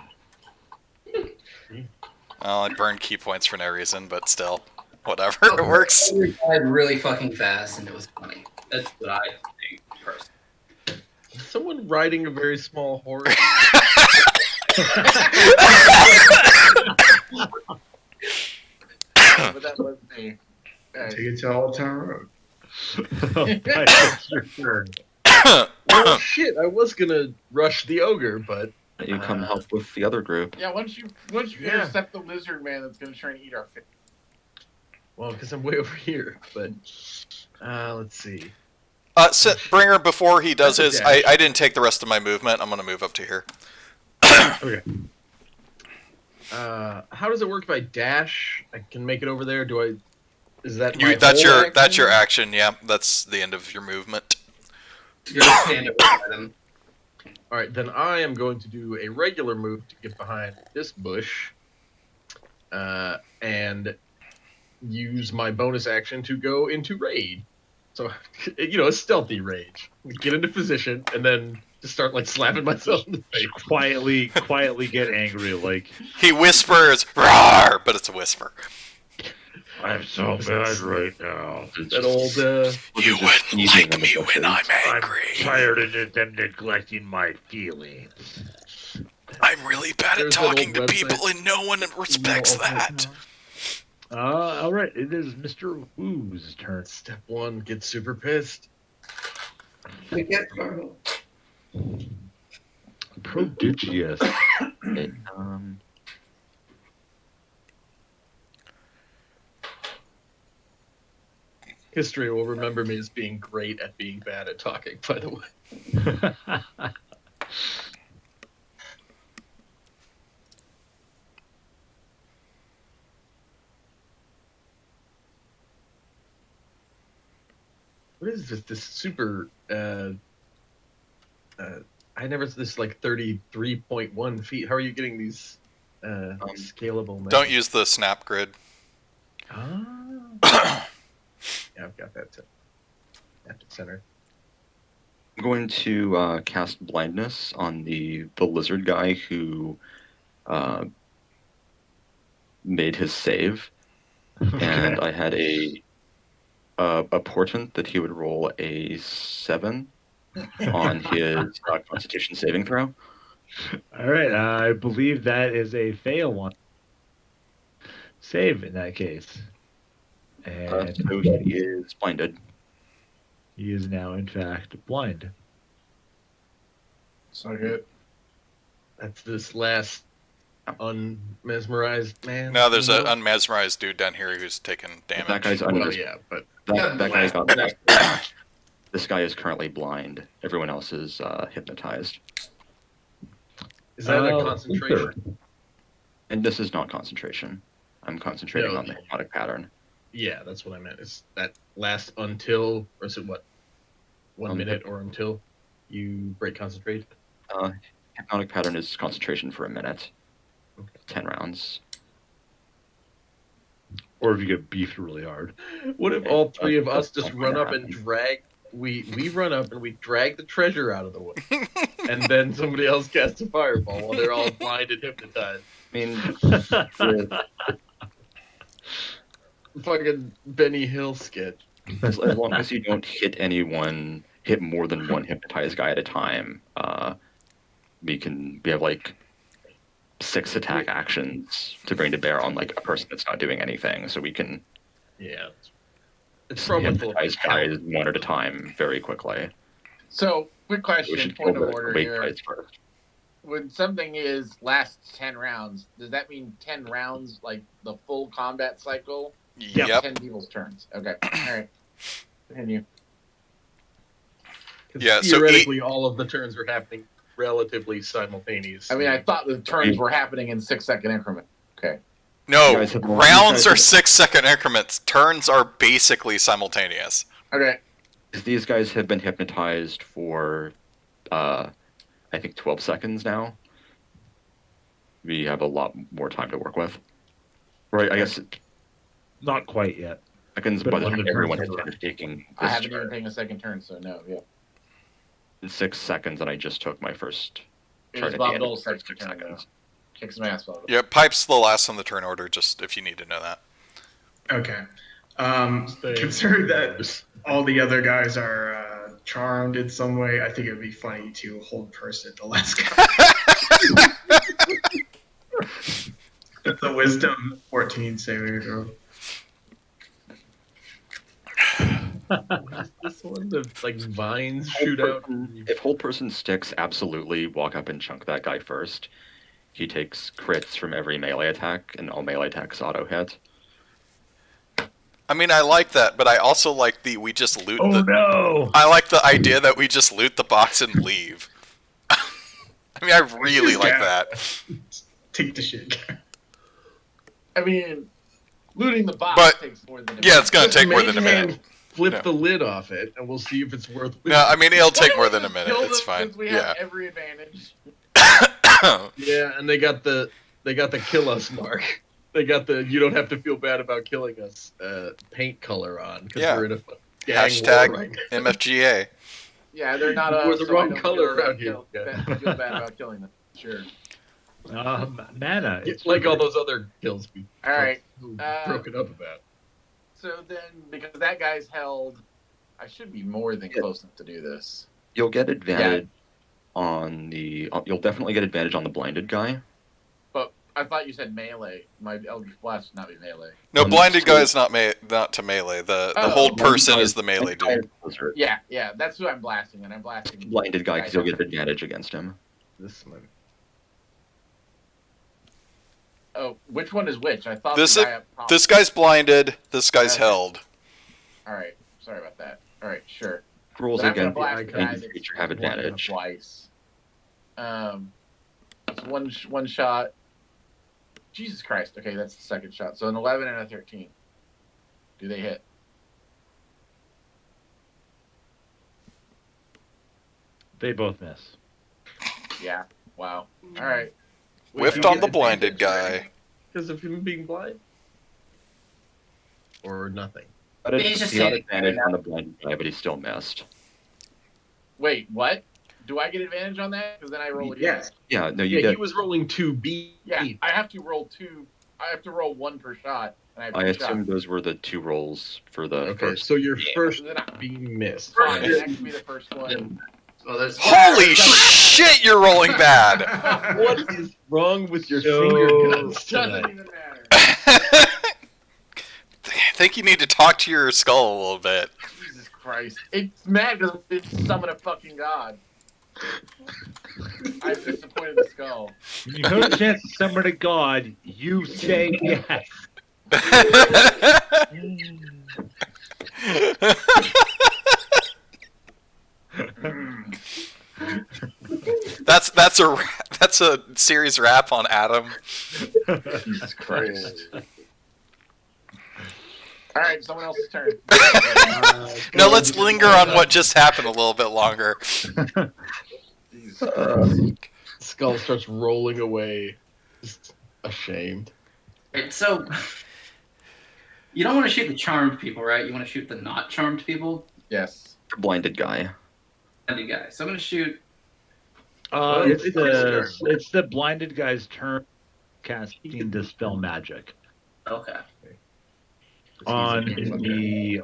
Well, I burned key points for no reason, but still, whatever, it works. He died really fucking fast, and it was funny. That's what I think, personally. Someone riding a very small horse. But that was me. Take it to Old Town Road. It's your turn. Oh shit! I was gonna rush the ogre, but You come help with the other group. Yeah, once you intercept the lizard man that's going to try and eat our fish. well, because I'm way over here. But let's see. Bringer, before he does That's his, a dash. I didn't take the rest of my movement. I'm gonna move up to here. Okay. How does it work if I dash? I can make it over there. Do I? Is that my That's whole your action? action. Yeah, that's the end of your movement. You're gonna stand up beside him. All right, then I am going to do a regular move to get behind this bush, and use my bonus action to go into raid. So, a stealthy rage. Get into position and then just start like slapping myself in the face. Quietly get angry, like He whispers, "Roar!" But it's a whisper. I'm so mad right now. That old. You wouldn't like me when I'm angry. I'm tired of them neglecting my feelings. I'm really bad at There's that talking old to website. people, and no one respects that. All right, it is Mr. Wu's turn. Step 1, get super pissed. We get Carl. Prodigious. It, History will remember me as being great at being bad at talking, by the way. What is this super I never this like 33.1 feet. How are you getting these scalable maps? Don't use the snap grid. Ah. Yeah, I've got that too. At the center. I'm going to cast blindness on the lizard guy who made his save, and I had a portent that he would roll a 7 on his Constitution saving throw. All right, I believe that is a fail one. Save in that case. And So he is blinded. he is now, in fact, blind. So good. That's this last unmesmerized man. No, there's an unmesmerized dude down here who's taking damage. That guy's Well, unmesmerized. yeah, but That guy got This guy is currently blind. Everyone else is hypnotized. is that a concentration? And this is not concentration. I'm concentrating No. on the hypnotic pattern. Yeah, that's what I meant. Is that last until, or is it what? 1 minute or until you break concentration? Hypnotic pattern is concentration for a minute. Okay. 10 rounds. Or if you get beefed really hard. What if all three of us just That's run not up and gonna drag? We run up and we drag the treasure out of the way, and then somebody else casts a fireball while they're all blind and hypnotized. I mean, the- Fucking Benny Hill sketch. as long as you don't hit more than one hypnotized guy at a time, we have like 6 attack actions to bring to bear on like a person that's not doing anything, so we can Yeah, it's probably full of hypnotize guys one at a time very quickly. So, quick We question, should point kill of the order weight here. guys first. When something lasts 10 rounds, does that mean 10 rounds, like the full combat cycle? Yep. 10 people's turns. Okay. All right. Continue. 'Cause Yeah, so theoretically, all of the turns are happening relatively simultaneous. I mean, I thought the turns were happening in 6-second increment. Okay. You No, guys have- rounds you are guys 6-second increments. Turns are basically simultaneous. Okay. These guys have been hypnotized for, I think 12 seconds now. We have a lot more time to work with. Right, I guess Not quite yet. seconds, But by the when time the everyone's turn's over. finished taking I this haven't even turn taken a second turn, so no. Yeah. in 6 seconds, and I just took my first It turn was at Bob the end of Dole's the first second 6 turn, though. seconds. Kicks my ass, Bob. Yeah, Pipe's the last on the turn order, just if you need to know that. Okay. Stay- Considering that all the other guys are charmed in some way, I think it would be funny to hold person the last guy. It's a wisdom 14 saving throw. This one, the like vines shoot out. If whole person sticks, absolutely walk up and chunk that guy first. He takes crits from every melee attack, and all melee attacks auto hit. I mean, I like that, but I also like we just loot Oh the. no! I like the idea that we just loot the box and leave. I mean, I really like that. Take the shit. I mean, looting the box But- takes more than a Yeah, it's gonna Just take more than a mage hand minute. Flip No. the lid off it, and we'll see if it's worth. No, I mean it'll take Why more don't than a we minute. kill It's them fine. since we Yeah. have every advantage. Yeah, and they got the kill us mark. They got the "you don't have to feel bad about killing us" paint color on because Yeah. we're in a gang Hashtag war right now. MFGA. Yeah, they're not We're us, the so I wrong don't color feel around here. feel bad about killing them. Sure. Mana. It's Like all those other kills we All right. broken up about. So then, because that guy's held, I should be more than close enough to do this. You'll get advantage on the. You'll definitely get advantage on the blinded guy. But I thought you said melee. My Eldritch Blast would not be melee. No, blinded guy is not to melee. The hold person is the melee dude. Yeah, that's who I'm blasting, and I'm blasting. Blinded guy, because you'll get advantage against him. This one. Oh, which one is which? I thought This the guy up top. This guy's blinded. This guy's Okay. held. All right, sorry about that. All right, sure. Rules But I'm gonna against blast the guy any that's creature have blinded advantage. twice. It's one shot. Jesus Christ. Okay, that's the second shot. So an 11 and a 13. Do they hit? They both miss. Yeah. Wow. All right. Whiffed on the blinded guy. Because of him being blind? Or nothing? But He's just he got saying- advantage on the blinded guy, but he still missed. Wait, what? Do I get advantage on that? Because then I roll again. Yes. Yeah, no, you Yeah, get. he was rolling 2B. Yeah, I have to roll two. I have to roll one per shot. And I have I two assume shots. those were the 2 rolls for the Okay, first. so your game. first Then I- B missed. Fine, that can be the first one. Well, there's Holy shit, you're rolling bad. What is wrong with your So- finger guns Doesn't tonight? even matter. I think you need to talk to your skull a little bit. Jesus Christ. It's mad because it didn't summon a fucking god. I've disappointed the skull. When you have a chance to summon a god, you say yes. that's a series wrap on Adam. Jesus Christ. All right, someone else's turn. No, let's linger on what just happened a little bit longer. Jesus Christ. Skull starts rolling away, just ashamed. Right, so you don't want to shoot the charmed people, right? You want to shoot the not charmed people. Yes. Blinded guy. Blinded guy. So I'm gonna shoot. It's the blinded guy's turn casting Dispel Magic Okay. on the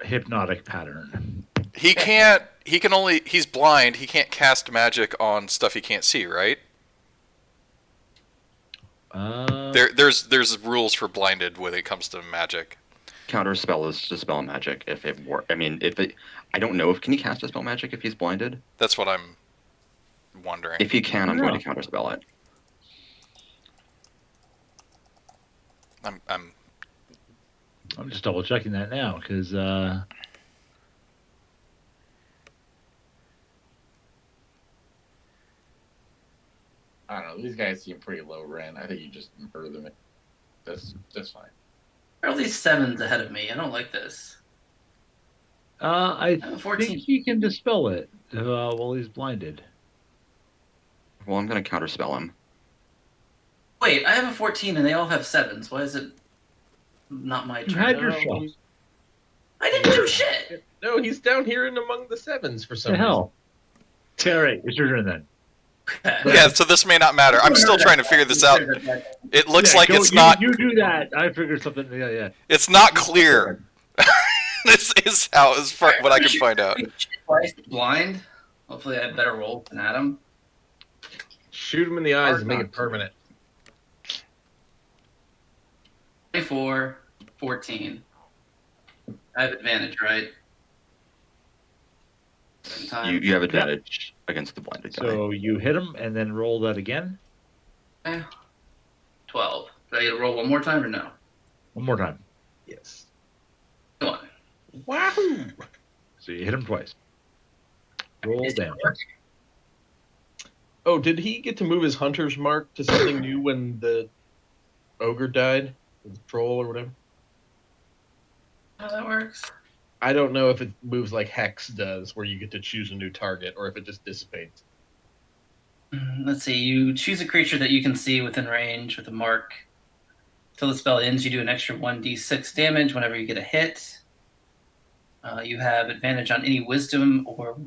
hypnotic pattern. He's blind. He can't cast magic on stuff he can't see, right? There's rules for blinded when it comes to magic. Counterspell is Dispel Magic if it were. I mean, I don't know if can he cast Dispel Magic if he's blinded. That's what I'm wondering. If he can, I'm going to counterspell it. I'm just double checking that now because I don't know. These guys seem pretty low rent. I think you just murder them. That's fine. There are at least 7s ahead of me. I don't like this. I have a 14. think he can dispel it while he's blinded. Well, I'm going to counterspell him. Wait, I have a 14 and they all have 7s. Why is it not my You turn? had your shot. I didn't do shit. No, he's down here and among the 7s for some The hell? All right, it's your turn then. Yeah, so this may not matter. I'm still trying to figure this out. It looks like it's not. You do that. I figured something. Yeah. It's not clear. This is what I can find out. Twice blind. Hopefully, I have better rolls than Adam. Shoot him in the eyes and make it permanent. 24, 14. I have advantage, right? Same time. You have advantage against the blinded guy. So you hit him and then roll that again. 12. Do I get to roll one more time or no? One more time. Yes. Come on. Wahoo! So you hit him twice. Roll damage. Oh, did he get to move his hunter's mark to something new when the ogre died? Or the troll or whatever? How that works? I don't know if it moves like Hex does, where you get to choose a new target, or if it just dissipates. Let's see. You choose a creature that you can see within range with a mark. Till the spell ends, you do an extra 1d6 damage whenever you get a hit. You have advantage on any wisdom or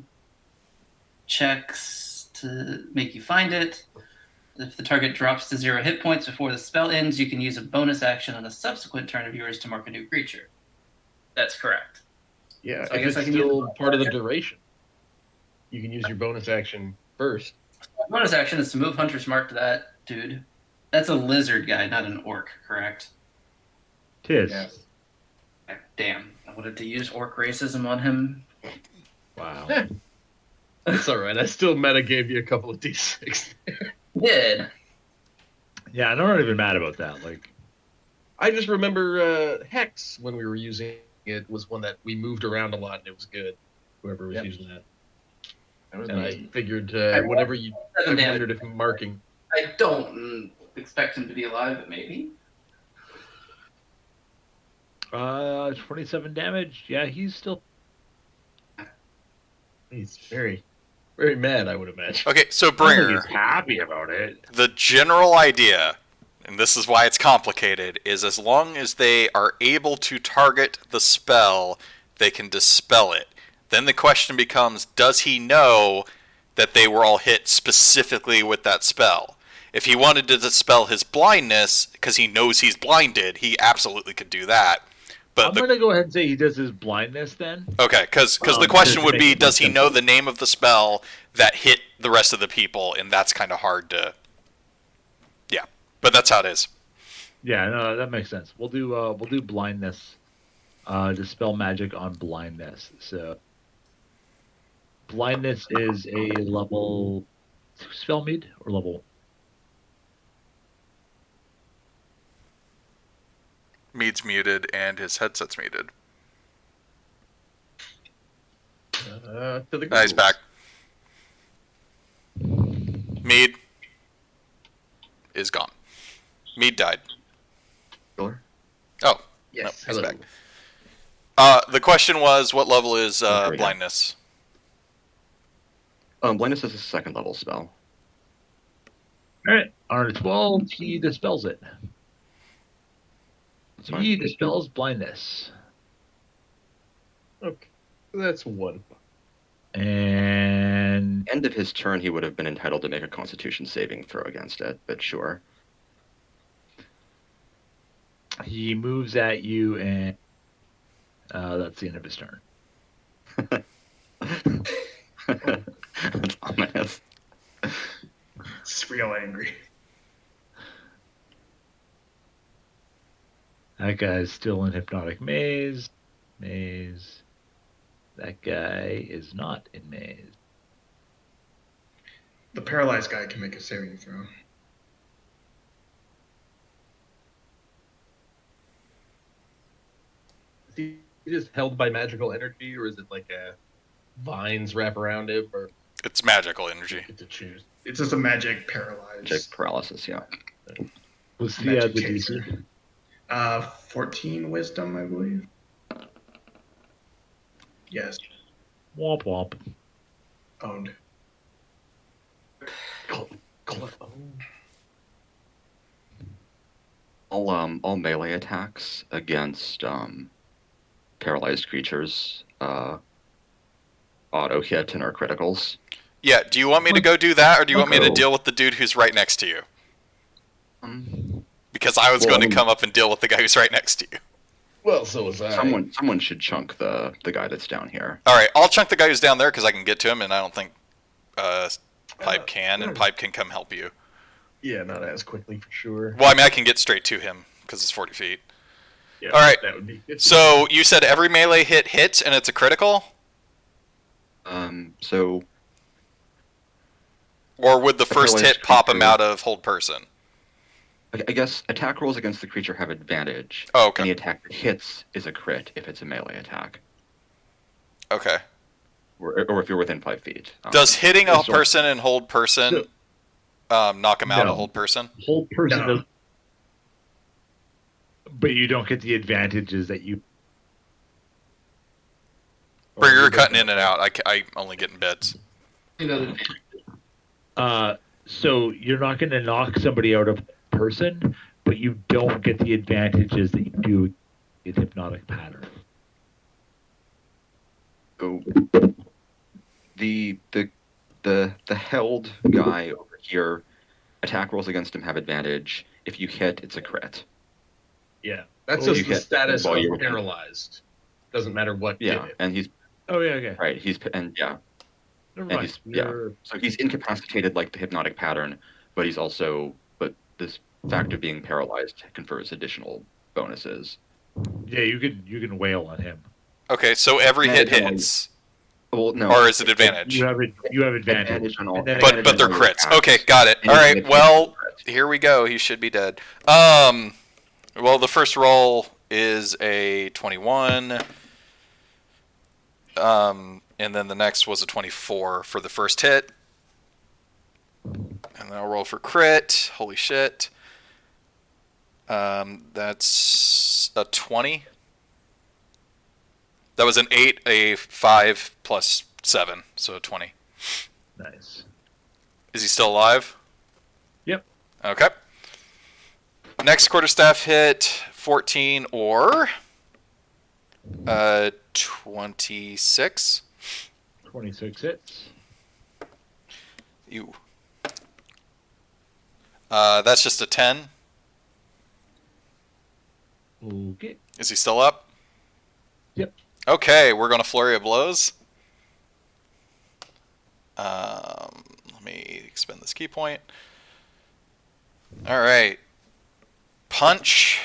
checks to make you find it. If the target drops to 0 hit points before the spell ends, you can use a bonus action on a subsequent turn of yours to mark a new creature. That's correct. Yeah, So I if guess I it's can use still a part of the duration, you can use your bonus action first. bonus action is to move Hunter's Mark to that dude. That's a lizard guy, not an orc, correct? Tis. Yes. Damn, I wanted to use orc racism on him. Wow. It's all right. I still meta gave you a couple of d6. Did. Yeah, I'm not even mad about that. Like, I just remember Hex, when we were using it, was one that we moved around a lot, and it was good. Whoever was using that. That was And neat. I figured whatever you... I 7 damage. wondered if marking... I don't expect him to be alive, but maybe. 27 damage. Yeah, he's still. He's very, very mad, I would imagine. Okay, so I don't think Bringer, he's happy about it. the general idea, and this is why it's complicated, is as long as they are able to target the spell, they can dispel it. Then the question becomes, does he know that they were all hit specifically with that spell? If he wanted to dispel his blindness, because he knows he's blinded, he absolutely could do that. But I'm going to go ahead and say he does his blindness then. okay, because the question would be, does he know the name of the spell that hit the rest of the people? And that's kind of hard to... Yeah, but that's how it is. Yeah, no, that makes sense. We'll do blindness. Dispel magic on blindness. So blindness is a level 2 spell mead or level. Mead's muted and his headset's muted. To the He's back. Mead is gone. Mead died. Sure. Oh, Yes, no, he's hello. back. The question was, what level is There we go. blindness? Blindness is a second level spell. All right, on a 12, he dispels it. That's fine. He dispels blindness. Okay, that's one. And End of his turn, he would have been entitled to make a Constitution saving throw against it, but sure. he moves at you, and that's the end of his turn. That's ominous. It's real angry. That guy's still in hypnotic maze. Maze. That guy is not in maze. The paralyzed guy can make a saving throw. Is he just held by magical energy, or is it like vines wrap around him, or It's magical energy. you get to choose? It's just a magic paralyzed. Magic paralysis, yeah. What's the Magic DC? taser. 14 wisdom, I believe. Yes, Womp womp. owned. All melee attacks against paralyzed creatures auto hit and are criticals. Yeah, do you want me to go do that, or do you want me to Okay. deal with the dude who's right next to you? Because I was Well, going to come up and deal with the guy who's right next to you. Well, so was I. Someone should chunk the guy that's down here. All right, I'll chunk the guy who's down there because I can get to him, and I don't think Pipe can, and Pipe can come help you. Yeah, not as quickly for sure. Well, I mean, I can get straight to him because it's 40 feet. Yeah, All right. that would be good. So you said every melee hit hits, and it's a critical? So Or would the first Paralyzed hit pop him creature. out of hold person? I guess attack rolls against the creature have advantage. Oh, okay. Any attack that hits is a crit if it's a melee attack, Okay. or if you're within 5 feet. Does hitting a so- person and hold person knock him out No. of hold person? Whole person No. does. But you don't get the advantages that you. Or you're cutting in and out. I only get in beds. So you're not going to knock somebody out of person, but you don't get the advantages that you do in hypnotic pattern. So the held guy over here, attack rolls against him have advantage. If you hit, it's a crit. Yeah, that's You just the hit status while of you're- paralyzed. Doesn't matter what Yeah, did it. and he's Oh yeah, okay. right. Never And mind. so he's incapacitated like the hypnotic pattern, but this fact of being paralyzed confers additional bonuses. Yeah, you can wail on him. Okay, so every Yeah, hit no. hits, Well, no. or is it advantage? You have advantage. on all, And then advantage But on they're all your crits. attacks. Okay, got it. And All you right, get well, crit. here we go. He should be dead. Well, the first roll is a 21. And then the next was a 24 for the first hit. And then I'll roll for crit. Holy shit. That's a 20. That was an 8, a 5 plus 7, so 20. Nice. Is he still alive? Yep. Okay. Next quarterstaff hit 14 or 26. 26 hits. Ew. That's just a 10. Okay. Is he still up? Yep. Okay, we're going to flurry of blows. Let me expend this key point. All right. Punch.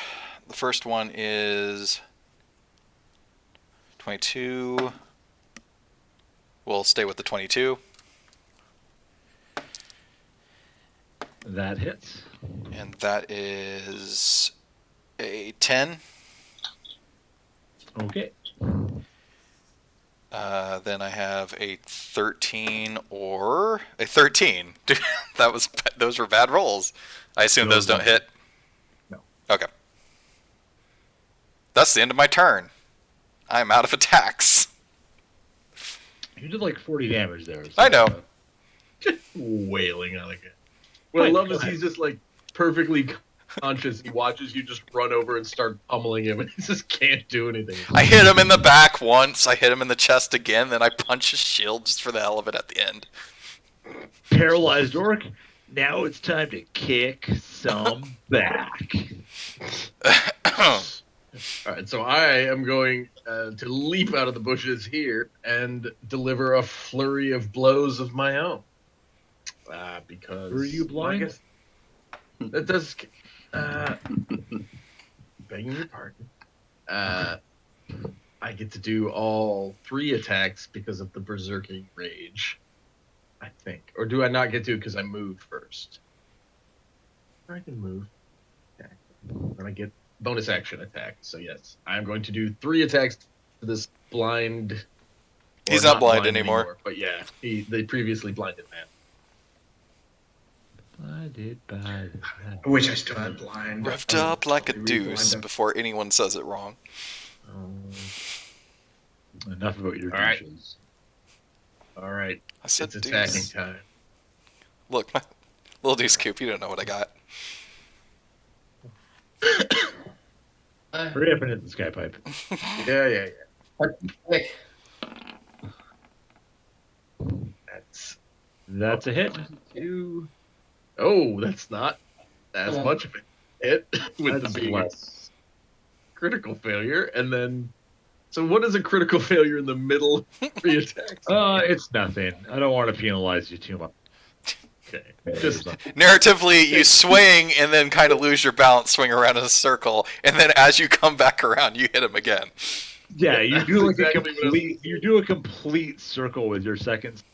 The first one is 22. We'll stay with the 22. That hits. And that is a 10. Okay. Then I have a 13 or a 13. Dude, those were bad rolls. I assume those don't hit. No. Okay. That's the end of my turn. I'm out of attacks. You did like 40 damage there. So I know. Just wailing on it. What I love is he's just like perfectly conscious. He watches you just run over and start pummeling him, and he just can't do anything. I hit him in the back once. I hit him in the chest again. Then I punch his shield just for the hell of it at the end. Paralyzed orc. Now it's time to kick some back. All right, so I am going to leap out of the bushes here and deliver a flurry of blows of my own. Because Were you blind? I guess that does. Begging your pardon. I get to do all 3 attacks because of the berserking rage. I think, or do I not get to because I moved first? I can move. Okay. And I get bonus action attack. So yes, I am going to do 3 attacks to this blind. He's not blind anymore. But yeah, they previously blinded man. Blinded by I wish I still had blind. Revved I would up like a totally reblind deuce him. before anyone says it wrong. Enough about your All right. douches. All right, I said it's attacking deuce. time. Look, my little deuce Coop, you don't know what I got. Hurry up and hit the sky pipe. Yeah. Quick. That's a hit. 2. Oh, that's not as much of a hit with That's the being less. critical failure. And then, so what is a critical failure in the middle of 3 attacks? It's nothing. I don't want to penalize you too much. Okay, just Narratively, you swing and then kind of lose your balance, swing around in a circle, and then as you come back around, you hit him again. Yeah, you do like exactly what I was- you do a complete circle with your seconds,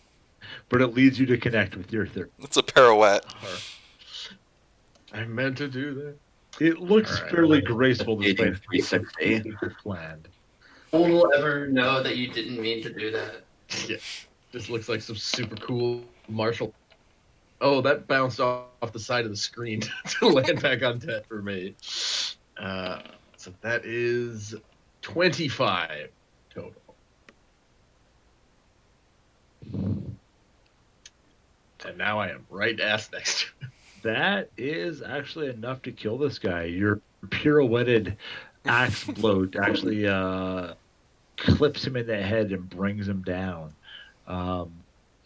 but it leads you to connect with your third. It's a pirouette. I meant to do that. It looks All right. fairly graceful despite 360. planned. No one will ever know that you didn't mean to do that. Yeah, this looks like some super cool martial. Oh, that bounced off the side of the screen to land back on 10 for me. So that is 25 total. And now I am right ass next to him. That is actually enough to kill this guy. Your pirouetted axe blow actually clips him in the head and brings him down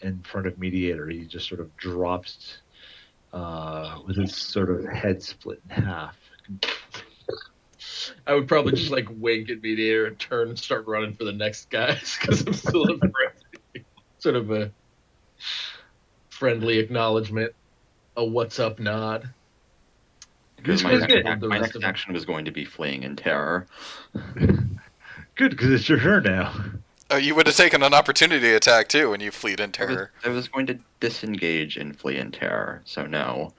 in front of Mediator. He just sort of drops with his sort of head split in half. I would probably just like wink at Mediator and turn and start running for the next guys because I'm still afraid. Sort of a friendly acknowledgement, a what's up nod. Because This my was next, good. my next action was going to be fleeing in terror. Good, because it's your turn now. Oh, you would have taken an opportunity attack too when you fleed in terror. I was going to disengage and flee in terror, so no.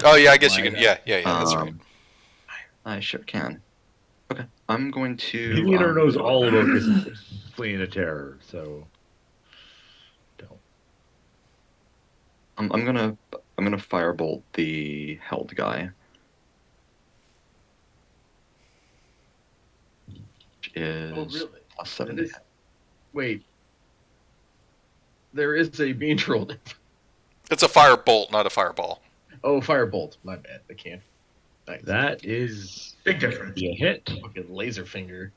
Oh yeah, I guess you can. Yeah, that's right. I sure can. Okay, I'm going to. Mediator knows all about this fleeing a terror, so don't. I'm gonna firebolt the held guy. Which is really? plus 7. Wait. There is a beam troll. It's a fire bolt, not a fireball. Oh, firebolt. My bad. I can't. Nice. That is Big difference. be a hit. Fucking laser finger.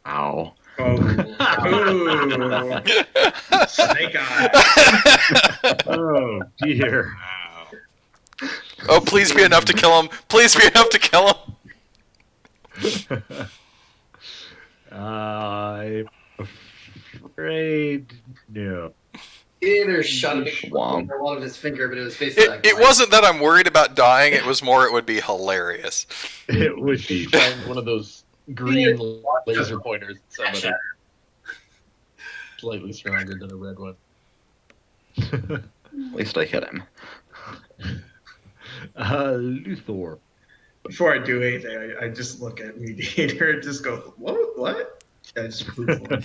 Ow. Oh. Ooh. Snake eye. Oh dear. Oh, please be enough to kill him. Please be enough to kill him. I'm afraid no. He either shot a big Swamp. or one of his finger, but it was basically It wasn't that I'm worried about dying. It was more it would be hilarious. It would be. Find one of those green laser pointers at somebody. Slightly stronger than a red one. At least I hit him. Luthor. Before I do anything, I just look at Mediator and just go, what? I just move on.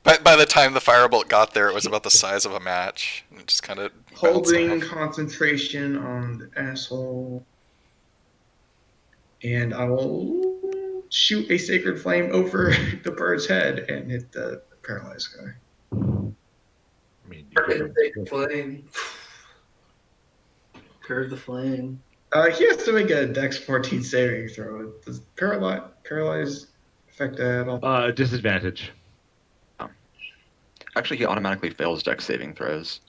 By the time the firebolt got there, it was about the size of a match. It just kind of Holding concentration on the asshole. And I will shoot a sacred flame over the bird's head and hit the paralyzed guy. I mean, flame. Curve the flame. He has to make a Dex 14 saving throw. Does paralyze affect that at all? Disadvantage. Actually, he automatically fails dex saving throws.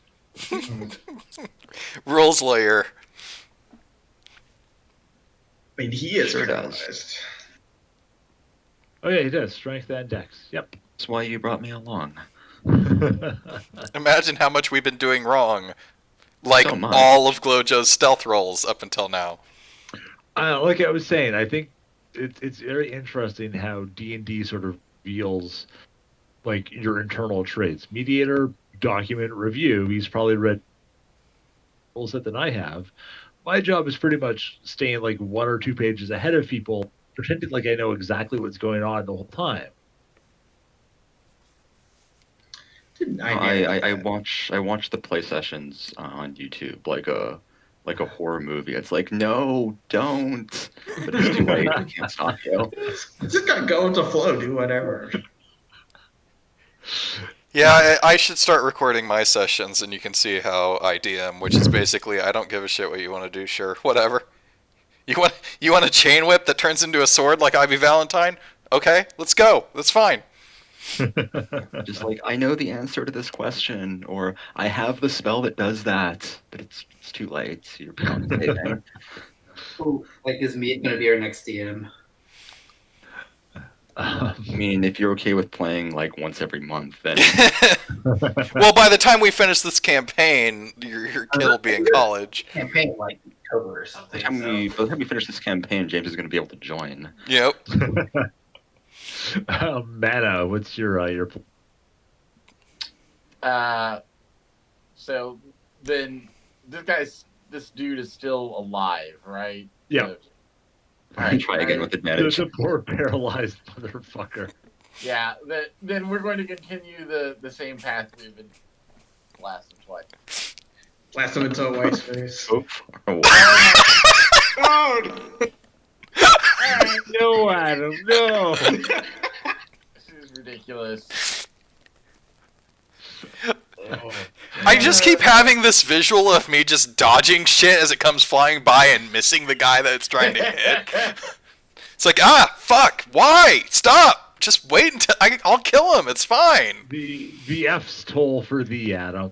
rules lawyer. I mean, he is Sure paralyzed. does. Oh yeah, he does. Strength and Dex. Yep. That's why you brought me along. Imagine how much we've been doing wrong. Like So much. all of Glojo's stealth rolls up until now. Like I was saying, I think it's very interesting how D&D sort of reveals like your internal traits. Mediator, document, review. He's probably read rules set than I have. My job is pretty much staying like 1 or 2 pages ahead of people, pretending like I know exactly what's going on the whole time. I watch the play sessions on YouTube like a horror movie. It's like, no, don't. But it's too late. I can't stop you. Just gotta go with the flow, do whatever. Yeah, I should start recording my sessions, and you can see how I DM, which is basically I don't give a shit what you want to do. Sure, whatever. You want a chain whip that turns into a sword like Ivy Valentine? Okay, let's go. That's fine. Just like, I know the answer to this question, or I have the spell that does that, but it's too late. You're beyond saving. Ooh, like, is Meat going to be our next DM? I mean, if you're okay with playing like once every month, then Well, by the time we finish this campaign, your kid will be in college. Campaign like October or something. by the time we finish this campaign, James is going to be able to join. Yep. Mana, what's your So then this dude is still alive, right? Yeah. So- All right, try again with advantage. There's a poor paralyzed motherfucker. yeah. Then we're going to continue the same path we've been blast him twice. Blast him into a white space. Hope for a No, Adam, no. This is ridiculous. Oh. I just keep having this visual of me just dodging shit as it comes flying by and missing the guy that it's trying to hit. It's like, fuck, why? Stop! Just wait until I'll kill him. It's fine. The F's toll for the Adam.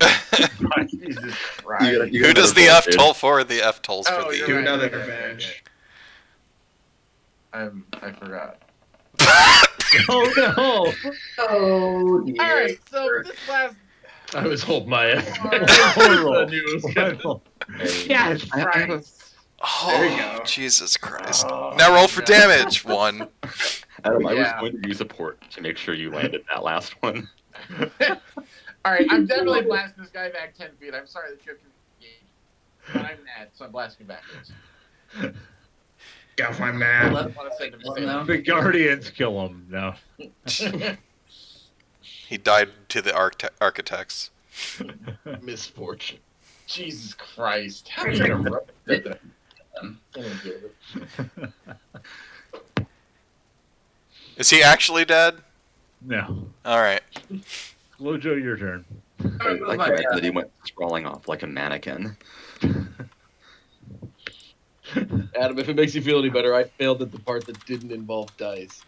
Jesus Christ. Who does the F toll for? The F tolls for the. Do another advantage. I forgot. Oh no! Oh dear. All right, so this last. I was holding my F. Horrible. I knew it was coming. Yes, Christ. There you Oh, go. Jesus Christ. Oh, Now roll for God. damage. 1. Adam, I was Yeah. going to use a port to make sure you landed that last one. All right, I'm definitely blasting this guy back 10 feet. I'm sorry that you have to engage. But I'm mad, so I'm blasting backwards. Got my I man. want to send him to No. the Guardians kill him. No. He died to the architects. Misfortune. Jesus Christ. How are you going to rub it? Is he actually dead? No. Alright. Lojo, your turn. I like the idea that he went sprawling off like a mannequin. Adam, if it makes you feel any better, I failed at the part that didn't involve dice.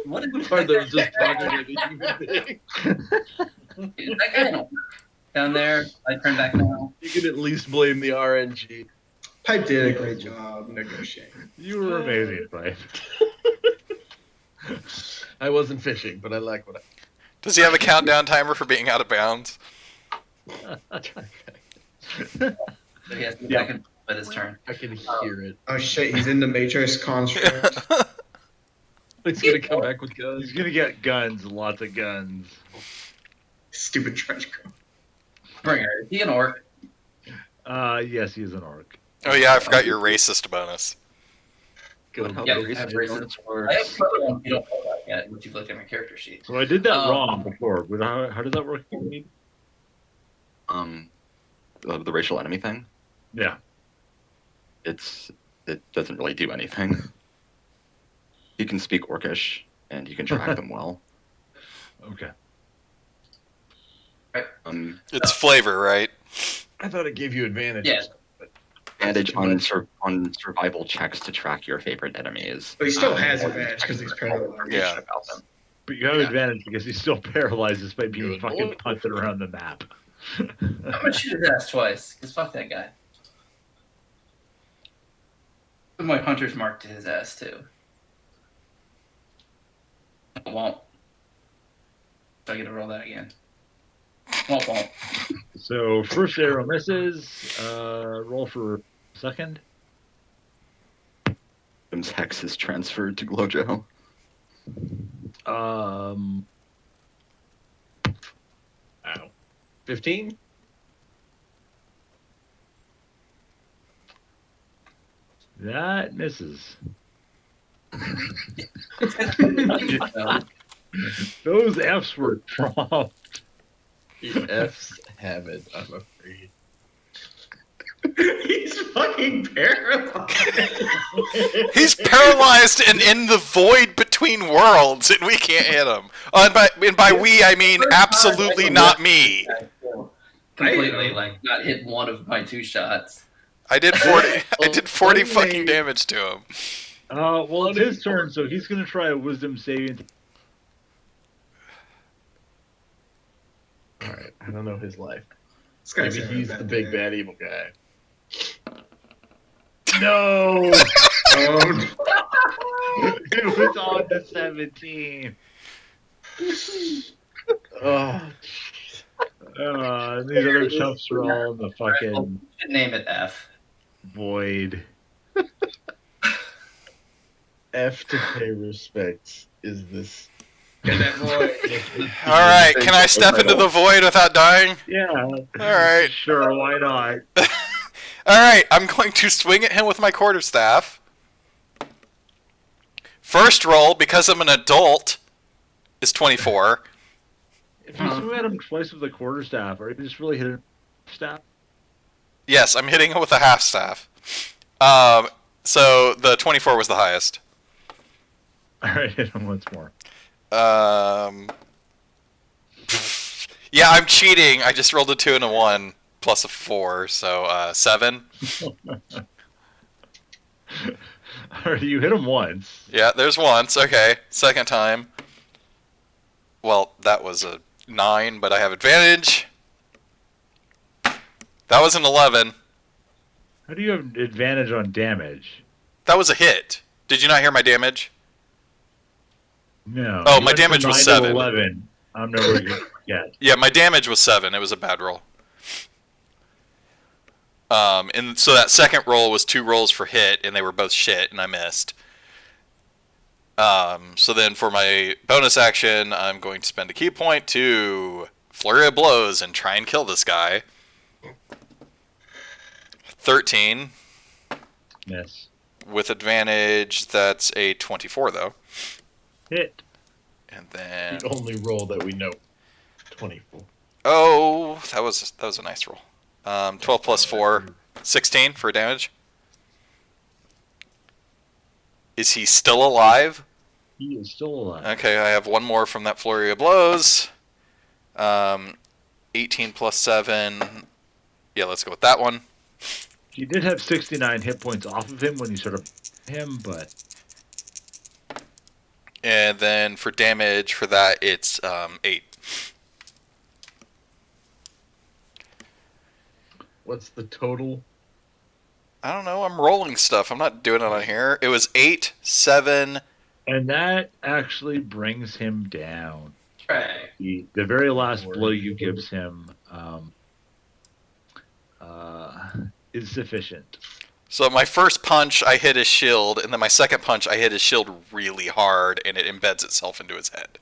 What is The part that was just talking to the human being. that guy down there? I turn back now. You can at least blame the RNG. Pipe did a great job negotiating. You were amazing, Pipe. I wasn't fishing, but I like what Does he have a countdown timer for being out of bounds? But he has to go back and by his turn. I can hear it. Oh shit, he's in the Matrix construct. It's gonna come back with guns. He's gonna get guns, lots of guns. Stupid trench coat. Bringer. Is he an orc? Yes, he's an orc. Oh yeah, I forgot your racist bonus. Go How Yeah, the I have research races. units I works. have probably one you don't know about yet, which you've looked at my character sheet. So I did that Oh. wrong before. But how does that work? The racial enemy thing. Yeah. It doesn't really do anything. You can speak Orcish, and you can track them well. Okay. It's flavor, right? I thought it gave you advantage. Yeah. Advantage on survival checks to track your favorite enemies. But he still has advantage because he's paralyzed. Yeah. About them. But you have advantage because he's still paralyzed despite being Good fucking boy. punted around the map. I'm gonna shoot his ass twice, because fuck that guy. Put my hunter's mark to his ass, too. I won't. So I get to roll that again. Won't. So first arrow misses. Roll for second. Adam's hex is transferred to Glojo. Ow. 15? That misses. Those Fs were prompt. The F's have it, I'm afraid. He's fucking paralyzed. He's paralyzed and in the void between worlds, and we can't hit him. And by we, I mean absolutely not me. Completely, not hit one of my 2 shots. I did 40. I did 40 Okay. fucking damage to him. Well, it's his turn, so he's gonna try a wisdom saving. Alright, I don't know his life. This guy's Maybe having a he's the bad big day. bad evil guy. No, Oh, it was on the 17. Oh, These other chumps are all in the fucking Should name it F. void. F to pay respects is this. get that boy. All right, can I step into the void without dying? Yeah. All right. Sure, why not? All right, I'm going to swing at him with my quarterstaff. First roll, because I'm an adult, is 24. If you swing at him twice with a quarterstaff, are you just really hitting staff? Yes, I'm hitting him with a half staff. So the 24 was the highest. All right, hit him once more. Yeah, I'm cheating. I just rolled a 2 and a 1 plus a 4, so 7. Alright, you hit him once. Yeah, there's once. Okay, second time. Well, that was a 9, but I have advantage. That was an 11. How do you have advantage on damage? That was a hit. Did you not hear my damage? No. Oh, you my went from damage was 9 to 7. 11. I'm nowhere to get. Yeah, my damage was 7. It was a bad roll. And so that second roll was 2 rolls for hit, and they were both shit, and I missed. So then for my bonus action, I'm going to spend a key point to flurry of blows and try and kill this guy. 13. Miss. With advantage, that's a 24, though. Hit. And then... The only roll that we know. 24. Oh, that was a nice roll. 12 plus 4, 16 for damage. Is he still alive? He is still alive. Okay, I have one more from that flurry of blows. 18 plus 7. Yeah, let's go with that one. You did have 69 hit points off of him when you sort of him, but... And then for damage for that, it's 8. What's the total? I don't know, I'm rolling stuff. I'm not doing it on here. It was 8, 7... And that actually brings him down. Right. The very last blow you gives him is sufficient. So my first punch, I hit his shield, and then my second punch, I hit his shield really hard, and it embeds itself into his head.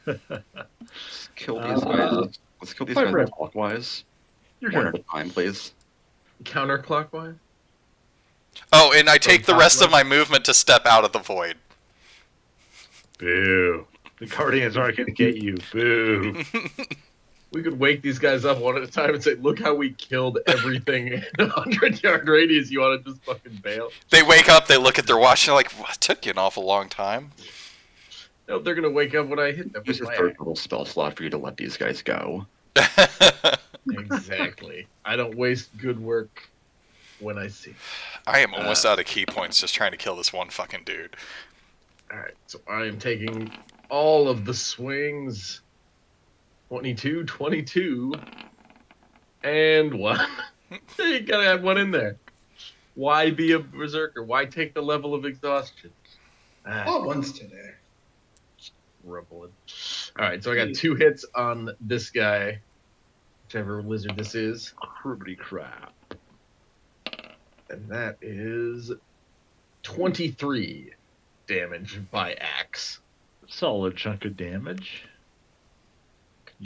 Let's kill these guys. Let's kill these guys clockwise. Your One turn. at a time, please. Counterclockwise? Oh, and I take the rest of my movement to step out of the void. Boo. The Guardians aren't going to get you. Boo. We could wake these guys up one at a time and say, look how we killed everything in a 100-yard radius. You want to just fucking bail? They wake up, they look at their watch, and they're like, well, it took you an awful long time. No, they're going to wake up when I hit them. Use your third little spell slot for you to let these guys go. Exactly. I don't waste good work when I see. I am almost out of key points just trying to kill this one fucking dude. Alright, so I am taking all of the swings. 22, 22, and 1. You gotta have one in there. Why be a berserker? Why take the level of exhaustion? All ones today. Rumbling. Alright, so I got 2 hits on this guy. Whichever lizard this is. Cribbity crap. And that is 23 damage by axe. Solid chunk of damage.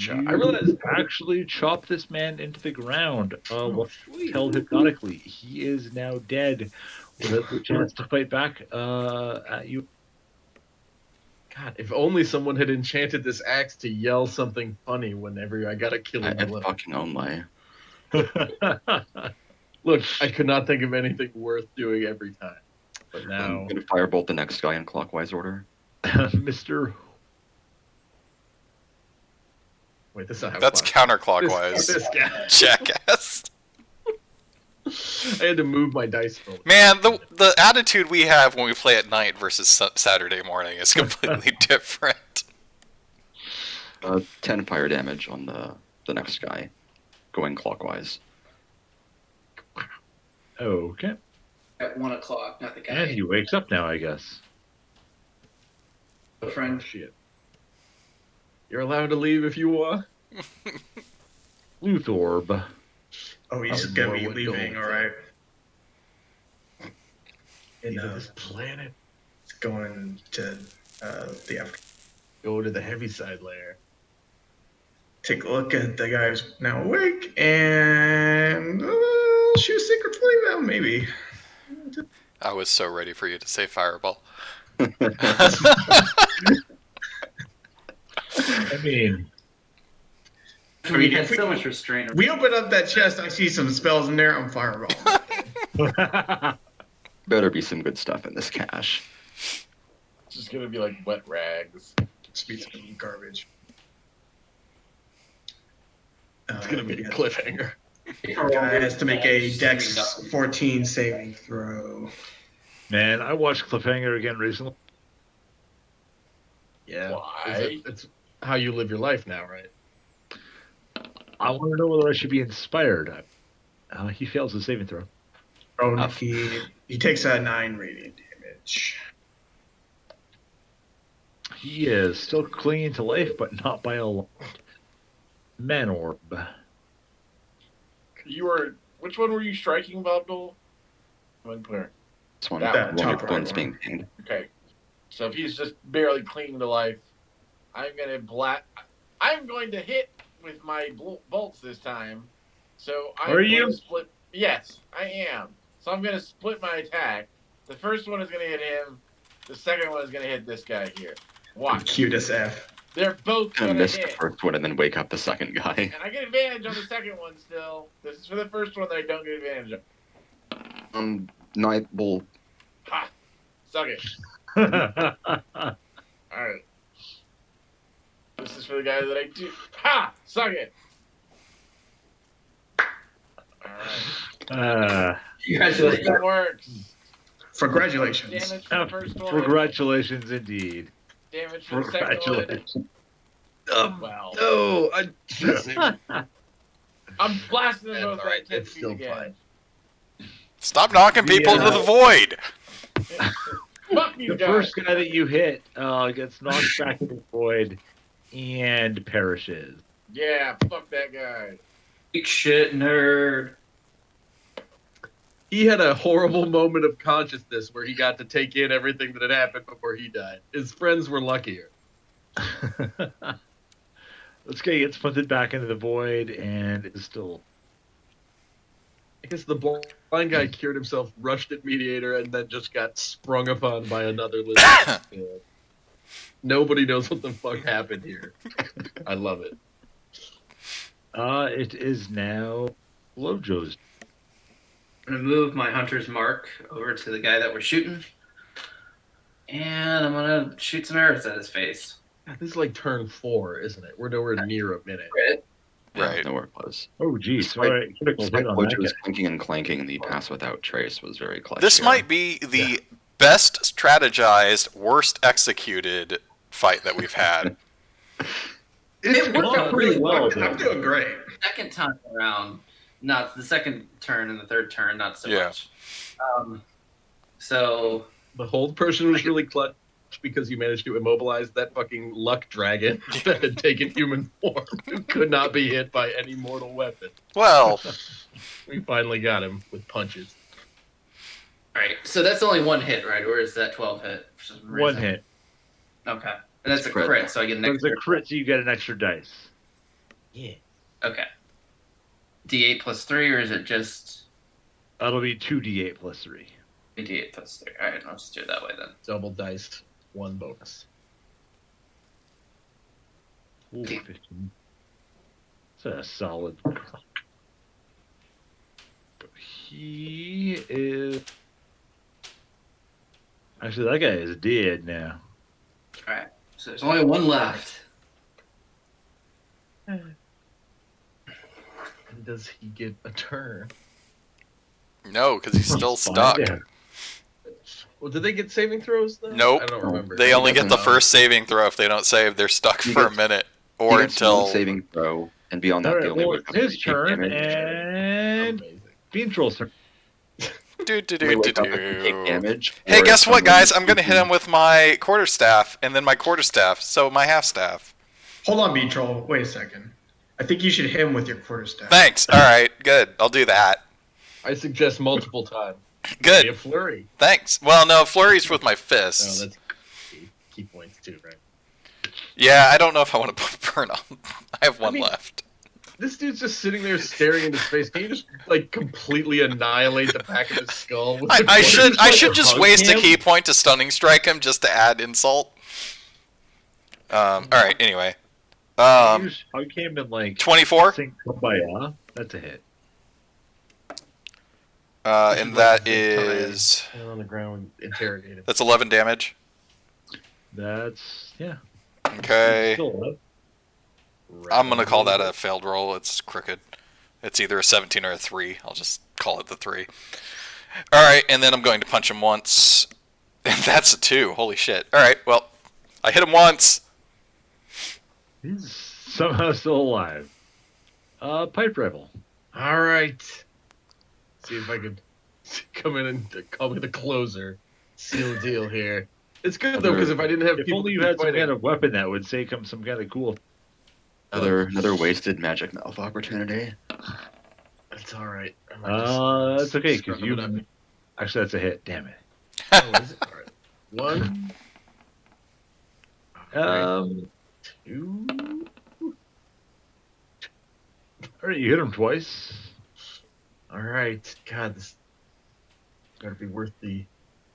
I realize actually chop this man into the ground. Held hypnotically. He is now dead without the chance to fight back at you. God, if only someone had enchanted this axe to yell something funny whenever I got a kill in the It's fucking only. Look, I could not think of anything worth doing every time. But now... I'm going to firebolt the next guy in clockwise order. Mr. Wait, that's not how That's counterclockwise. This guy. Jackass. I had to move my dice roll. Man, the attitude we have when we play at night versus Saturday morning is completely different. 10 fire damage on the next guy, going clockwise. Okay. At 1 o'clock, not the guy. And he wakes up now, I guess. Friend. Shit. You're allowed to leave if you want. Luthorb. Oh, he's Oh, gonna more be wood leaving, gold. alright. Leave this planet. It's going to the after. Go to the heavy side layer. Take a look at the guy who's now awake and shoot secret flame now, maybe. I was so ready for you to say fireball. I mean, We had so much restraint. We open up that chest, I see some spells in there, I'm fireball. Better be some good stuff in this cache. It's just gonna be like wet rags. Speed some garbage. It's gonna be a cliffhanger. Guy has to make a Dex 14 saving throw. Man, I watched Cliffhanger again recently. Yeah. Why? It's how you live your life now, right? I want to know whether I should be inspired. He fails his saving throw. Oh, he takes a 9 radiant damage. He is still clinging to life, but not by a lot. Man orb. Which one were you striking, Bob Dole? Unclear. This one, That top right one's one. being pinged. Okay. So if he's just barely clinging to life, I'm going to hit with my bolts this time. So I'm Are going you? to split. Yes, I am. So I'm going to split my attack. The first one is going to hit him. The second one is going to hit this guy here. Watch. Cute as F. They're both Gonna going to miss the hit. first one and then wake up the second guy. And I get advantage on the second one still. This is for the first one that I don't get advantage of. Nightbolt. Ha! Suck it. Alright. This is for the guy that I do. Ha! Suck it! Alright. Congratulations. That works. Congratulations. Damage for the first one. Congratulations, indeed. Damage for the second one. Congratulations. Wow. No, I just I'm blasting them both All right, at 10 it's feet still again. Stop knocking people into the void. Fuck these The guys. first guy that you hit gets knocked back into the void and perishes. Yeah, fuck that guy. Big shit nerd. He had a horrible moment of consciousness where he got to take in everything that had happened before he died. His friends were luckier. This guy gets punted back into the void and is still. I guess the blind guy cured himself, rushed at Mediator, and then just got sprung upon by another lizard. Yeah. Nobody knows what the fuck happened here. I love it. It is now Lojo's. I'm gonna move my hunter's mark over to the guy that we're shooting, and I'm gonna shoot some arrows at his face. This is like turn 4, isn't it? We're nowhere near a minute. Right. Nowhere close. Oh, geez. Despite- Alright, critical hit on that was guy. clinking and clanking, the pass without trace was very clutch. This here. might be the best strategized, worst executed fight that we've had. It worked out really well. I'm doing great. Second time around, not the second turn and the third turn, not so Yeah. much. So The hold person was really clutch because you managed to immobilize that fucking luck dragon that had taken human form, who could not be hit by any mortal weapon. Well, We finally got him with punches. all right, so that's only one hit, right? Or is that 12 hit? For some reason? One hit. Okay, and that's a Crit. crit, so I get an If it's extra. a crit, so you get an extra dice. Yeah. Okay. D8 plus 3, or is it just That'll be 2d8 plus 3. D8 plus 3? All right, I'll just do it that way then. Double diced, 1 bonus. Ooh, 15. It's a solid. He is. Actually, that guy is dead now. All right, so there's only one left. And does he get a turn? no, because he's still Fine, stuck. yeah. Well, did they get saving throws though? Nope. I don't remember. They only get the No. first saving throw. If they don't save, they're stuck You for a get- minute He or gets one until. saving throw, and beyond that, All they right, only well, wake up it's his to take turn, damage. and Amazing. Beantroll's turn. Do, do, They do, wake do, up and take do. damage. Hey, or guess if what, guys? someone- I'm going to hit him with my quarterstaff, and then my quarterstaff, so my half staff. Hold on, B-Troll. Wait a second. I think you should hit him with your quarterstaff. Thanks. All right, good. I'll do that. I suggest multiple times. Good. A flurry. Thanks. Well, no, flurry's with my No, fists. that's key points too, right? Yeah, I don't know if I want to put burn on. I have one mean- left. This dude's just sitting there staring into space. Can you just like completely annihilate the back of his skull? With the I should quarterstaff? just hug waste a him? key point to stunning strike him just to add insult. All right. Anyway, Hug him and like 24, sing Kumbaya. That's a hit. and that is Down on the ground, interrogated. that's 11 damage. That's yeah. Okay. Still alive. I'm gonna call that a failed roll. It's crooked. It's either a 17 or a 3. I'll just call it the 3. All right, and then I'm going to punch him once. And that's a 2. Holy shit. All right, well, I hit him once. He's somehow still alive. PipeRifle. All right. See if I could come in and call me the closer. Seal the deal here. It's good though, because if I didn't have If people only you to had some fighting- kind of weapon that would say some kind of cool. Another wasted magic mouth opportunity. That's all right. That's okay because Scrub it up. you. Actually, that's a hit. Damn it. Oh, is it? All right. 1. All right. 2. All right, you hit him twice. All right. God, this is going to be worth the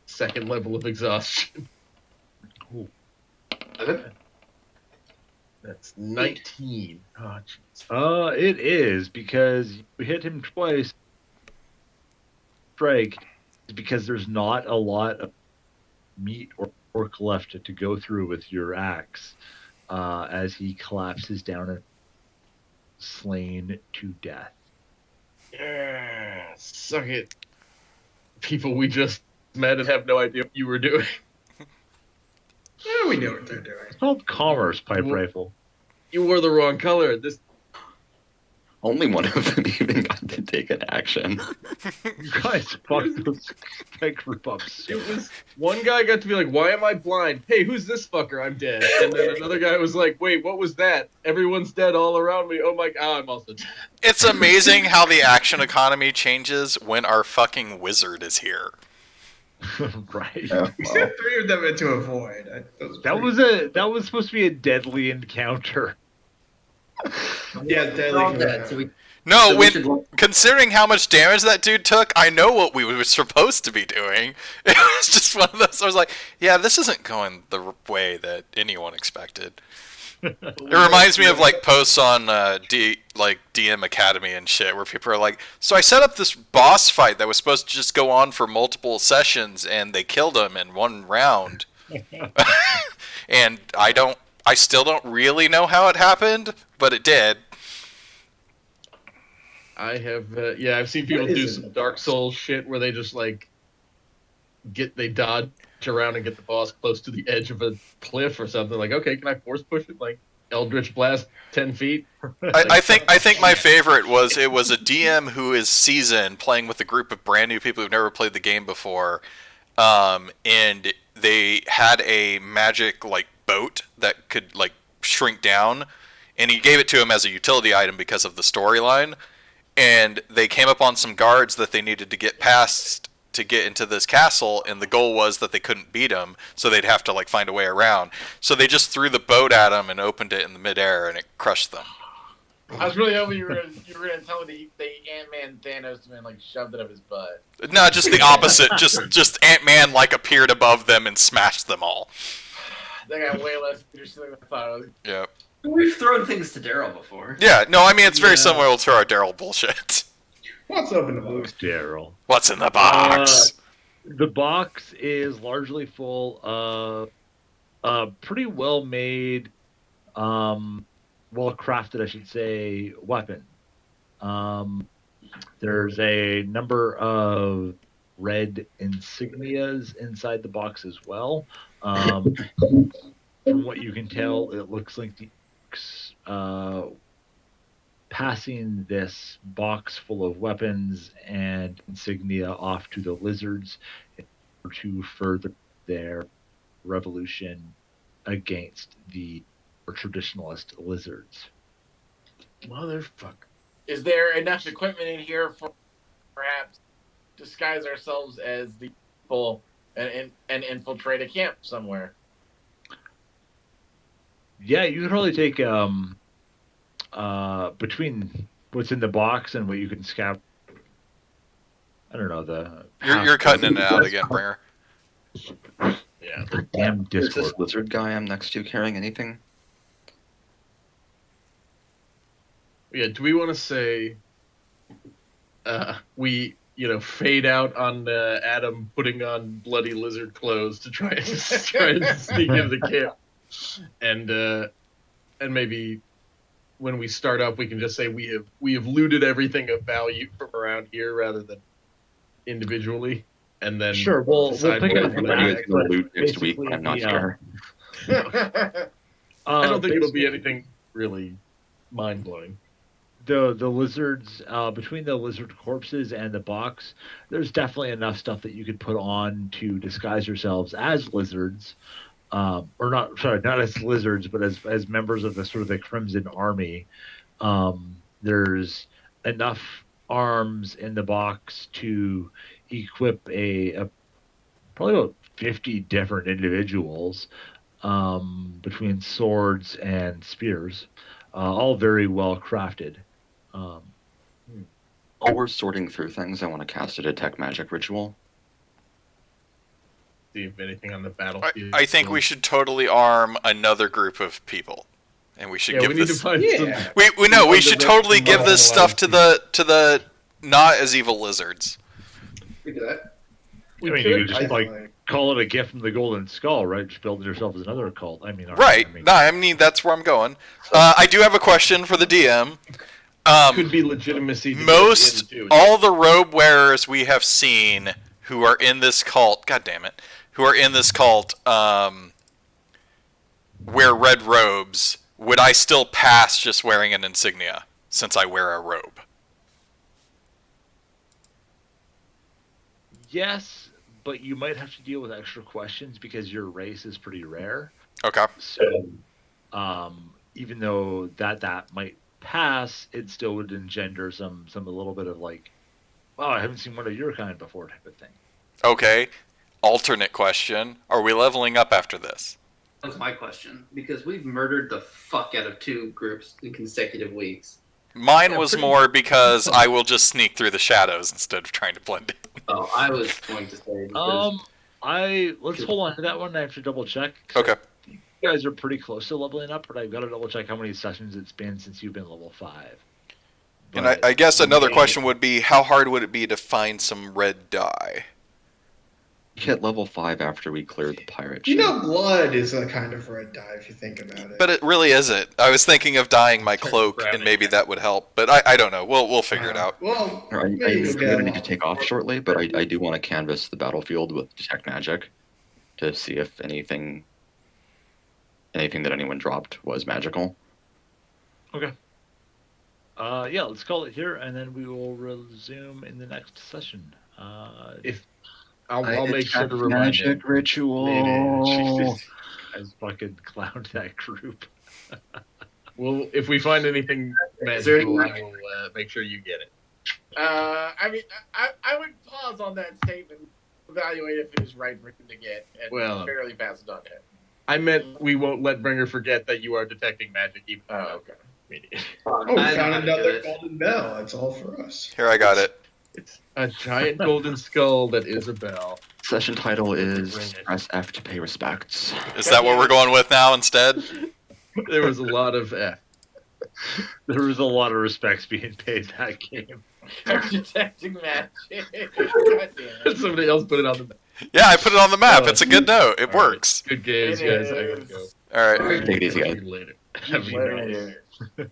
second level of exhaustion. Cool. That's 19. Oh, jeez. It is because you hit him twice. Strike is because there's not a lot of meat or pork left to go through with your axe, as he collapses down and slain to death. Yeah, suck it. People we just met and have no idea what you were doing. Yeah, we know what they're doing. It's called Commerce PipeRifle. You wore the wrong color. This Only one of them even got to take an action. You guys fucked those guy group up. it was one guy got to be like, "Why am I blind? Hey, who's this fucker? I'm dead." And then another guy was like, "Wait, what was that? Everyone's dead all around me. Oh my god, I'm also dead." It's amazing how the action economy changes when our fucking wizard is here. Right. Yeah, We well, sent 3 of them into a void. That was supposed to be a deadly encounter. Yeah, We're all deadly. dead, so we No, So we when should- considering how much damage that dude took, I know what we were supposed to be doing. It was just one of those. I was like, yeah, this isn't going the way that anyone expected. It reminds me of like posts on DM Academy and shit, where people are like, "So I set up this boss fight that was supposed to just go on for multiple sessions, and they killed him in one round." And I still don't really know how it happened, but it did. I have, I've seen people What is do it? some Dark Souls shit where they just like they dodge around and get the boss close to the edge of a cliff or something. Like, okay, can I force push it? Like Eldritch Blast 10 feet. I think my favorite was it was a DM who is seasoned playing with a group of brand new people who've never played the game before, and they had a magic like boat that could like shrink down, and he gave it to him as a utility item because of the storyline. And they came up on some guards that they needed to get past to get into this castle, and the goal was that they couldn't beat him, so they'd have to like find a way around. So they just threw the boat at him and opened it in the midair, and it crushed them. I was really hoping you were gonna tell me the Ant-Man Thanos man like shoved it up his butt. No, just the opposite. just Ant-Man like appeared above them and smashed them all. They got way less interesting than I thought. Yeah. We've thrown things to Daryl before. Yeah. No, I mean it's very Yeah. similar to our Daryl bullshit. What's up in the box? Daryl. What's in the box? The box is largely full of pretty well made, well crafted, I should say, weapon. There's a number of red insignias inside the box as well. From what you can tell, it looks like the passing this box full of weapons and insignia off to the lizards to further their revolution against the traditionalist lizards. Motherfucker. Is there enough equipment in here for perhaps disguise ourselves as the people and infiltrate a camp somewhere? Yeah, you could probably take between what's in the box and what you can scout. I don't know You're cutting in and out again, Bringer. Yeah. Damn is Discord. this lizard guy I'm next to carrying anything? Yeah, do we want to say we, fade out on Adam putting on bloody lizard clothes to try and sneak into the camp, and maybe when we start up, we can just say we have looted everything of value from around here rather than individually, and then Sure, we'll decide pick what up we from want Are to you do guys going to but loot next week when I'm not basically, here? I don't think it'll be basically, anything really mind blowing. the lizards between the lizard corpses and the box, there's definitely enough stuff that you could put on to disguise yourselves as lizards, or not as lizards, but as members of the sort of the Crimson Army. There's enough arms in the box to equip a probably about 50 different individuals, between swords and spears, all very well crafted. Um, While we're sorting through things, I want to cast a detect magic ritual. See if anything on the I, battlefield. I think we should totally arm another group of people, and we should Yeah, give we need to this. find some. Yeah. We know we Under should the totally give this stuff to marginalized the not as evil lizards. We do that. I mean, you could just call it a gift from the Golden Skull, right? Just build yourself as another cult. I mean, Right. No, I mean that's where I'm going. I do have a question for the DM. Could be legitimacy. To Most get into. all the robe wearers we have seen who are in this cult, god damn it, who are in this cult, wear red robes. Would I still pass just wearing an insignia since I wear a robe? Yes, but you might have to deal with extra questions because your race is pretty rare. Okay. So, even though that might pass, it still would engender some a little bit of like, wow, I haven't seen one of your kind before type of thing. Okay. Alternate question: are we leveling up after this? That was my question, because we've murdered the fuck out of 2 groups in consecutive weeks. Mine was more because I will just sneak through the shadows instead of trying to blend in. Oh, I was going to say because Let's hold on to that one. I have to double check. Okay. You guys are pretty close to leveling up, but I've got to double check how many sessions it's been since you've been level 5. And I guess another question would be, how hard would it be to find some red dye? We hit level 5 after we cleared the pirate ship. You know, blood is a kind of red dye if you think about it. But it really isn't. I was thinking of dyeing my cloak, and maybe that would help. But I don't know. We'll figure it out. Well, I maybe you'll I'm get going to a need to lot. take off shortly, but I do want to canvass the battlefield with detect magic to see if anything that anyone dropped was magical. Okay. Yeah, let's call it here, and then we will resume in the next session. I'll make sure to remind him. magic ritual. Jesus. I just fucking clowned that group. Well, if we find anything Is there magical, any- I will make sure you get it. I mean, I would pause on that statement, evaluate if it is right for him to get, and fairly pass it on to him. I meant we won't let Bringer forget that you are detecting magic even. Okay. Oh, we I know found how to do another it. golden bell. That's all for us. Here, I got it. It's a giant golden skull that is a bell. Session title is Bring it. Press F to pay respects. Is that what we're going with now instead? There was a lot of F. There was a lot of respects being paid that game. Detecting magic. God damn it. Somebody else put it on the map. Yeah, I put it on the map. It's a good note. It works. Good games, It guys. I gotta is. go. All right. Take it easy, guys. See you later. Later.